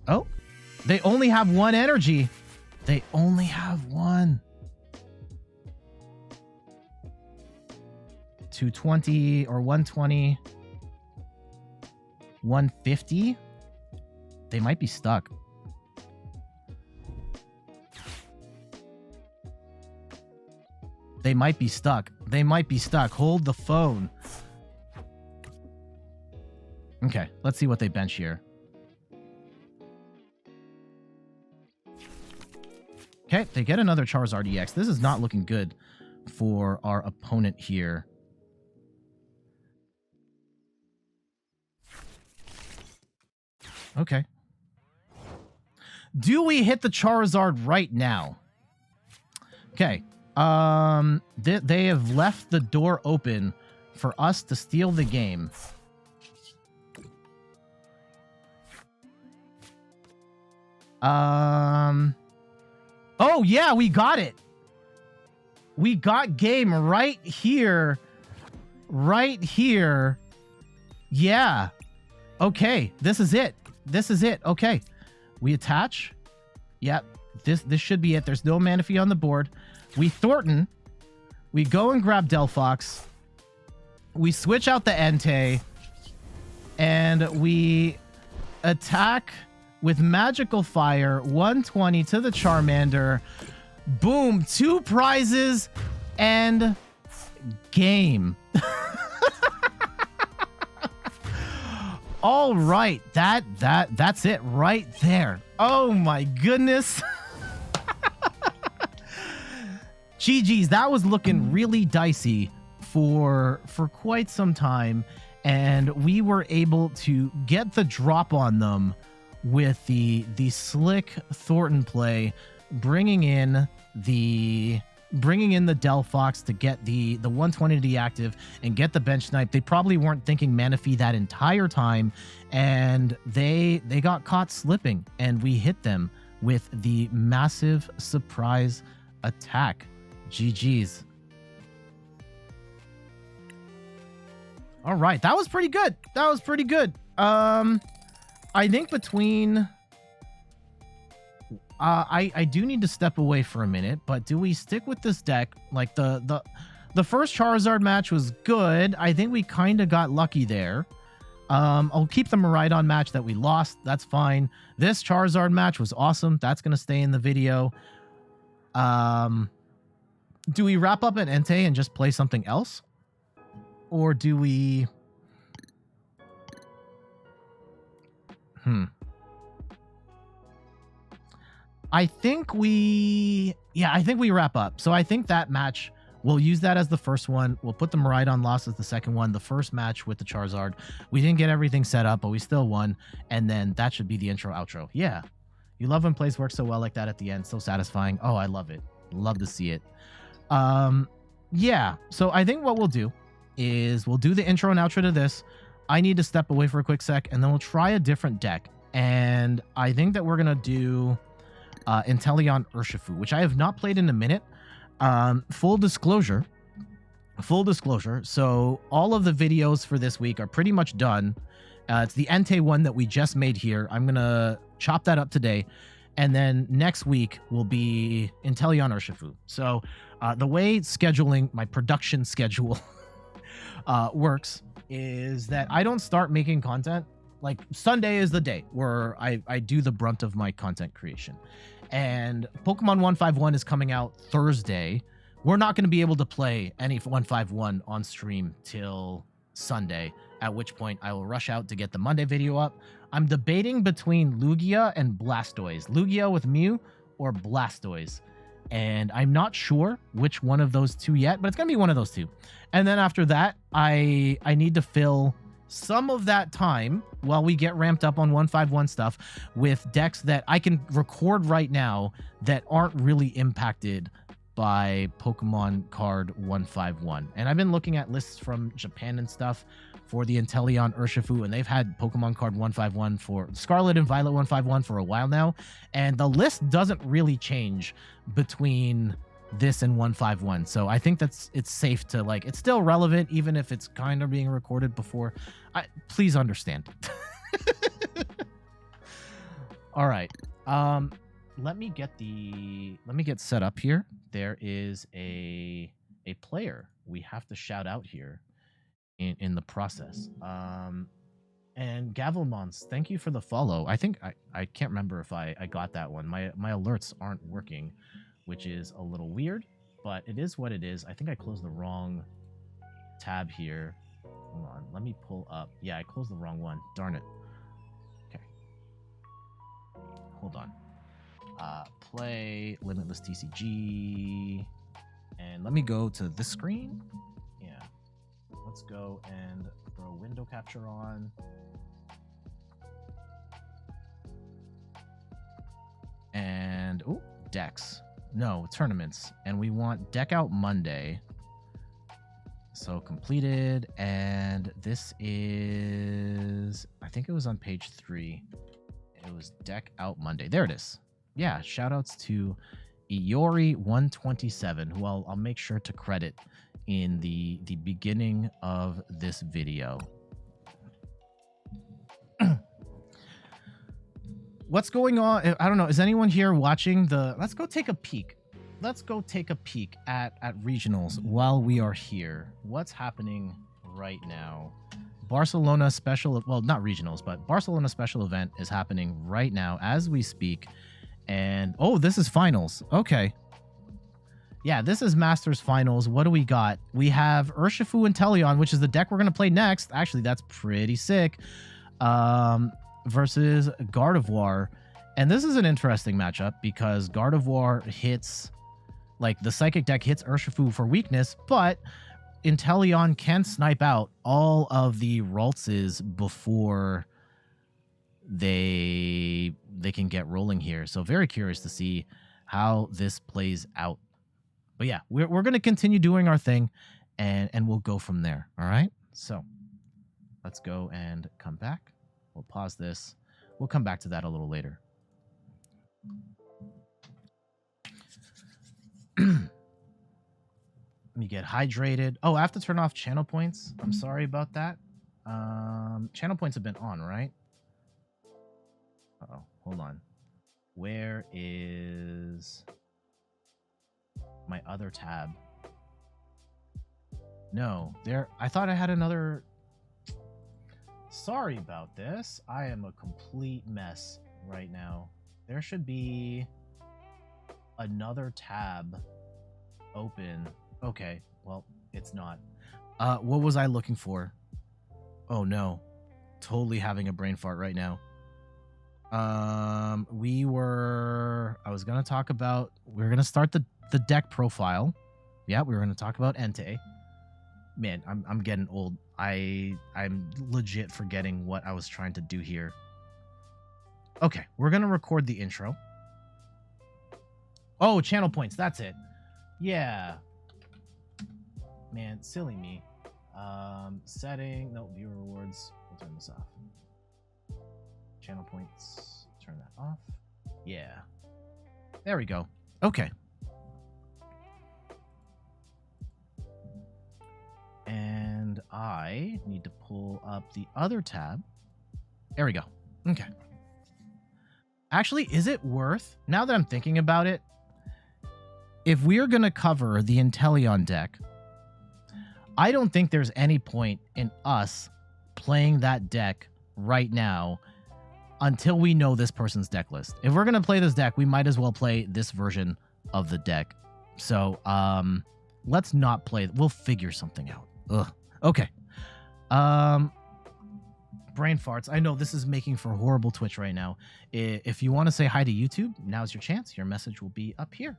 Oh, they only have one energy. They only have one. 220 or 120. 150. They might be stuck. They might be stuck. They might be stuck. Hold the phone. Okay, let's see what they bench here. Okay, they get another Charizard EX. This is not looking good for our opponent here. Okay. Do we hit the Charizard right now? Okay. They have left the door open for us to steal the game. Oh, yeah, we got it. We got game right here. Right here. Yeah. Okay, this is it. This is it. Okay. We attach. Yep. This should be it. There's no Manaphy on the board. We Thorton. We go and grab Delphox. We switch out the Entei. And we attack with Magical Fire. 120 to the Charmander. Boom. 2 prizes and game. All right. That's it right there. Oh my goodness. GG's, that was looking really dicey for quite some time, and we were able to get the drop on them with the slick Thorton play, bringing in the Delphox to get the 120 deactive and get the bench snipe. They probably weren't thinking Manaphy that entire time, and they got caught slipping, and we hit them with the massive surprise attack. GG's. All right, that was pretty good. That was pretty good. I think between I do need to step away for a minute, but do we stick with this deck? Like the first Charizard match was good. I think we kind of got lucky there. I'll keep the Miraidon match that we lost. That's fine. This Charizard match was awesome. That's going to stay in the video. Do we wrap up at Entei and just play something else? Or do we... I think we wrap up. So I think that match, we'll use that as the first one. We'll put the Miraidon loss as the second one. The first match with the Charizard, we didn't get everything set up, but we still won. And then that should be the intro outro. Yeah. You love when plays work so well like that at the end. So satisfying. Oh, I love it. Love to see it. Yeah. So I think what we'll do is we'll do the intro and outro to this. I need to step away for a quick sec, and then we'll try a different deck. And I think that we're going to do Inteleon Urshifu, which I have not played in a minute. Full disclosure. So all of the videos for this week are pretty much done. It's the Entei one that we just made here. I'm going to chop that up today. And then next week will be Inteleon Urshifu. So the way scheduling, my production schedule works is that I don't start making content. Like Sunday is the day where I do the brunt of my content creation. And Pokemon 151 is coming out Thursday. We're not going to be able to play any 151 on stream till Sunday, at which point I will rush out to get the Monday video up. I'm debating between Lugia and Blastoise. Lugia with Mew or Blastoise. And I'm not sure which one of those two yet, but it's going to be one of those two. And then after that, I need to fill some of that time while we get ramped up on 151 stuff with decks that I can record right now that aren't really impacted by Pokemon card 151. And I've been looking at lists from Japan and stuff for the Inteleon Urshifu, and they've had Pokemon card 151 for Scarlet and Violet 151 for a while now. And the list doesn't really change between this and 151. So I think it's safe to, like, it's still relevant even if it's kind of being recorded before. Please understand. All right. Let me get set up here. There is a player we have to shout out here in the process. And Gavelmons, thank you for the follow. I think I can't remember if I got that one. My alerts aren't working, which is a little weird, but it is what it is. I think I closed the wrong tab here. Hold on, let me pull up. Yeah, I closed the wrong one. Darn it. Okay. Hold on. Play Limitless TCG. And let me go to this screen. Yeah. Let's go and throw window capture on. And, oh, decks. No, tournaments. And we want Deck Out Monday. So completed. And this is, I think it was on page 3. It was Deck Out Monday. There it is. Yeah, shout outs to Iori127, who I'll make sure to credit in the beginning of this video. What's going on? I don't know. Is anyone here watching the... Let's go take a peek. Let's go take a peek at regionals while we are here. What's happening right now? Barcelona special... Well, not regionals, but Barcelona special event is happening right now as we speak. And... Oh, this is finals. Okay. Yeah, this is Masters finals. What do we got? We have Urshifu and Inteleon, which is the deck we're going to play next. Actually, that's pretty sick. Versus Gardevoir. And this is an interesting matchup because Gardevoir hits, like, the Psychic deck hits Urshifu for weakness, but Inteleon can snipe out all of the Raltses before they can get rolling here. So very curious to see how this plays out. But yeah, we're going to continue doing our thing, and we'll go from there. All right? So let's go and come back. We'll pause this. We'll come back to that a little later. Let me get hydrated. Oh, I have to turn off channel points. I'm sorry about that. Channel points have been on, right? Uh-oh, hold on. Where is my other tab? No, there. I thought I had another. Sorry about this. I am a complete mess right now. There should be another tab open. Okay, well, it's not. What was I looking for? Oh no, totally having a brain fart right now. I was gonna talk about. We're gonna start the deck profile. Yeah, we were gonna talk about Entei. Man, I'm getting old. I'm legit forgetting what I was trying to do here. Okay, we're gonna record the intro. Oh, channel points. That's it. Yeah. Man, silly me. Setting. No, viewer rewards. We'll turn this off. Channel points. Turn that off. Yeah. There we go. Okay. And I need to pull up the other tab. There we go. Okay. Actually, is it worth, now that I'm thinking about it, if we're going to cover the Inteleon deck, I don't think there's any point in us playing that deck right now until we know this person's deck list. If we're going to play this deck, we might as well play this version of the deck. So, let's not play. We'll figure something out. Ugh. Okay. Brain farts. I know this is making for horrible Twitch right now. If you want to say hi to YouTube, now's your chance. Your message will be up here.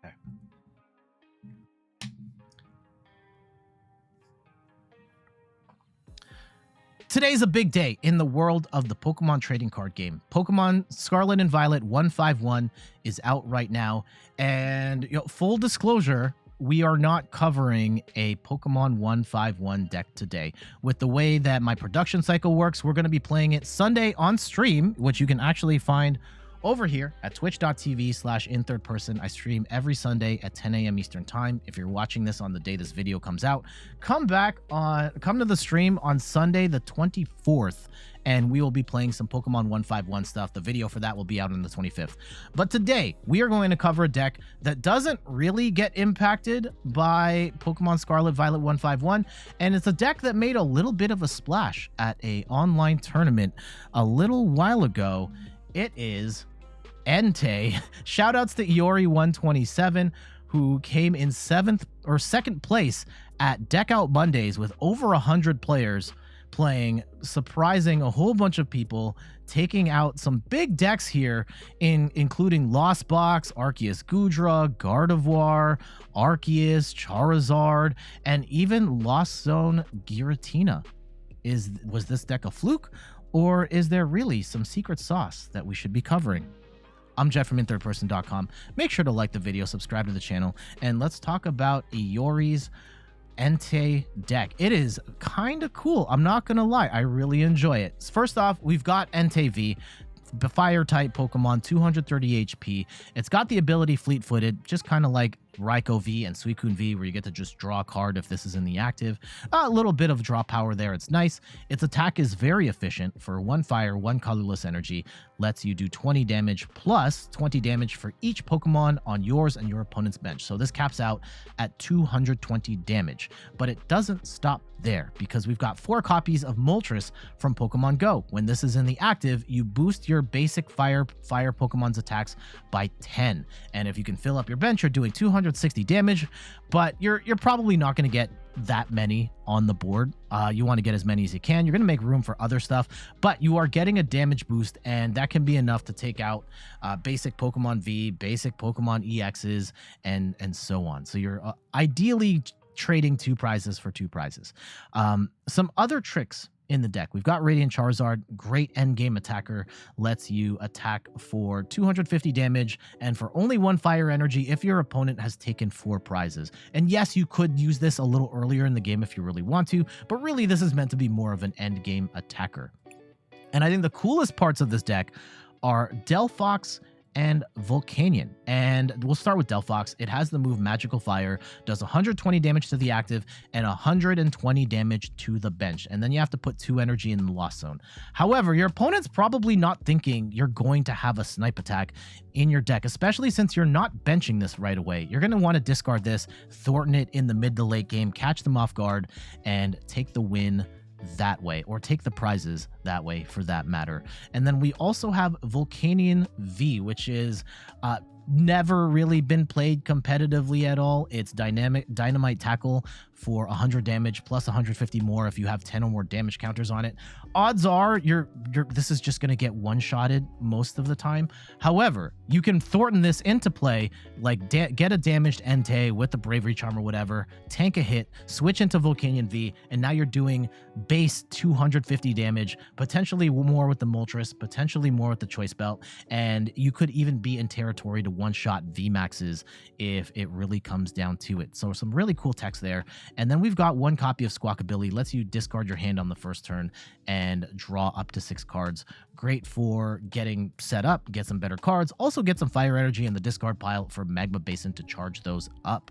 Okay. Today's a big day in the world of the Pokemon trading card game. Pokemon Scarlet and Violet 151 is out right now. And full disclosure, we are not covering a Pokemon 151 deck today. With the way that my production cycle works, we're going to be playing it Sunday on stream, which you can actually find over here at twitch.tv/inthirdperson. I stream every Sunday at 10 a.m. Eastern time. If you're watching this on the day this video comes out, come to the stream on Sunday the 24th, and we will be playing some Pokemon 151 stuff. The video for that will be out on the 25th. But today, we are going to cover a deck that doesn't really get impacted by Pokemon Scarlet Violet 151, and it's a deck that made a little bit of a splash at an online tournament a little while ago. It is Entei. Shoutouts to Iori127, who came in second place at Deck Out Mondays with over 100 players playing, surprising a whole bunch of people, taking out some big decks here, including Lost Box, Arceus Gudra, Gardevoir, Arceus, Charizard, and even Lost Zone Giratina. Was this deck a fluke? Or is there really some secret sauce that we should be covering? I'm Jeff from inthirdperson.com. Make sure to like the video, subscribe to the channel, and let's talk about Iori's Entei deck. It is kind of cool. I'm not going to lie. I really enjoy it. First off, we've got Entei V, fire type Pokemon, 230 HP. It's got the ability fleet-footed, just kind of like Raikou V and Suicune V, where you get to just draw a card if this is in the active. A little bit of draw power there. It's nice. Its attack is very efficient. For 1 fire, 1 colorless energy, lets you do 20 damage plus 20 damage for each Pokemon on yours and your opponent's bench. So this caps out at 220 damage. But it doesn't stop there, because we've got 4 copies of Moltres from Pokemon Go. When this is in the active, you boost your basic fire Pokemon's attacks by 10. And if you can fill up your bench, you're doing 260 damage, but you're probably not going to get that many on the board. You want to get as many as you can. You're going to make room for other stuff, but you are getting a damage boost, and that can be enough to take out basic Pokemon V, basic Pokemon EXs, and so on. So you're ideally trading 2 prizes for 2 prizes. Some other tricks in the deck. We've got Radiant Charizard, great endgame attacker, lets you attack for 250 damage and for only 1 fire energy if your opponent has taken 4 prizes. And yes, you could use this a little earlier in the game if you really want to, but really this is meant to be more of an endgame attacker. And I think the coolest parts of this deck are Delphox and Volcanion. And we'll start with Delphox. It has the move Magical Fire, does 120 damage to the active and 120 damage to the bench. And then you have to put 2 energy in the Lost Zone. However, your opponent's probably not thinking you're going to have a snipe attack in your deck, especially since you're not benching this right away. You're going to want to discard this, Thorton it in the mid to late game, catch them off guard, and take the win that way, or take the prizes that way for that matter. And then we also have Volcanion V, which is never really been played competitively at all. It's dynamite tackle for 100 damage plus 150 more if you have 10 or more damage counters on it. Odds are this is just going to get one-shotted most of the time. However, you can Thorton this into play, like get a damaged Entei with the Bravery Charm or whatever, tank a hit, switch into Volcanion V, and now you're doing base 250 damage, potentially more with the Moltres, potentially more with the Choice Belt, and you could even be in territory to one-shot VMAXs if it really comes down to it. So some really cool text there. And then we've got 1 copy of Squawkabilly, lets you discard your hand on the first turn and draw up to 6 cards. Great for getting set up, get some better cards, also get some fire energy in the discard pile for Magma Basin to charge those up.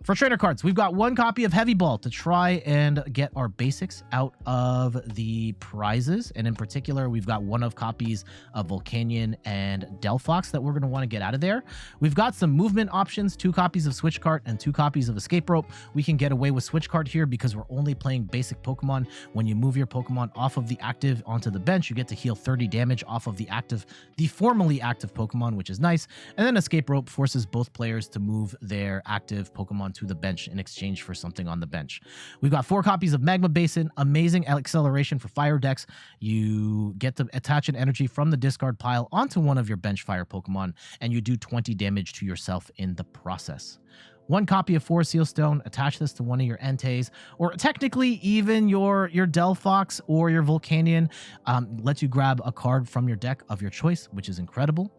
For trainer cards, we've got 1 copy of Heavy Ball to try and get our basics out of the prizes. And in particular, we've got 1 of copies of Volcanion and Delphox that we're going to want to get out of there. We've got some movement options, 2 copies of Switch Cart and 2 copies of Escape Rope. We can get away with Switch Cart here because we're only playing basic Pokemon. When you move your Pokemon off of the active onto the bench, you get to heal 30 damage off of the formerly active Pokemon, which is nice. And then Escape Rope forces both players to move their active Pokemon to the bench in exchange for something on the bench. We've got 4 copies of Magma Basin, amazing acceleration for fire decks. You get to attach an energy from the discard pile onto one of your bench fire Pokemon, and you do 20 damage to yourself in the process. 1 copy of Forest Seal Stone, attach this to one of your Enteis, or technically even your Delphox or your Volcanion. Lets you grab a card from your deck of your choice, which is incredible.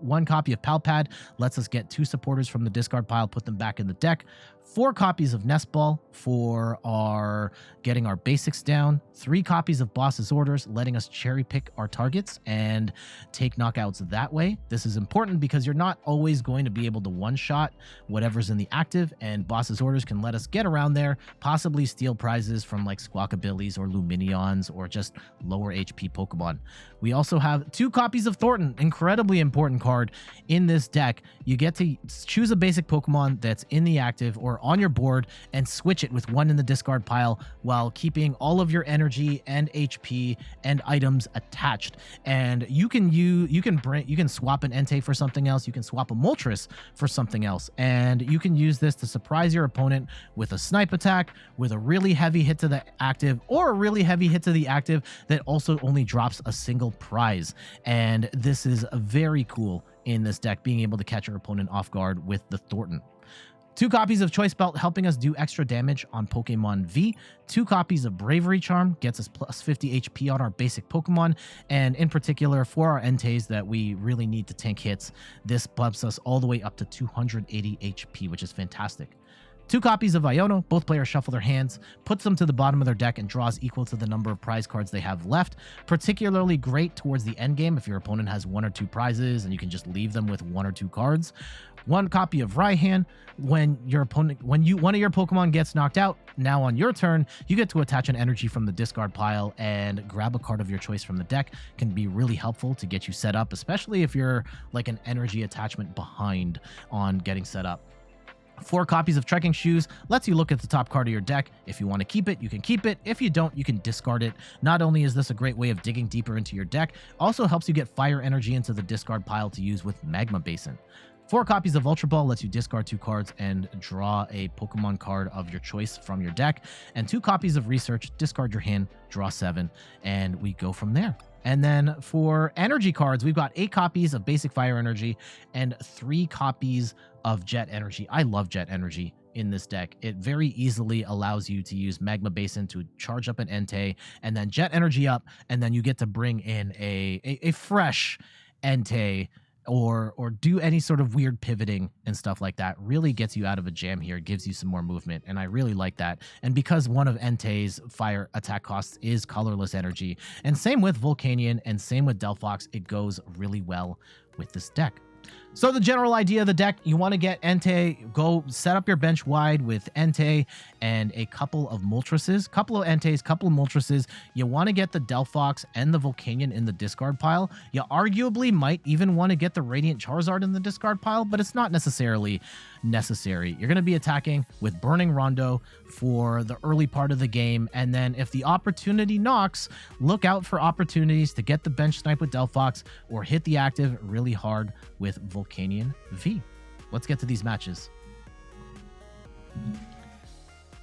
1 copy of Pal Pad lets us get 2 supporters from the discard pile, put them back in the deck. 4 copies of Nest Ball for getting our basics down. 3 copies of Boss's Orders, letting us cherry pick our targets and take knockouts that way. This is important because you're not always going to be able to one-shot whatever's in the active, and Boss's Orders can let us get around there, possibly steal prizes from like Squawkabillies or Luminions or just lower HP Pokemon. We also have 2 copies of Thorton, incredibly important card in this deck. You get to choose a basic Pokemon that's in the active or on your board and switch it with 1 in the discard pile while keeping all of your energy and HP and items attached. And you can swap an Entei for something else, you can swap a Moltres for something else, and you can use this to surprise your opponent with a snipe attack, with a really heavy hit to the active, or a really heavy hit to the active that also only drops a single prize. And this is very cool in this deck, being able to catch your opponent off guard with the Thorton. 2 copies of Choice Belt helping us do extra damage on Pokemon V. 2 copies of Bravery Charm gets us plus 50 HP on our basic Pokemon. And in particular, for our Enteis that we really need to tank hits, this bumps us all the way up to 280 HP, which is fantastic. 2 copies of Iono, both players shuffle their hands, puts them to the bottom of their deck, and draws equal to the number of prize cards they have left. Particularly great towards the end game if your opponent has 1 or 2 prizes and you can just leave them with 1 or 2 cards. 1 copy of Raihan. When one of your Pokemon gets knocked out, now on your turn, you get to attach an energy from the discard pile and grab a card of your choice from the deck. Can be really helpful to get you set up, especially if you're like an energy attachment behind on getting set up. 4 copies of Trekking Shoes lets you look at the top card of your deck. If you want to keep it, you can keep it. If you don't, you can discard it. Not only is this a great way of digging deeper into your deck, also helps you get fire energy into the discard pile to use with Magma Basin. 4 copies of Ultra Ball lets you discard 2 cards and draw a Pokemon card of your choice from your deck. And 2 copies of Research, discard your hand, draw 7, and we go from there. And then for energy cards, we've got 8 copies of Basic Fire Energy and 3 copies of Jet Energy. I love Jet Energy in this deck. It very easily allows you to use Magma Basin to charge up an Entei and then Jet Energy up, and then you get to bring in a fresh Entei or do any sort of weird pivoting and stuff like that. Really gets you out of a jam here, gives you some more movement, and I really like that. And because one of Entei's fire attack costs is colorless energy, and same with Volcanion and same with Delphox, it goes really well with this deck. So the general idea of the deck, you want to get Entei, go set up your bench wide with Entei and a couple of Moltres, couple of Enteis, couple of Moltres. You want to get the Delphox and the Volcanion in the discard pile. You arguably might even want to get the Radiant Charizard in the discard pile, but it's not necessarily necessary. You're going to be attacking with Burning Rondo for the early part of the game, and then if the opportunity knocks, look out for opportunities to get the bench snipe with Delphox or hit the active really hard with Volcanion V. Let's get to these matches.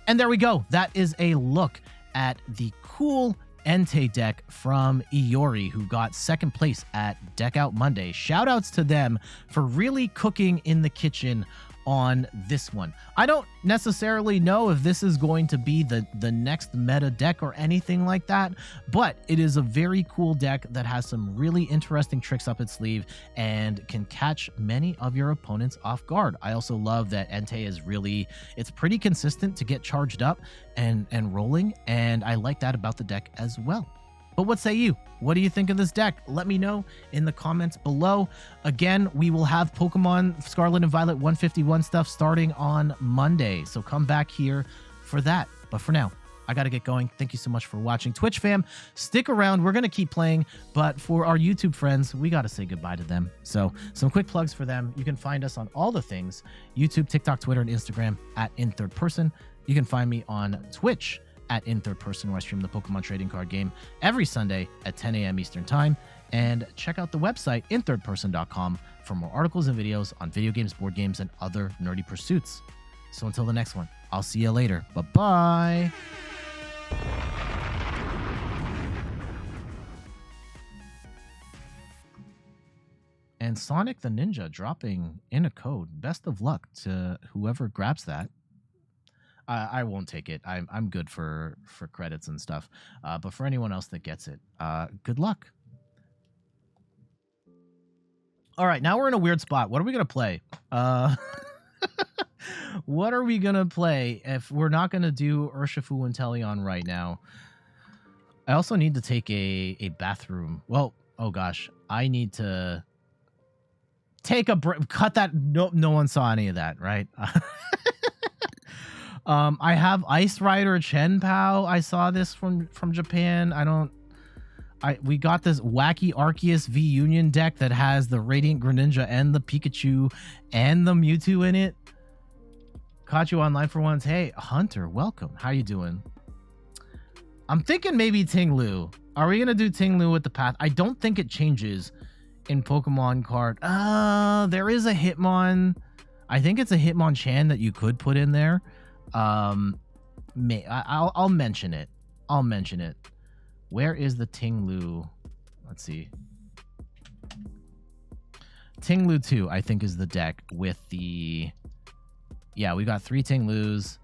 And there we go. That is a look at the cool Entei deck from Iori, who got second place at Deck Out Monday. Shout outs to them for really cooking in the kitchen on this one. I don't necessarily know if this is going to be the next meta deck or anything like that, but it is a very cool deck that has some really interesting tricks up its sleeve and can catch many of your opponents off guard. I also love that Entei is really, it's pretty consistent to get charged up and rolling, and I like that about the deck as well. But what say you? What do you think of this deck? Let me know in the comments below. Again, we will have Pokemon Scarlet and Violet 151 stuff starting on Monday, so come back here for that. But for now, I got to get going. Thank you so much for watching. Twitch fam, stick around. We're going to keep playing, but for our YouTube friends, we got to say goodbye to them. So some quick plugs for them. You can find us on all the things, YouTube, TikTok, Twitter, and Instagram at In Third Person. You can find me on Twitch at In Third Person, where I stream the Pokemon trading card game every Sunday at 10 a.m. Eastern Time. And check out the website, inthirdperson.com, for more articles and videos on video games, board games, and other nerdy pursuits. So until the next one, I'll see you later. Bye-bye. And Sonic the Ninja dropping in a code. Best of luck to whoever grabs that. I won't take it. I'm good for credits and stuff. But for anyone else that gets it, good luck. All right, now we're in a weird spot. What are we gonna play? What are we gonna play if we're not gonna do Urshifu and Teleon right now? I also need to take a bathroom. Well, oh gosh, I need to take a break. Cut that. No one saw any of that, right? I have Ice Rider Chen Pao. I saw this from Japan. We got this wacky Arceus V Union deck that has the Radiant Greninja and the Pikachu and the Mewtwo in it. Caught you online for once. Hey, Hunter, welcome. How you doing? I'm thinking maybe Ting-Lu. Are we gonna do Ting-Lu with the path? I don't think it changes in Pokemon card. There is a Hitmon. I think it's a Hitmonchan that you could put in there. I'll mention it. I'll mention it. Where is the Ting-Lu? Let's see. Ting-Lu 2, I think, is the deck with the... Yeah, we got 3 Ting-Lus.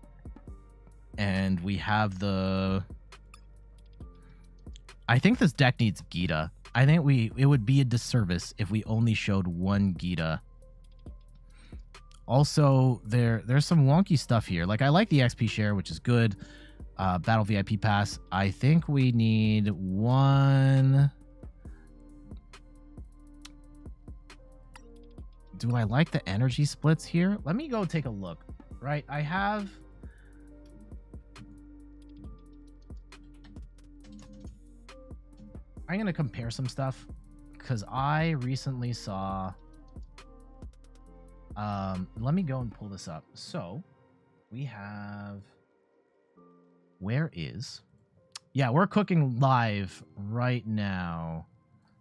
And we have the... I think this deck needs Gita. I think it would be a disservice if we only showed 1 Gita. Also, there's some wonky stuff here. Like, I like the XP share, which is good. Battle VIP pass. I think we need 1. Do I like the energy splits here? Let me go take a look. Right, I have... I'm going to compare some stuff because I recently saw... let me go and pull this up. So we have, where is, yeah, we're cooking live right now.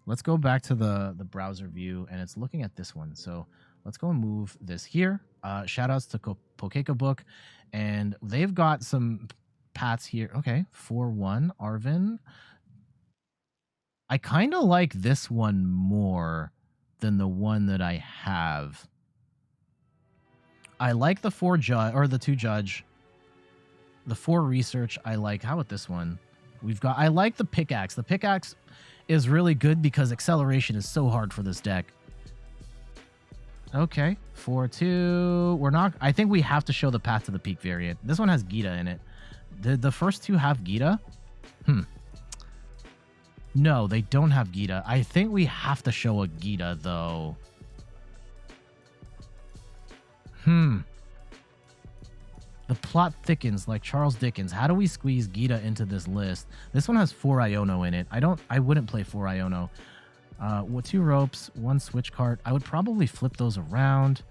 Let's go back to the browser view, and it's looking at this one. So let's go and move this here. Shout outs to Pokeka Book, and they've got some paths here. Okay, 4-1 Arvin. I kind of like this one more than the one that I have. I like the 4 judge, or the 2 judge. The 4 research I like. How about this one? I like the pickaxe. The pickaxe is really good because acceleration is so hard for this deck. Okay, 4-2. We're not. I think we have to show the Path to the Peak variant. This one has Gita in it. Did the first two have Gita? No, they don't have Gita. I think we have to show a Gita, though. The plot thickens like Charles Dickens. How do we squeeze Gita into this list? This one has 4 Iono in it. I wouldn't play 4 Iono. 2 ropes, 1 switch cart. I would probably flip those around.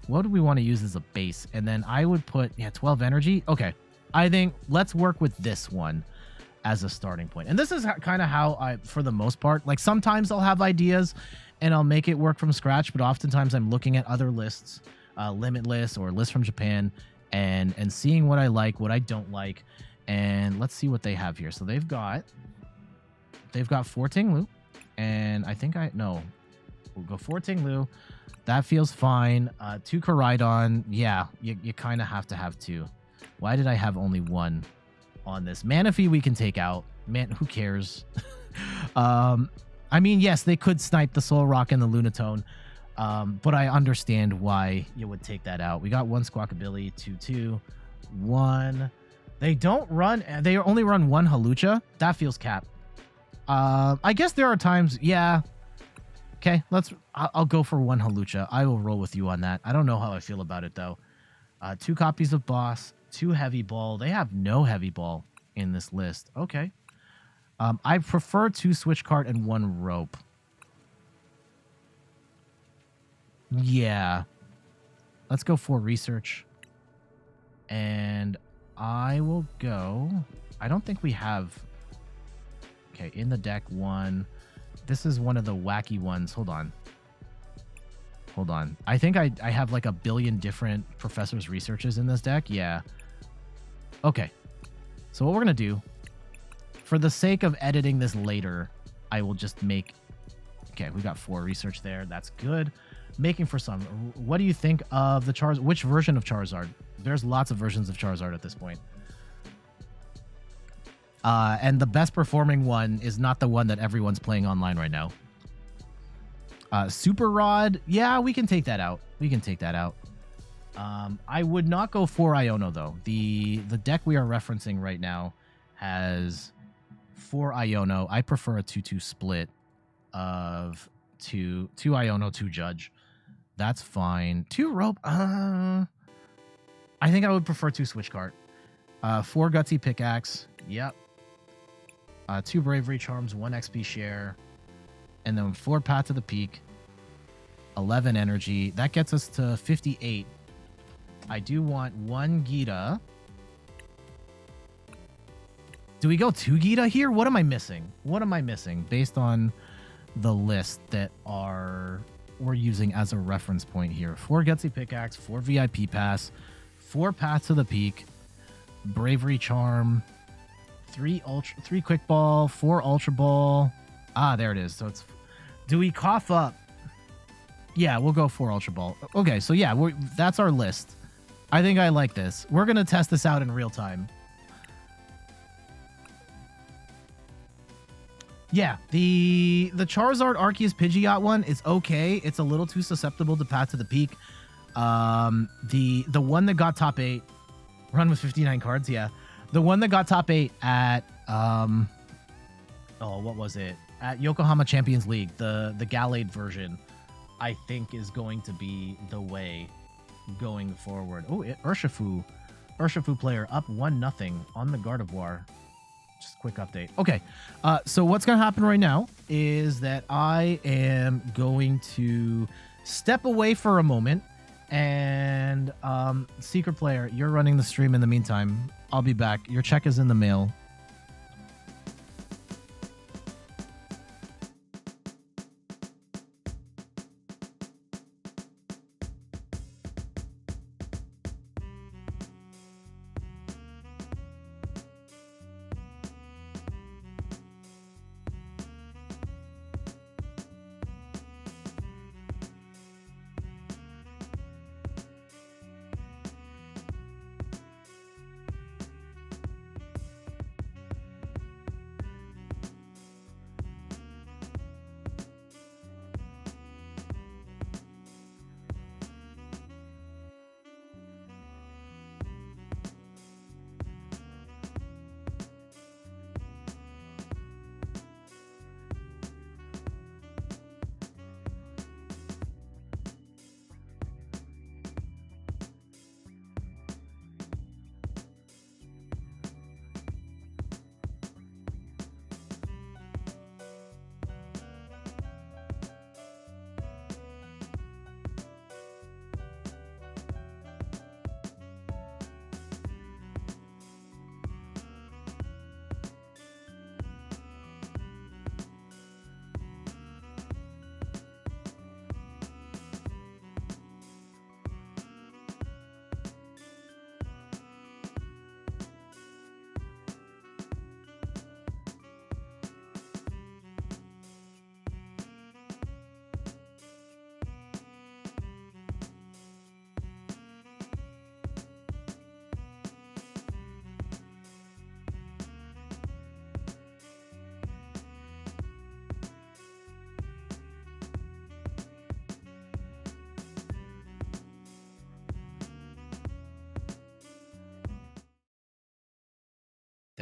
What do we want to use as a base? And then I would put, 12 energy. Okay. I think let's work with this one as a starting point. And this is kind of how I, for the most part, like sometimes I'll have ideas and I'll make it work from scratch, but oftentimes I'm looking at other lists, Limitless or lists from Japan, and seeing what I like, what I don't like. And let's see what they have here. So they've got 4 Tinglu, and I think we'll go 4 Tinglu. That feels fine. 2 Koraidon. Yeah, you kind of have to have 2. Why did I have only 1 on this? Manaphy we can take out. Man, who cares? I mean, yes, they could snipe the Soul Rock and the Lunatone, but I understand why you would take that out. We got 1 Squawkabilly, 2-2, 1. They don't run. They only run 1 Halucha. That feels cap. I guess there are times. Yeah. Okay, I'll go for 1 Halucha. I will roll with you on that. I don't know how I feel about it though. 2 copies of Boss, 2 Heavy Ball. They have no Heavy Ball in this list. Okay. I prefer 2 Switch Cart and 1 Rope. Yeah. Let's go for Research. And I will go. I don't think we have. Okay, in the deck 1. This is one of the wacky ones. Hold on. I think I have like a billion different Professor's Researches in this deck. Yeah. Okay. So what we're going to do, for the sake of editing this later, I will just make... Okay, we got 4 Research there. That's good. Making for some. What do you think of the Charizard? Which version of Charizard? There's lots of versions of Charizard at this point. And the best performing one is not the one that everyone's playing online right now. Super Rod. Yeah, we can take that out. I would not go for Iono, though. The deck we are referencing right now has 4 Iono. I prefer a 2-2 split of 2 Iono, 2 Judge. That's fine. 2 Rope. I think I would prefer 2 Switch Cart. 4 Gutsy Pickaxe. Yep. 2 Bravery Charms, 1 XP Share. And then 4 Path to the Peak. 11 Energy. That gets us to 58. I do want 1 Gita. Do we go 2 Gita here? What am I missing? Based on the list that we're using as a reference point here? 4 Gutsy Pickaxe, 4 VIP Pass, 4 Path to the Peak, Bravery Charm, 3 Quick Ball, 4 Ultra Ball. Ah, there it is. So it's... Do we cough up? Yeah, we'll go 4 Ultra Ball. Okay, so yeah, that's our list. I think I like this. We're going to test this out in real time. Yeah, the Charizard Arceus Pidgeot one is okay. It's a little too susceptible to Path to the Peak. The one that got top 8, run with 59 cards, yeah. The one that got top 8 at what was it? At Yokohama Champions League, the Gallade version, I think is going to be the way going forward. Oh, Urshifu player up 1-0 on the Gardevoir. Just a quick update. Okay, so what's going to happen right now is that I am going to step away for a moment, and Secret Player, you're running the stream in the meantime. I'll be back. Your check is in the mail.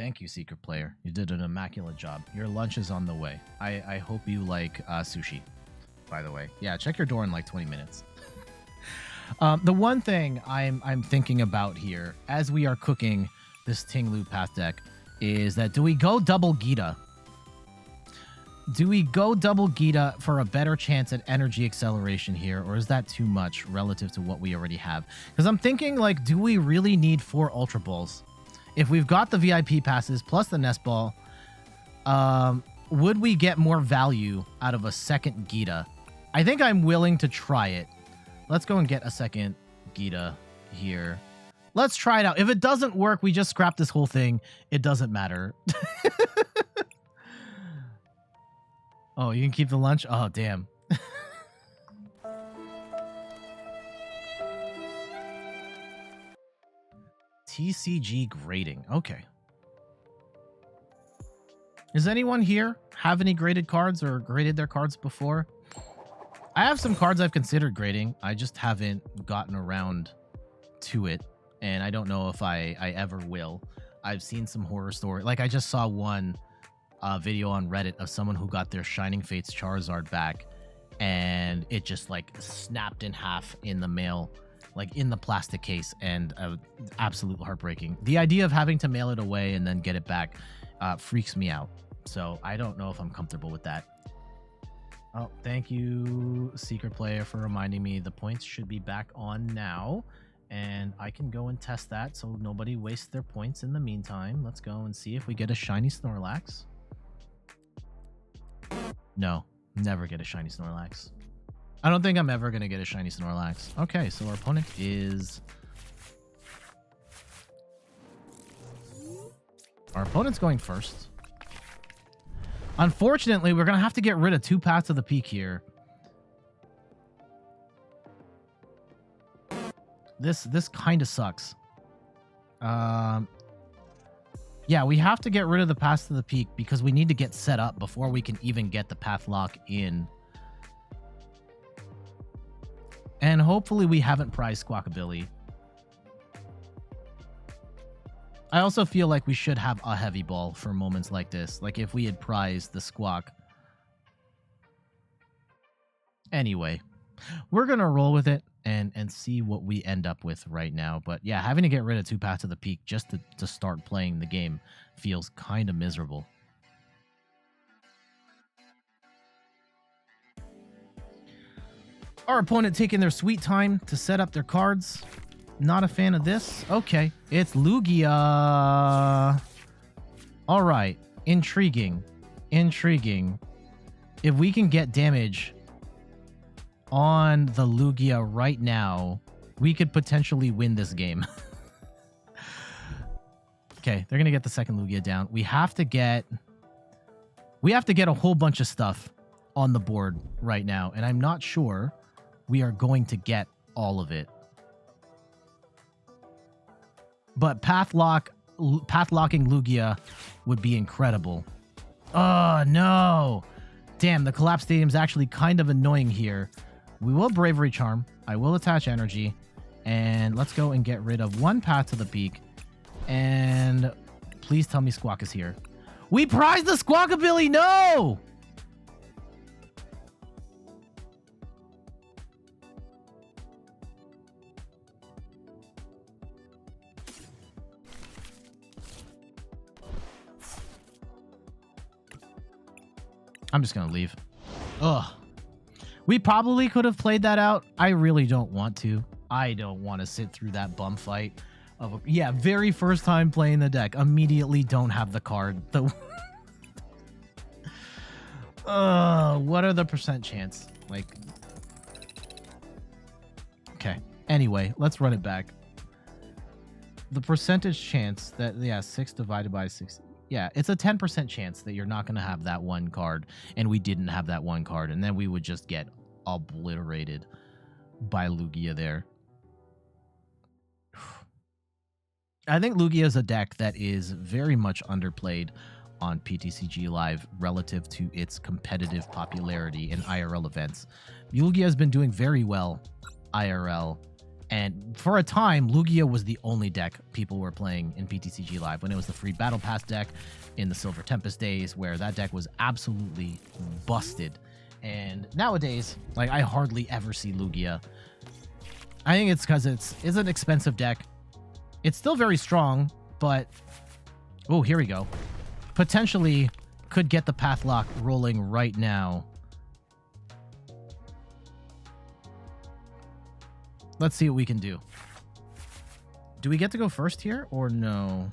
Thank you, Secret Player. You did an immaculate job. Your lunch is on the way. I hope you like sushi, by the way. Yeah, check your door in like 20 minutes. The one thing I'm thinking about here, as we are cooking this Tinglu Path deck, is that do we go double Gita? Do we go double Gita for a better chance at energy acceleration here, or is that too much relative to what we already have? Because I'm thinking, like, do we really need 4 Ultra Balls? If we've got the VIP passes plus the Nest Ball, would we get more value out of a second Gita? I think I'm willing to try it. Let's go and get a second Gita here. Let's try it out. If it doesn't work, we just scrap this whole thing. It doesn't matter. Oh, you can keep the lunch? Oh, damn. TCG grading. Okay. Does anyone here have any graded cards or graded their cards before? I have some cards I've considered grading. I just haven't gotten around to it, and I don't know if I ever will. I've seen some horror story. Like, I just saw one video on Reddit of someone who got their Shining Fates Charizard back, and it just, like, snapped in half in the mail, like, in the plastic case, and absolutely heartbreaking. The idea of having to mail it away and then get it back freaks me out. So I don't know if I'm comfortable with that. Oh, thank you, Secret Player, for reminding me the points should be back on now. And I can go and test that so nobody wastes their points in the meantime. Let's go and see if we get a shiny Snorlax. No, never get a shiny Snorlax. I don't think I'm ever going to get a shiny Snorlax. Okay, so our opponent is... Our opponent's going first. Unfortunately, we're going to have to get rid of 2 Paths of the Peak here. This kind of sucks. Yeah, we have to get rid of the Paths to the Peak because we need to get set up before we can even get the Path Lock in. And hopefully we haven't prized Squawkabilly. I also feel like we should have a heavy ball for moments like this. Like if we had prized the Squawk. Anyway, we're going to roll with it and see what we end up with right now. But yeah, having to get rid of 2 Paths to the Peak just to start playing the game feels kind of miserable. Our opponent taking their sweet time to set up their cards. Not a fan of this. Okay, it's Lugia. All right, intriguing. Intriguing. If we can get damage on the Lugia right now, we could potentially win this game. Okay, they're gonna get the second Lugia down. We have to get a whole bunch of stuff on the board right now, and I'm not sure we are going to get all of it. But path-locking Lugia would be incredible. Oh, no. Damn, the Collapse Stadium's actually kind of annoying here. We will Bravery Charm. I will attach energy. And let's go and get rid of 1 Path to the Peak. And please tell me Squawk is here. We prized the Squawkabilly! No! I'm just going to leave. Ugh. We probably could have played that out. I really don't want to. I don't want to sit through that bum fight. Yeah, very first time playing the deck. Immediately don't have the card. What are the percent chance? Like... Okay. Anyway, let's run it back. The percentage chance that... Yeah, 6 divided by 6... Yeah, it's a 10% chance that you're not going to have that one card, and we didn't have that one card, and then we would just get obliterated by Lugia there. I think Lugia is a deck that is very much underplayed on PTCG Live relative to its competitive popularity in IRL events. Lugia has been doing very well IRL, And for a time, Lugia was the only deck people were playing in PTCG Live, when it was the free Battle Pass deck in the Silver Tempest days, where that deck was absolutely busted. And nowadays, like, I hardly ever see Lugia. I think it's because it's an expensive deck. It's still very strong, but... Oh, here we go. Potentially could get the Pathlock rolling right now. Let's see what we can do. Do we get to go first here or no?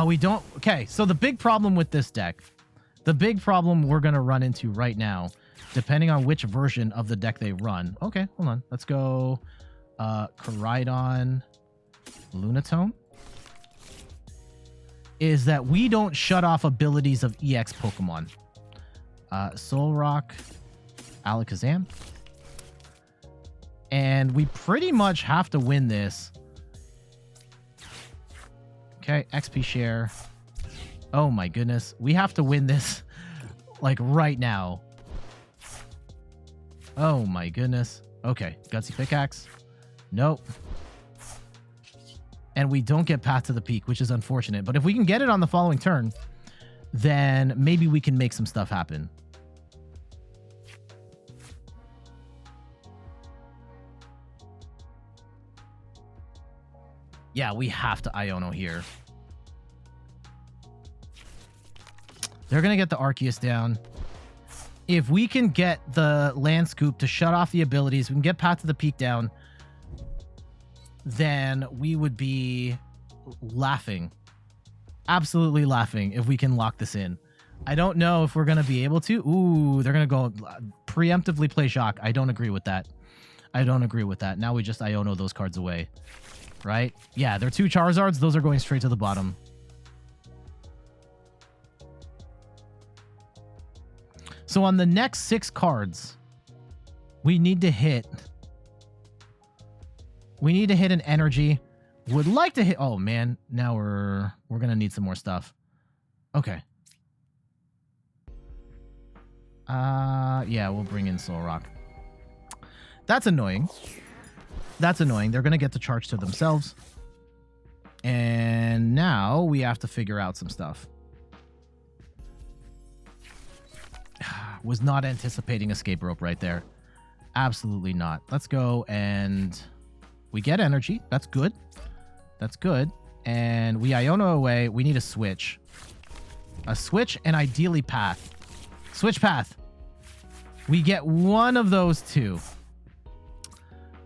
We don't. Okay, so the big problem with this deck, the big problem we're going to run into right now, depending on which version of the deck they run. Okay, hold on. Let's go Koraidon Lunatone. Is that we don't shut off abilities of EX Pokemon. Solrock, Alakazam. And we pretty much have to win this. Okay, XP share. Oh my goodness. We have to win this, like, right now. Oh my goodness. Okay, Gutsy Pickaxe. Nope. And we don't get Path to the Peak, which is unfortunate. But if we can get it on the following turn, then maybe we can make some stuff happen. Yeah, we have to Iono here. They're going to get the Arceus down. If we can get the Land Scoop to shut off the abilities, we can get Path to the Peak down, then we would be laughing. Absolutely laughing if we can lock this in. I don't know if we're going to be able to. Ooh, they're going to go preemptively play Shock. I don't agree with that. I don't agree with that. Now we just Iono those cards away. Right? Yeah, they're 2 Charizards. Those are going straight to the bottom. So on the next 6 cards, we need to hit... We need to hit an energy. Would like to hit... Oh, man. Now we're going to need some more stuff. Okay. Yeah, we'll bring in Solrock. That's annoying. That's annoying. They're going to get the charge to themselves. And now we have to figure out some stuff. Was not anticipating Escape Rope right there. Absolutely not. Let's go and we get energy. That's good. That's good. And we Iono away. We need a switch. A switch and ideally Path. Switch Path. We get one of those 2.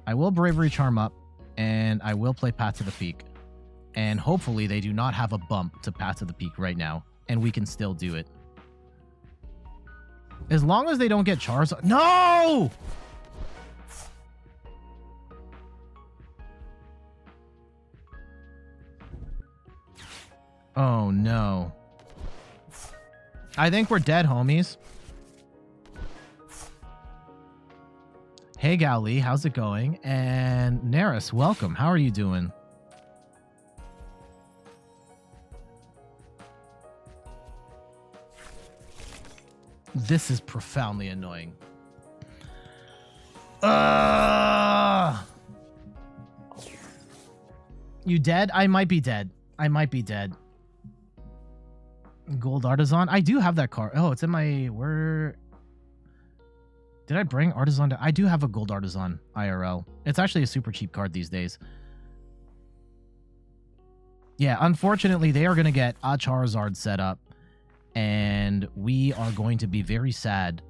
I will Bravery Charm up, and I will play Path to the Peak. And hopefully they do not have a bump to Path to the Peak right now, and we can still do it. As long as they don't get Charizard... No! Oh, no. I think we're dead, homies. Hey, Gowlee, how's it going? And Neris, welcome. How are you doing? This is profoundly annoying. You dead? I might be dead. I might be dead. Gold Artisan? I do have that card. Oh, it's in my... Where... Did I bring Artisan? I do have a Gold Artisan IRL. It's actually a super cheap card these days. Yeah, unfortunately, they are going to get a Charizard set up. And we are going to be very sad.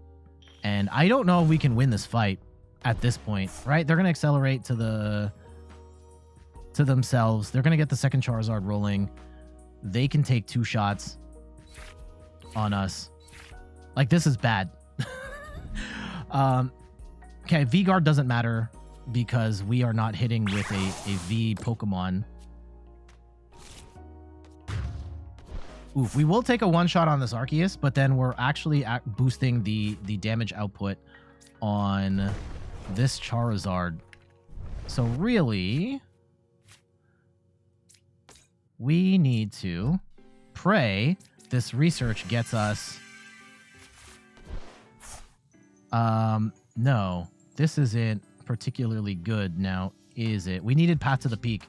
And I don't know if we can win this fight at this point, right? They're going to accelerate to themselves. They're going to get the second Charizard rolling. They can take 2 shots on us. Like, this is bad. Okay, V-Guard doesn't matter because we are not hitting with a V Pokemon. Oof, we will take a 1-shot on this Arceus, but then we're actually boosting the damage output on this Charizard. So really, we need to pray this research gets us... No. This isn't particularly good now, is it? We needed Path to the Peak,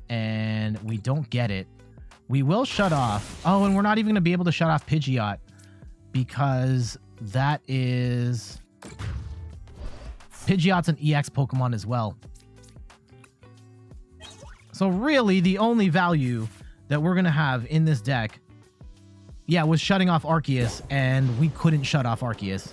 and we don't get it. We will shut off. Oh, and we're not even going to be able to shut off Pidgeot because that is... Pidgeot's an EX Pokemon as well. So really, the only value that we're going to have in this deck, yeah, was shutting off Arceus, and we couldn't shut off Arceus.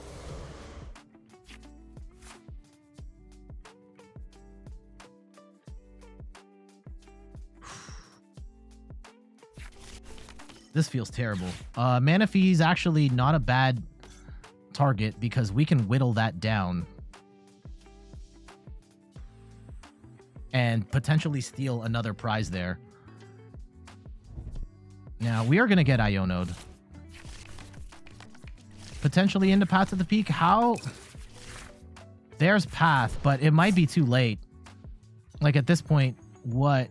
This feels terrible. Manaphy's actually not a bad target because we can whittle that down and potentially steal another prize there. Now, we are going to get Iono'd. Potentially into Path to the Peak. How? There's Path, but it might be too late. Like, at this point, what?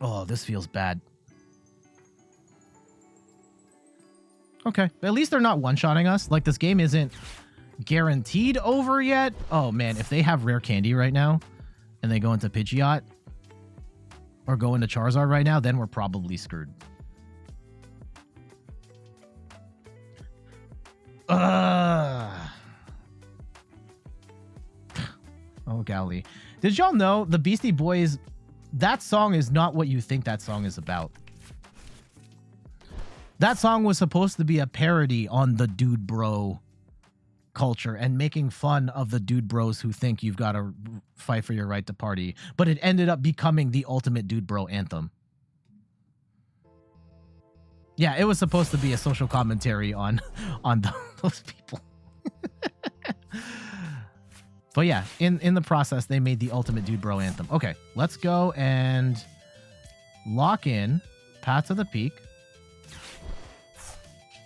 Oh, this feels bad. Okay, at least they're not one-shotting us. Like, this game isn't guaranteed over yet. Oh, man, if they have Rare Candy right now and they go into Pidgeot or go into Charizard right now, then we're probably screwed. Oh, golly. Did y'all know the Beastie Boys... That song is not what you think that song is about. That song was supposed to be a parody on the dude bro culture and making fun of the dude bros who think you've got to fight for your right to party. But it ended up becoming the ultimate dude bro anthem. Yeah, it was supposed to be a social commentary on those people. But yeah, in the process, they made the ultimate dude bro anthem. Okay, let's go and lock in Path to the Peak.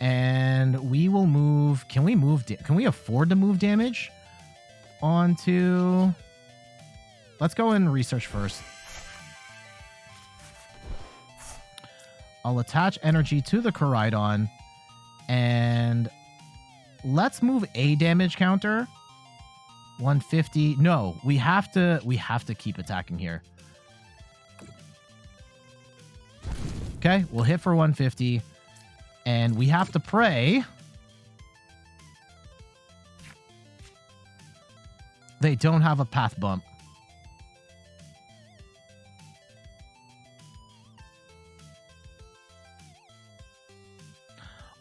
And we will move... Can we move... Can we afford to move damage onto... Let's go and research first. I'll attach energy to the Koraidon. And let's move a damage counter. 150. No, we have to keep attacking here. Okay, we'll hit for 150. And we have to pray they don't have a path bump.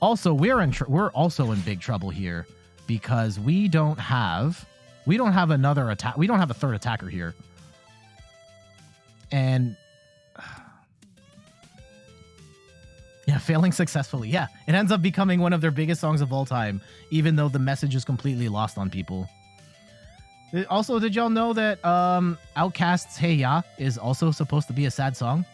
Also, we're also in big trouble here because we don't have another attack. We don't have a third attacker here. And yeah, failing successfully. Yeah, it ends up becoming one of their biggest songs of all time, even though the message is completely lost on people. Also, did y'all know that Outkast's Hey Ya is also supposed to be a sad song?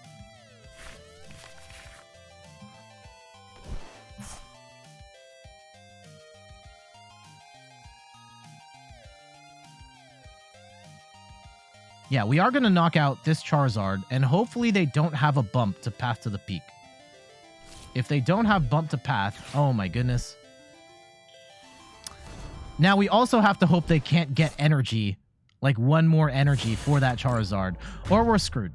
Yeah, we are going to knock out this Charizard, and hopefully they don't have a bump to Path to the Peak. If they don't have bump to Path, oh my goodness. Now, we also have to hope they can't get energy, like one more energy for that Charizard, or we're screwed.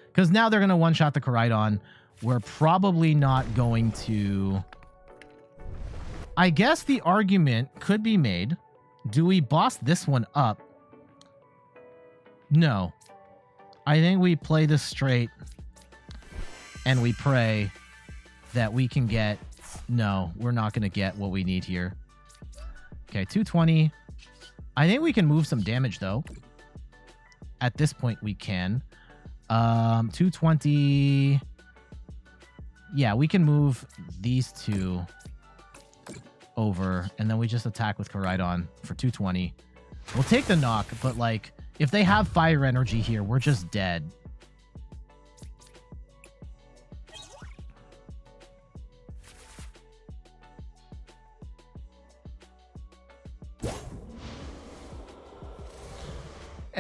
Because now they're going to one-shot the Koraidon. We're probably not going to... I guess the argument could be made. Do we boss this one up? No. I think we play this straight and we pray that we can get... No, we're not going to get what we need here. Okay, 220. I think we can move some damage, though. At this point, we can. 220. Yeah, we can move these two over, and then we just attack with Koraidon for 220. We'll take the knock, but like, if they have fire energy here, we're just dead.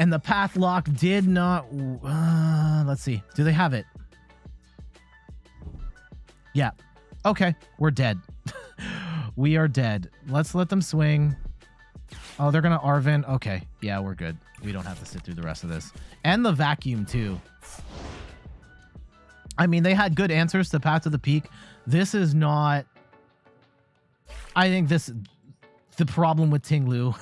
And the path lock did not... let's see. Do they have it? Yeah. Okay. We're dead. We are dead. Let's let them swing. Oh, they're going to Arven. Okay. Yeah, we're good. We don't have to sit through the rest of this. And the vacuum, too. I mean, they had good answers to Path to the Peak. This is not... I think the problem with Ting-Lu...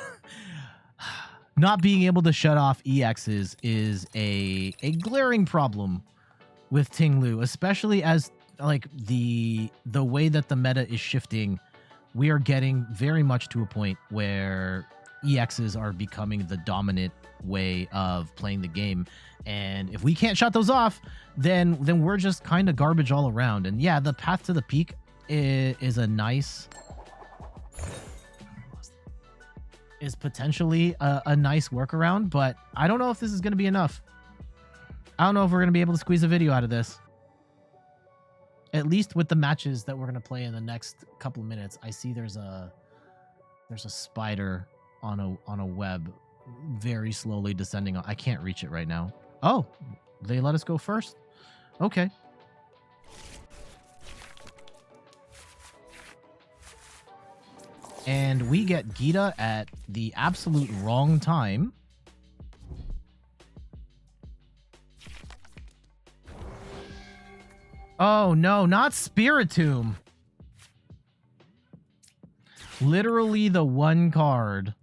not being able to shut off EXs is a glaring problem with Ting-Lu, especially as like the way that the meta is shifting. We are getting very much to a point where EXs are becoming the dominant way of playing the game. And if we can't shut those off, then we're just kind of garbage all around. And yeah, the Path to the Peak is a nice... is potentially a nice workaround, but I don't know if this is going to be enough. I don't know if we're going to be able to squeeze a video out of this. At least with the matches that we're going to play in the next couple of minutes. I see there's a spider on a web very slowly descending. I can't reach it right now. Oh, they let us go first. Okay. And we get Gita at the absolute wrong time. Oh, no, not Spiritomb. Literally the one card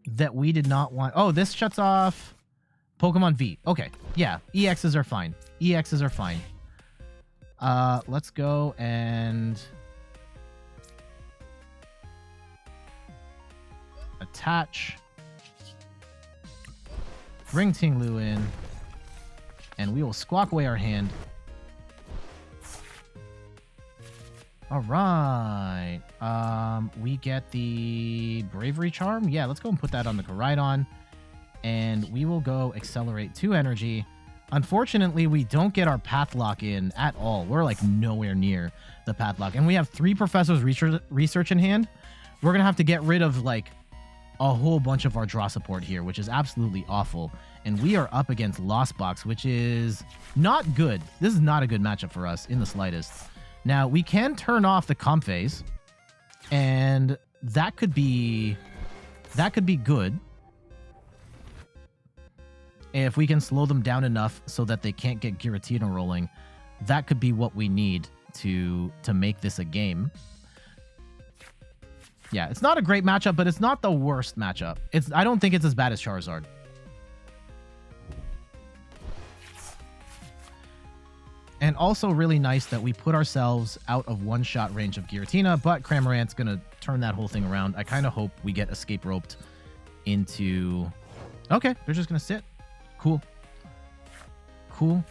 that we did not want. Oh, this shuts off Pokemon V. Okay, yeah, EXs are fine. EXs are fine. Let's go and... attach, bring Ting-Lu in, and we will squawk away our hand. All right. We get the Bravery Charm. Yeah, let's go and put that on the Koraidon. And we will go Accelerate 2 energy. Unfortunately, we don't get our Path Lock in at all. We're like nowhere near the Path Lock. And we have 3 Professor's research in hand. We're going to have to get rid of like a whole bunch of our draw support here, which is absolutely awful. And we are up against Lost Box, which is not good. This is not a good matchup for us in the slightest. Now, we can turn off the comp phase, and that could be good if we can slow them down enough so that they can't get Giratina rolling. That could be what we need to make this a game. Yeah, it's not a great matchup, but it's not the worst matchup. I don't think it's as bad as Charizard. And also really nice that we put ourselves out of one-shot range of Giratina, but Cramorant's going to turn that whole thing around. I kind of hope we get Escape Roped into... Okay, they're just going to sit. Cool. Cool.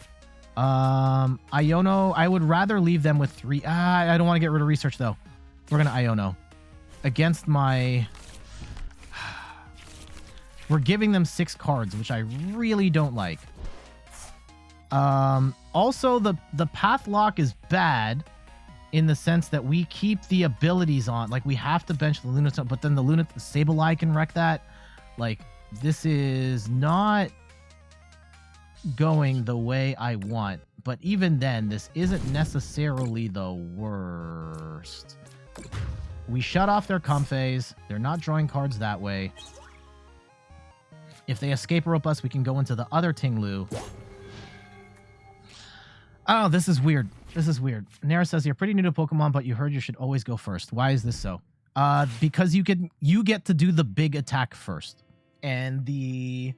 Iono, I would rather leave them with 3... I don't want to get rid of Research, though. We're going to Iono. Against my... We're giving them 6 cards, which I really don't like. Also, the Path Lock is bad in the sense that we keep the abilities on. Like, we have to bench the Lunatone, but then the Sableye can wreck that. Like, this is not going the way I want. But even then, this isn't necessarily the worst. We shut off their comp phase. They're not drawing cards that way. If they Escape Rope us, we can go into the other Ting-Lu. Oh, this is weird. This is weird. Nara says, you're pretty new to Pokemon, but you heard you should always go first. Why is this so? Because you get to do the big attack first. And the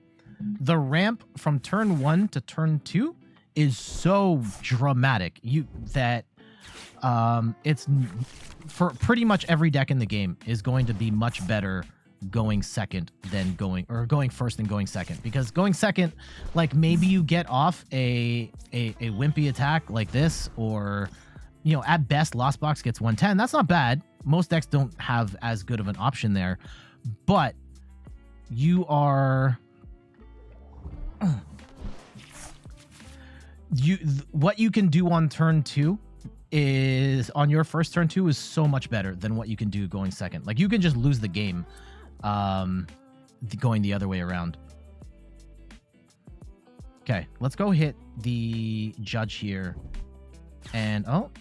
ramp from turn 1 to turn 2 is so dramatic. It's for pretty much every deck in the game is going to be much better going second than going first and going second, because going second, like, maybe you get off a wimpy attack like this, or, you know, at best Lost Box gets 110. That's not bad. Most decks don't have as good of an option there, but you are what you can do on turn 2 is on your first turn 2 is so much better than what you can do going second. Like, you can just lose the game going the other way around. Okay, let's go hit the judge here. And, oh,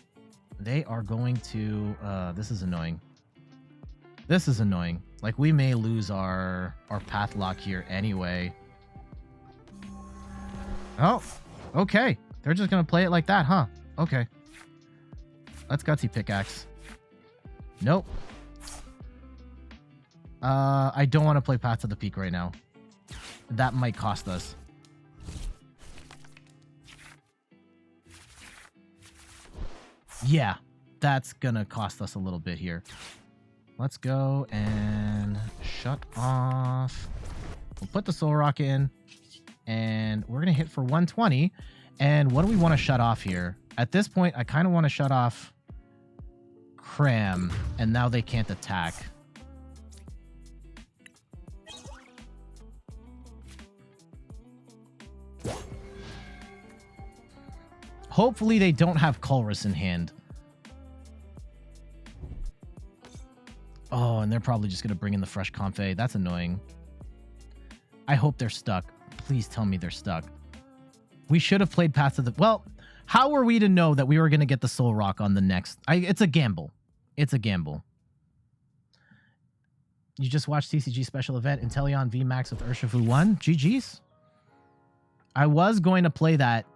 they are going to... this is annoying. This is annoying. Like, we may lose our path lock here anyway. Oh, okay. They're just going to play it like that, huh? Okay. Let's Gutsy Pickaxe. Nope. I don't want to play Path to the Peak right now. That might cost us. Yeah, that's gonna cost us a little bit here. Let's go and shut off. We'll put the Soul Rock in, and we're gonna hit for 120. And what do we want to shut off here? At this point, I kind of want to shut off Cram, and now they can't attack. Hopefully they don't have Colress in hand. Oh, and they're probably just going to bring in the fresh Comfey. That's annoying. I hope they're stuck. Please tell me they're stuck. We should have played Path to the... Well, how were we to know that we were going to get the Soul Rock on the next... It's a gamble. It's a gamble. You just watched TCG special event, Inteleon VMAX with Urshifu 1. GG's. I was going to play that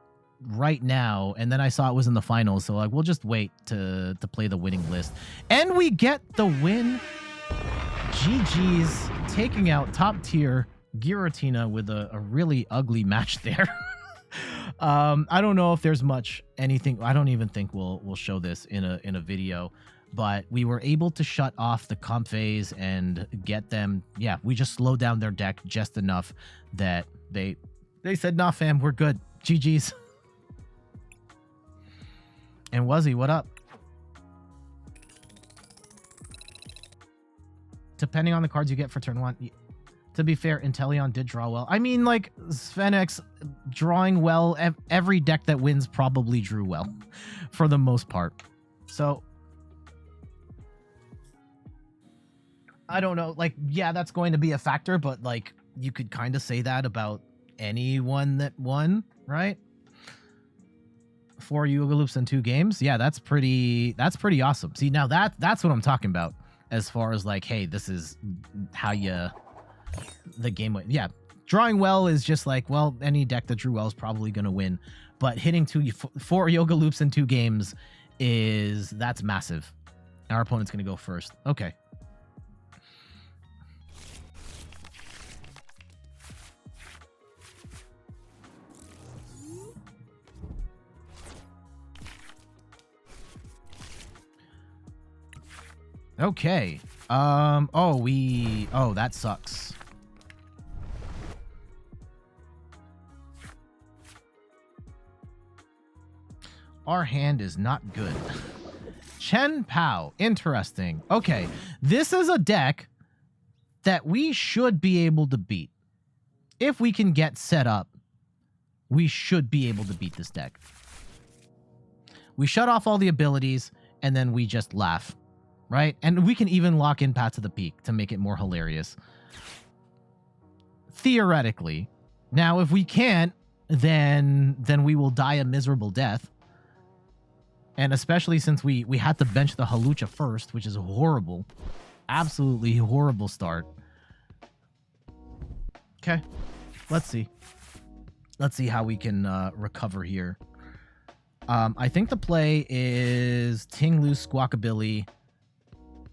right now, and then I saw it was in the finals, so like we'll just wait to play the winning list. And we get the win. GG's, taking out top tier Giratina with a really ugly match there. I don't know if there's much anything. I don't even think we'll show this in a video, but we were able to shut off the Comfeys and get them. Yeah, we just slowed down their deck just enough that they said, nah fam, we're good. GG's. And Wuzzy, what up? Depending on the cards you get for turn 1. To be fair, Inteleon did draw well. I mean, like, Sphenex drawing well. Every deck that wins probably drew well for the most part. So, I don't know. Like, yeah, that's going to be a factor, but, like, you could kind of say that about anyone that won, right? 4 Yuga Loops in 2 games. Yeah, that's pretty awesome. See, now that's what I'm talking about as far as like, hey, this is how the game went. Yeah, drawing well is just like, well, any deck that drew well is probably going to win, but hitting 4 Yoga Loops in 2 games that's massive. Our opponent's going to go first. Okay. Okay. Oh, that sucks. Our hand is not good. Chen Pao. Interesting. Okay. This is a deck that we should be able to beat. If we can get set up, we should be able to beat this deck. We shut off all the abilities, and then we just laugh. Right? And we can even lock in Path to the Peak to make it more hilarious. Theoretically. Now, if we can't, then we will die a miserable death. And especially since we had to bench the Halucha first, which is horrible. Absolutely horrible start. Okay. Let's see. Let's see how we can recover here. I think the play is Ting-Lu Squawkabilly.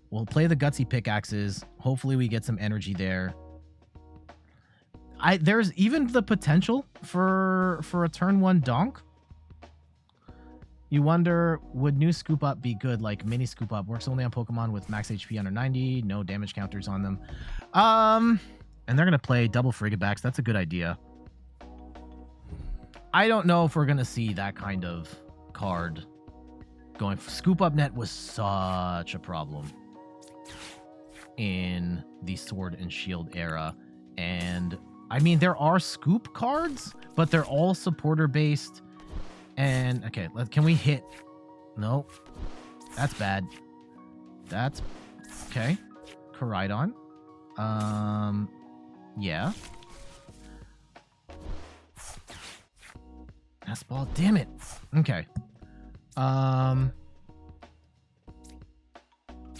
We'll play the Gutsy Pickaxes. Hopefully we get some energy there. There's even the potential for a turn 1 donk. You wonder, would new Scoop Up be good? Like mini Scoop Up works only on Pokemon with max HP under 90, no damage counters on them. And they're gonna play double Frigabacks. That's a good idea. I don't know if we're gonna see that kind of card going. Scoop Up Net was such a problem in the Sword and Shield era, and I mean there are scoop cards, but they're all supporter based. And okay, can we hit? No, that's bad. That's okay. Koraidon. Yeah. Nest Ball, damn it. Okay.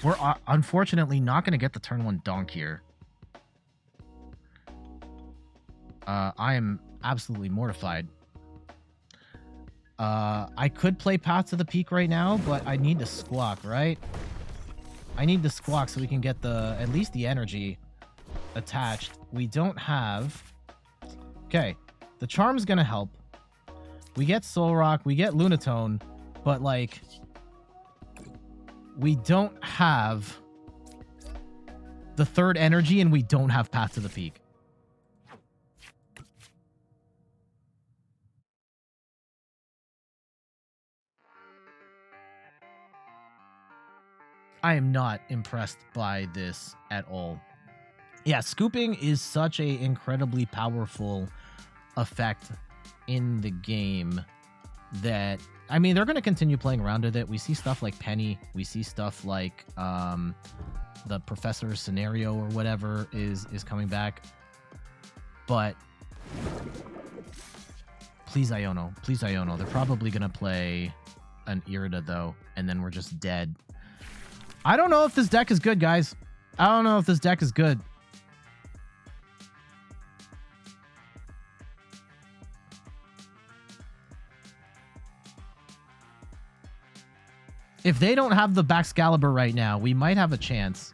We're unfortunately not going to get the turn 1 donk here. I am absolutely mortified. I could play Path to the Peak right now, but I need to Squawk, right? I need to Squawk so we can get at least the energy attached. We don't have... Okay, the Charm's gonna help. We get Soul Rock, we get Lunatone, but, like, we don't have the 3rd energy, and we don't have Path to the Peak. I am not impressed by this at all. Yeah, scooping is such a incredibly powerful effect in the game that, I mean, they're going to continue playing around with it. We see stuff like Penny. We see stuff like the Professor's Scenario or whatever is coming back. But please, Iono. Please, Iono. They're probably going to play an Irida, though, and then we're just dead. I don't know if this deck is good, guys. I don't know if this deck is good. If they don't have the Baxcalibur right now, we might have a chance.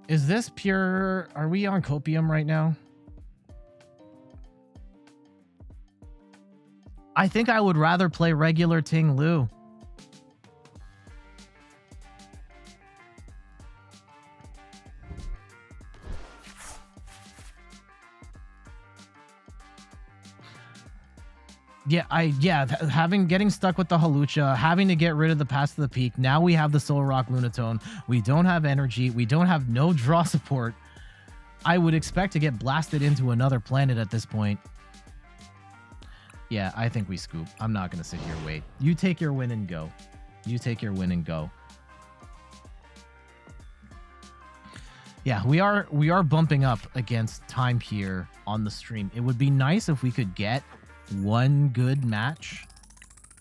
Is this pure... Are we on Copium right now? I think I would rather play regular Ting Lu. Yeah, getting stuck with the Halucha, having to get rid of the Pass to the Peak. Now we have the Soul Rock Lunatone. We don't have energy. We don't have no draw support. I would expect to get blasted into another planet at this point. Yeah, I think we scoop. I'm not going to sit here and wait. You take your win and go. You take your win and go. Yeah, we are bumping up against time here on the stream. It would be nice if we could get one good match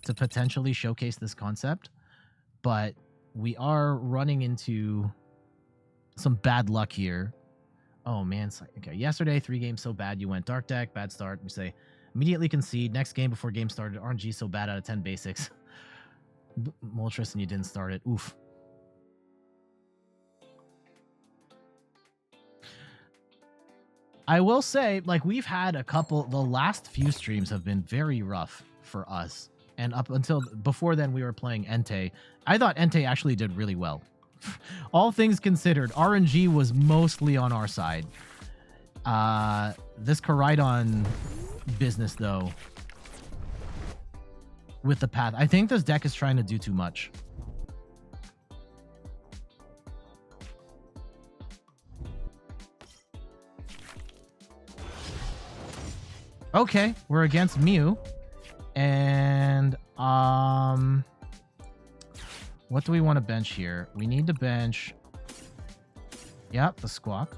to potentially showcase this concept, but we are running into some bad luck here. Oh man, okay. Yesterday, 3 games so bad you went dark deck, bad start. We say immediately concede. Next game before game started, RNG so bad out of 10 basics. Moltres and you didn't start it. Oof. I will say, like, we've had a couple, the last few streams have been very rough for us. And up until before then, we were playing Entei. I thought Entei actually did really well. All things considered, RNG was mostly on our side. This Koraidon business, though, with the path, I think this deck is trying to do too much. Okay, we're against Mew. And, what do we want to bench here? We need to bench... Yep, the Squawk.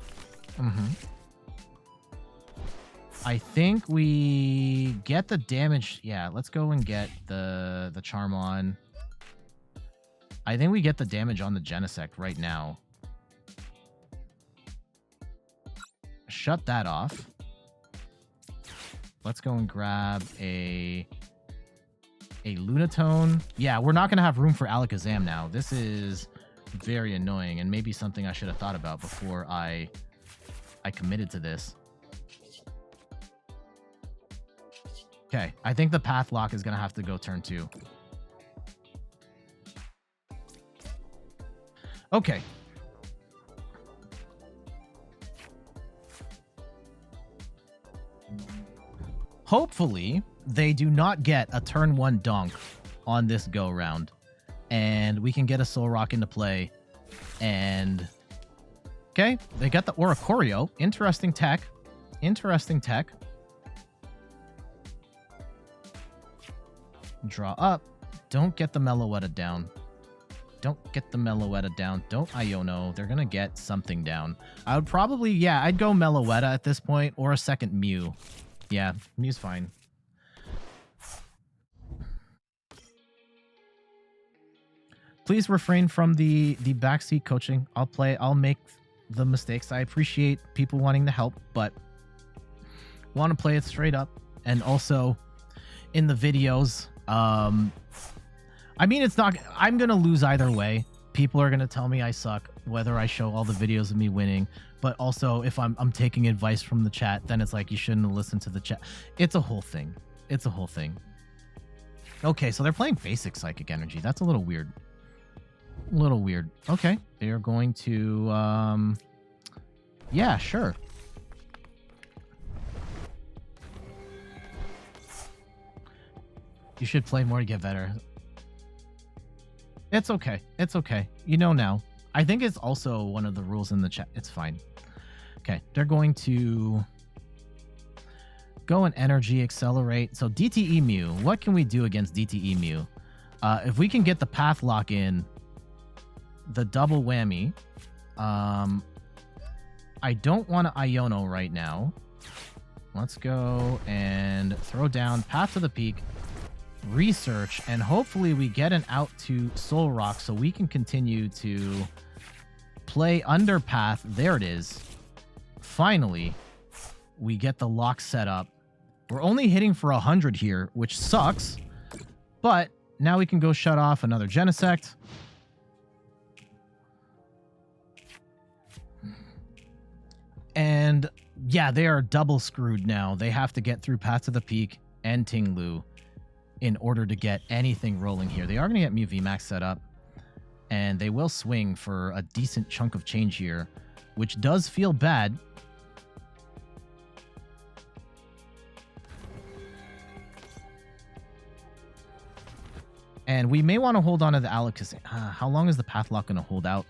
I think we get the damage... Yeah, let's go and get the Charm on. I think we get the damage on the Genesect right now. Shut that off. Let's go and grab a Lunatone. Yeah, we're not going to have room for Alakazam now. This is very annoying and maybe something I should have thought about before I committed to this. Okay, I think the Path Lock is going to have to go turn 2. Okay. Hopefully, they do not get a turn 1 donk on this go round. And we can get a Soul Rock into play. And... Okay, they got the Oricorio. Interesting tech. Interesting tech. Draw up. Don't get the Meloetta down. Don't get the Meloetta down. Don't Iono. They're going to get something down. I would probably, yeah, I'd go Meloetta at this point or a second Mew. Yeah, Mew's fine. Please refrain from the backseat coaching. I'll make the mistakes. I appreciate people wanting to help, but want to play it straight up. And also in the videos, I mean, it's not, I'm going to lose either way. People are going to tell me I suck, whether I show all the videos of me winning. But also, if I'm taking advice from the chat, then it's like, you shouldn't listen to the chat. It's a whole thing. It's a whole thing. Okay, so they're playing basic Psychic Energy. That's a little weird. A little weird. Okay, they are going to, yeah, sure. You should play more to get better. It's okay. It's okay. You know now. I think it's also one of the rules in the chat. It's fine. Okay, they're going to go and energy accelerate. So DTE Mew. What can we do against DTE Mew? If we can get the path lock in, the double whammy. I don't want to Iono right now. Let's go and throw down Path to the Peak. Research, and hopefully we get an out to Soul Rock so we can continue to play Underpath. There it is. Finally, we get the lock set up. We're only hitting for 100 here, which sucks, but now we can go shut off another Genesect. And yeah, they are double screwed now. They have to get through Path to the Peak and Tinglu in order to get anything rolling here. They are going to get Mew VMAX set up, and they will swing for a decent chunk of change here, which does feel bad. And we may want to hold on to the Alakazam. How long is the Pathlock going to hold out?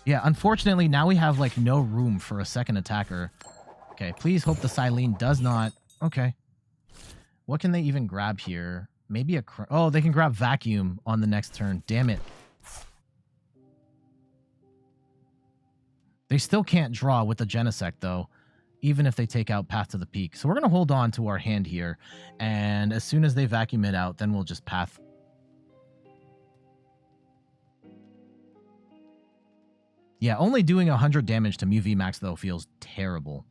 Yeah, unfortunately, now we have, like, no room for a second attacker. Okay, please hope the Silene does not... Okay. What can they even grab here? Maybe a... Oh, they can grab Vacuum on the next turn. Damn it. They still can't draw with the Genesect, though, even if they take out Path to the Peak. So we're going to hold on to our hand here, and as soon as they vacuum it out, then we'll just Path... Yeah, only doing 100 damage to Mew VMAX, though, feels terrible.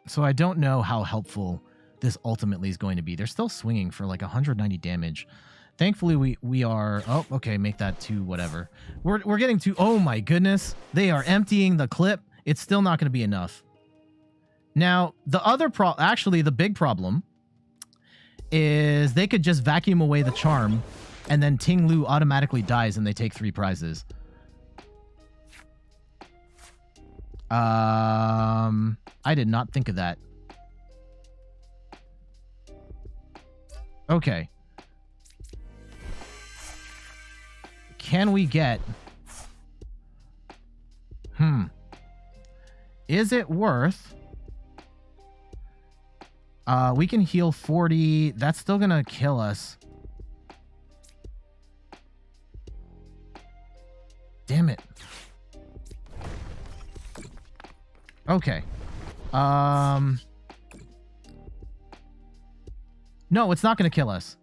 So I don't know how helpful this ultimately is going to be. They're still swinging for like 190 damage. Thankfully, we are... Oh, okay, make that 2 whatever. We're getting to... Oh, my goodness. They are emptying the clip. It's still not going to be enough. Now, the other... Actually, the big problem is they could just vacuum away the charm, and then Tinglu automatically dies and they take 3 prizes. I did not think of that. Okay. Can we get... Is it worth... we can heal 40. That's still gonna kill us. Damn it. Okay. No, it's not going to kill us.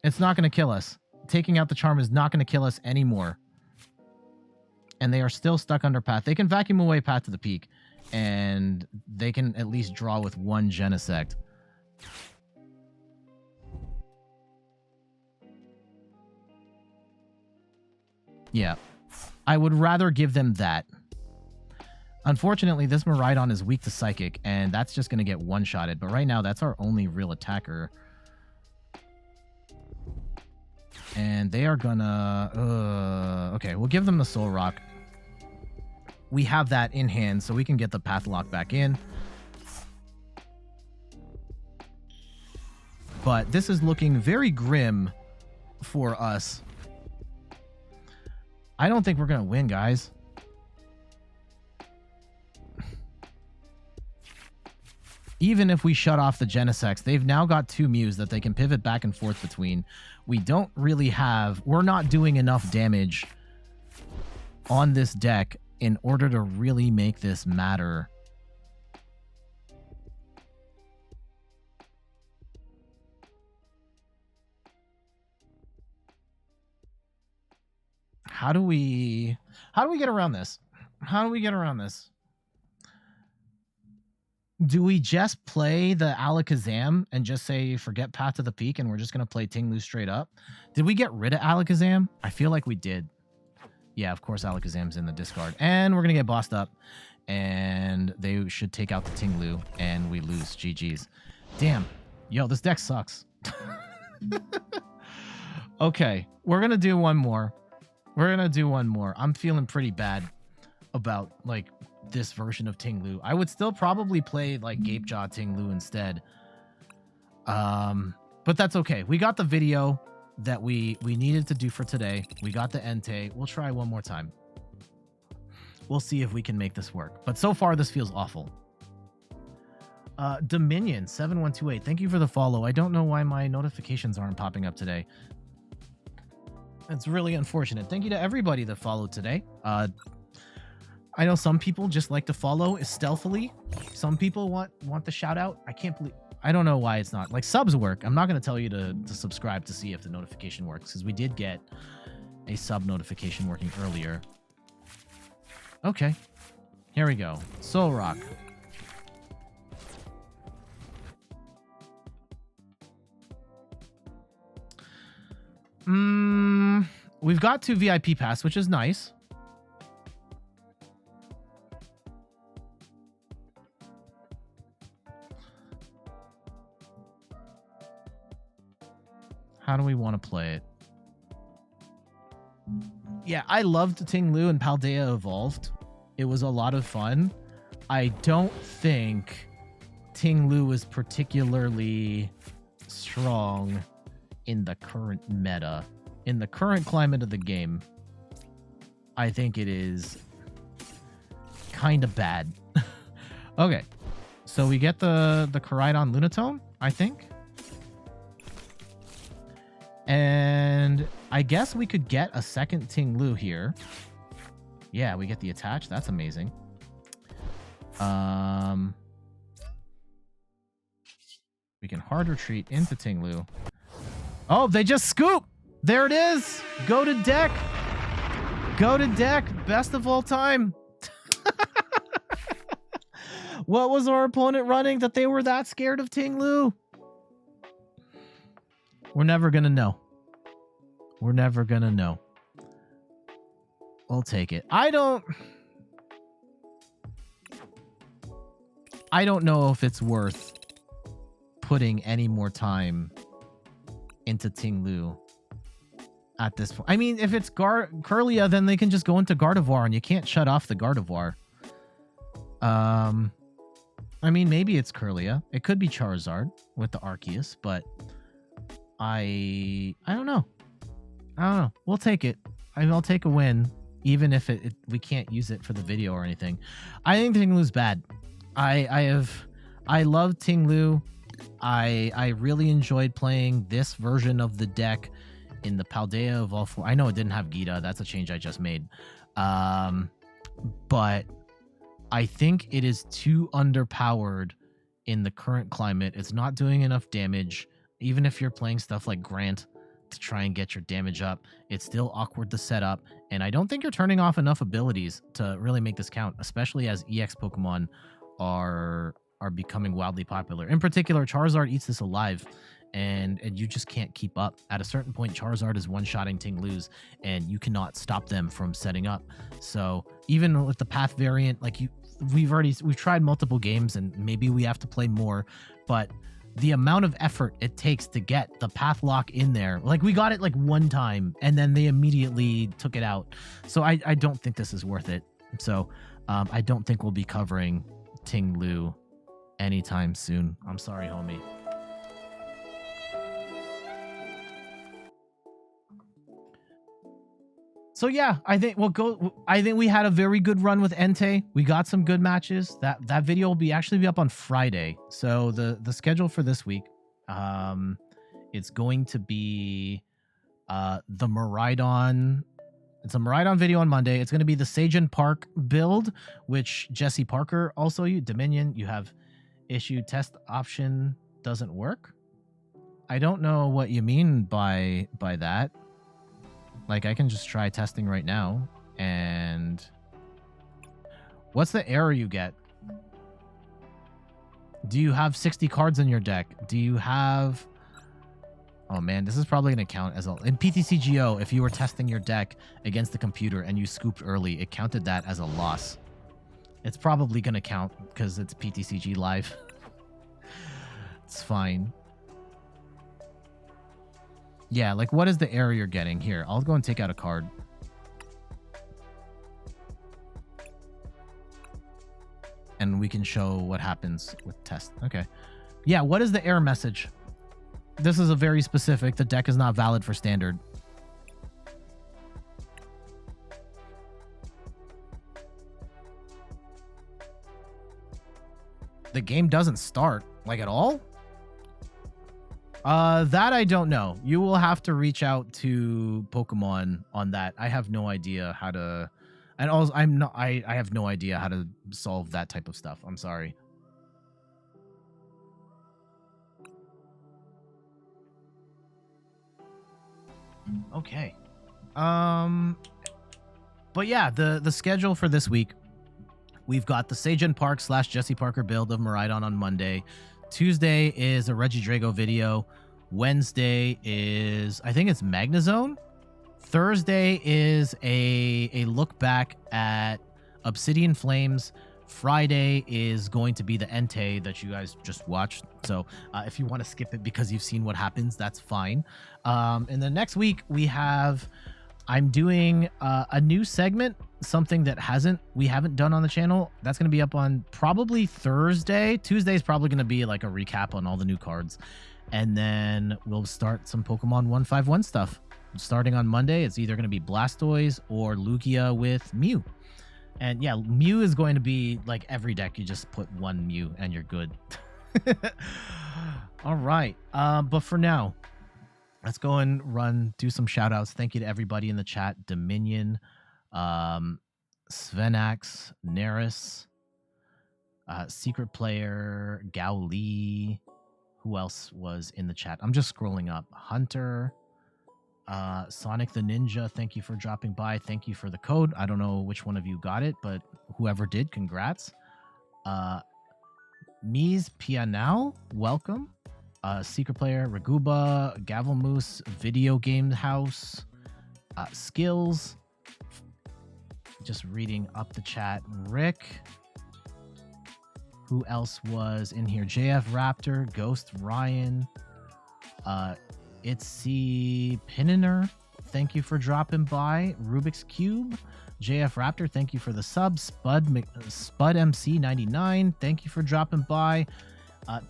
It's not going to kill us. Taking out the charm is not going to kill us anymore. And they are still stuck under Path. They can vacuum away Path to the Peak, and they can at least draw with 1 Genesect. Yeah. I would rather give them that. Unfortunately, this Miraidon is weak to Psychic, and that's just going to get one-shotted. But right now, that's our only real attacker. And they are gonna... okay, we'll give them the Soul Rock. We have that in hand, so we can get the Pathlock back in. But this is looking very grim for us. I don't think we're going to win, guys. Even if we shut off the Genesect, they've now got 2 Mews that they can pivot back and forth between. We don't really have... We're not doing enough damage on this deck in order to really make this matter. How do we get around this? How do we get around this? Do we just play the Alakazam and just say forget Path to the Peak and we're just going to play Ting Lu straight up? Did we get rid of Alakazam? I feel like we did. Yeah, of course Alakazam's in the discard. And we're going to get bossed up. And they should take out the Ting Lu and we lose. GG's. Damn. Yo, this deck sucks. Okay, we're going to do one more. I'm feeling pretty bad about, like, this version of Ting Lu. I would still probably play, like, Gapejaw Ting Lu instead. But that's okay. We got the video that we needed to do for today. We got the Entei. We'll try one more time. We'll see if we can make this work. But so far, this feels awful. Dominion 7128. Thank you for the follow. I don't know why my notifications aren't popping up today. It's really unfortunate. Thank you to everybody that followed today. I know some people just like to follow stealthily. Some people want the shout out. I don't know why it's not. Like, subs work. I'm not going to tell you to subscribe to see if the notification works, because we did get a sub notification working earlier. Okay. Here we go. Soul Rock. We've got 2 VIP pass, which is nice. How do we want to play it? Yeah, I loved Ting Lu and Paldea Evolved. It was a lot of fun. I don't think Ting Lu is particularly strong in the current meta. In the current climate of the game, I think it is kind of bad. Okay, so we get the Koraidon Lunatone, I think. And I guess we could get a second Ting Lu here. Yeah, we get the attach. That's amazing. We can hard retreat into Ting Lu. Oh, they just scoop! There it is! Go to deck! Go to deck! Best of all time! What was our opponent running that they were that scared of Ting Lu? We're never gonna know. We're never gonna know. We'll take it. I don't know if it's worth putting any more time into Ting Lu at this point. I mean, if it's Kirlia, then they can just go into Gardevoir, and you can't shut off the Gardevoir. I mean, maybe it's Kirlia. It could be Charizard with the Arceus, but I don't know. We'll take it. I mean, I'll take a win, even if we can't use it for the video or anything. I think Ting Lu's bad. I love Ting Lu. I really enjoyed playing this version of the deck in the Paldea Evolve 4. I know it didn't have Gita. That's a change I just made. But I think it is too underpowered in the current climate. It's not doing enough damage. Even if you're playing stuff like Grant to try and get your damage up, it's still awkward to set up. And I don't think you're turning off enough abilities to really make this count, especially as EX Pokemon are becoming wildly popular. In particular, Charizard eats this alive, and you just can't keep up. At a certain point, Charizard is one-shotting Ting Lu's, and you cannot stop them from setting up. So even with the path variant, like we've tried multiple games, and maybe we have to play more, but the amount of effort it takes to get the path lock in there, like we got it like one time, and then they immediately took it out. So I don't think this is worth it. So I don't think we'll be covering Ting Lu anytime soon. I'm sorry, homie. So yeah, I think we'll go. I think we had a very good run with Entei. We got some good matches. That video will actually be up on Friday. So the schedule for this week, it's going to be the Miraidon. It's a Miraidon video on Monday. It's going to be the Sagen Park build, which Jesse Parker also used. Dominion, you have issue test option doesn't work. I don't know what you mean by that. Like, I can just try testing right now. And what's the error you get? Do you have 60 cards in your deck? Do you have... Oh man, this is probably going to count as a... In PTCGO, if you were testing your deck against the computer and you scooped early, it counted that as a loss. It's probably going to count because it's PTCG live. It's fine. Yeah, like what is the error you're getting? Here, I'll go and take out a card. And we can show what happens with test. Okay. Yeah, what is the error message? This is a very specific. The deck is not valid for standard. The game doesn't start, like, at all? That I don't know. You will have to reach out to Pokemon on that. I have no idea how to... And also, I have no idea how to solve that type of stuff. I'm sorry. Okay. But yeah, the schedule for this week, we've got the Sagen Park / Jesse Parker build of Miraidon on Monday. Tuesday is a Regidrago video. Wednesday is, I think it's Magnezone. Thursday is a look back at Obsidian Flames. Friday is going to be the Entei that you guys just watched. So if you want to skip it because you've seen what happens, that's fine. And then next week I'm doing a new segment, something that we haven't done on the channel. That's going to be up on probably Thursday. Tuesday is probably going to be like a recap on all the new cards. And then we'll start some Pokemon 151 stuff. Starting on Monday, it's either going to be Blastoise or Lugia with Mew. And yeah, Mew is going to be like every deck. You just put one Mew and you're good. All right. But for now, let's go and do some shout outs. Thank you to everybody in the chat. Dominion, Svenax, Neris, Secret Player, Gao Li. Who else was in the chat? I'm just scrolling up. Hunter, Sonic the Ninja, thank you for dropping by. Thank you for the code. I don't know which one of you got it, but whoever did, congrats. Mies Pianal, welcome. Secret Player, Raguba, Gavelmoose, Video Game House, Skills. Just reading up the chat. Rick. Who else was in here? JF Raptor, Ghost Ryan, Itzy Pininer, thank you for dropping by. Rubik's Cube, JF Raptor, thank you for the sub. Spud MC 99, thank you for dropping by.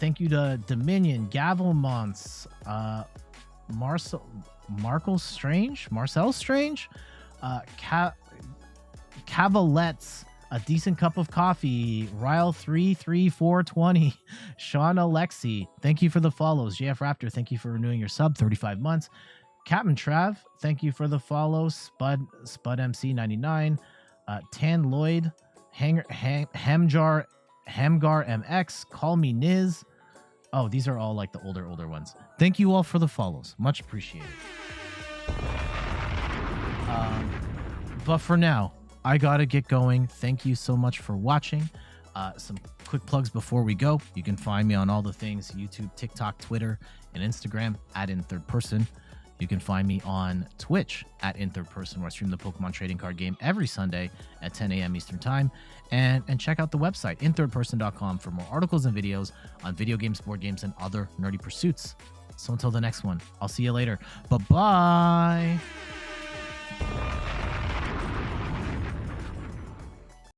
Thank you to Dominion, Gavelmonts, Marcel Strange, Cavalets, A Decent Cup of Coffee, Ryle 33420, Sean Alexi, thank you for the follows. JF Raptor, thank you for renewing your sub, 35 months. Captain Trav, thank you for the follow. Spud MC 99, Tan Lloyd, Hamgar MX, Call Me Niz. Oh, these are all like the older ones. Thank you all for the follows. Much appreciated. But for now, I gotta get going. Thank you so much for watching. Some quick plugs before we go. You can find me on all the things: YouTube, TikTok, Twitter, and Instagram at In Third Person. You can find me on Twitch at In Third Person, where I stream the Pokemon trading card game every Sunday at 10 a.m. Eastern Time. And check out the website, inthirdperson.com, for more articles and videos on video games, board games, and other nerdy pursuits. So until the next one, I'll see you later. Bye-bye.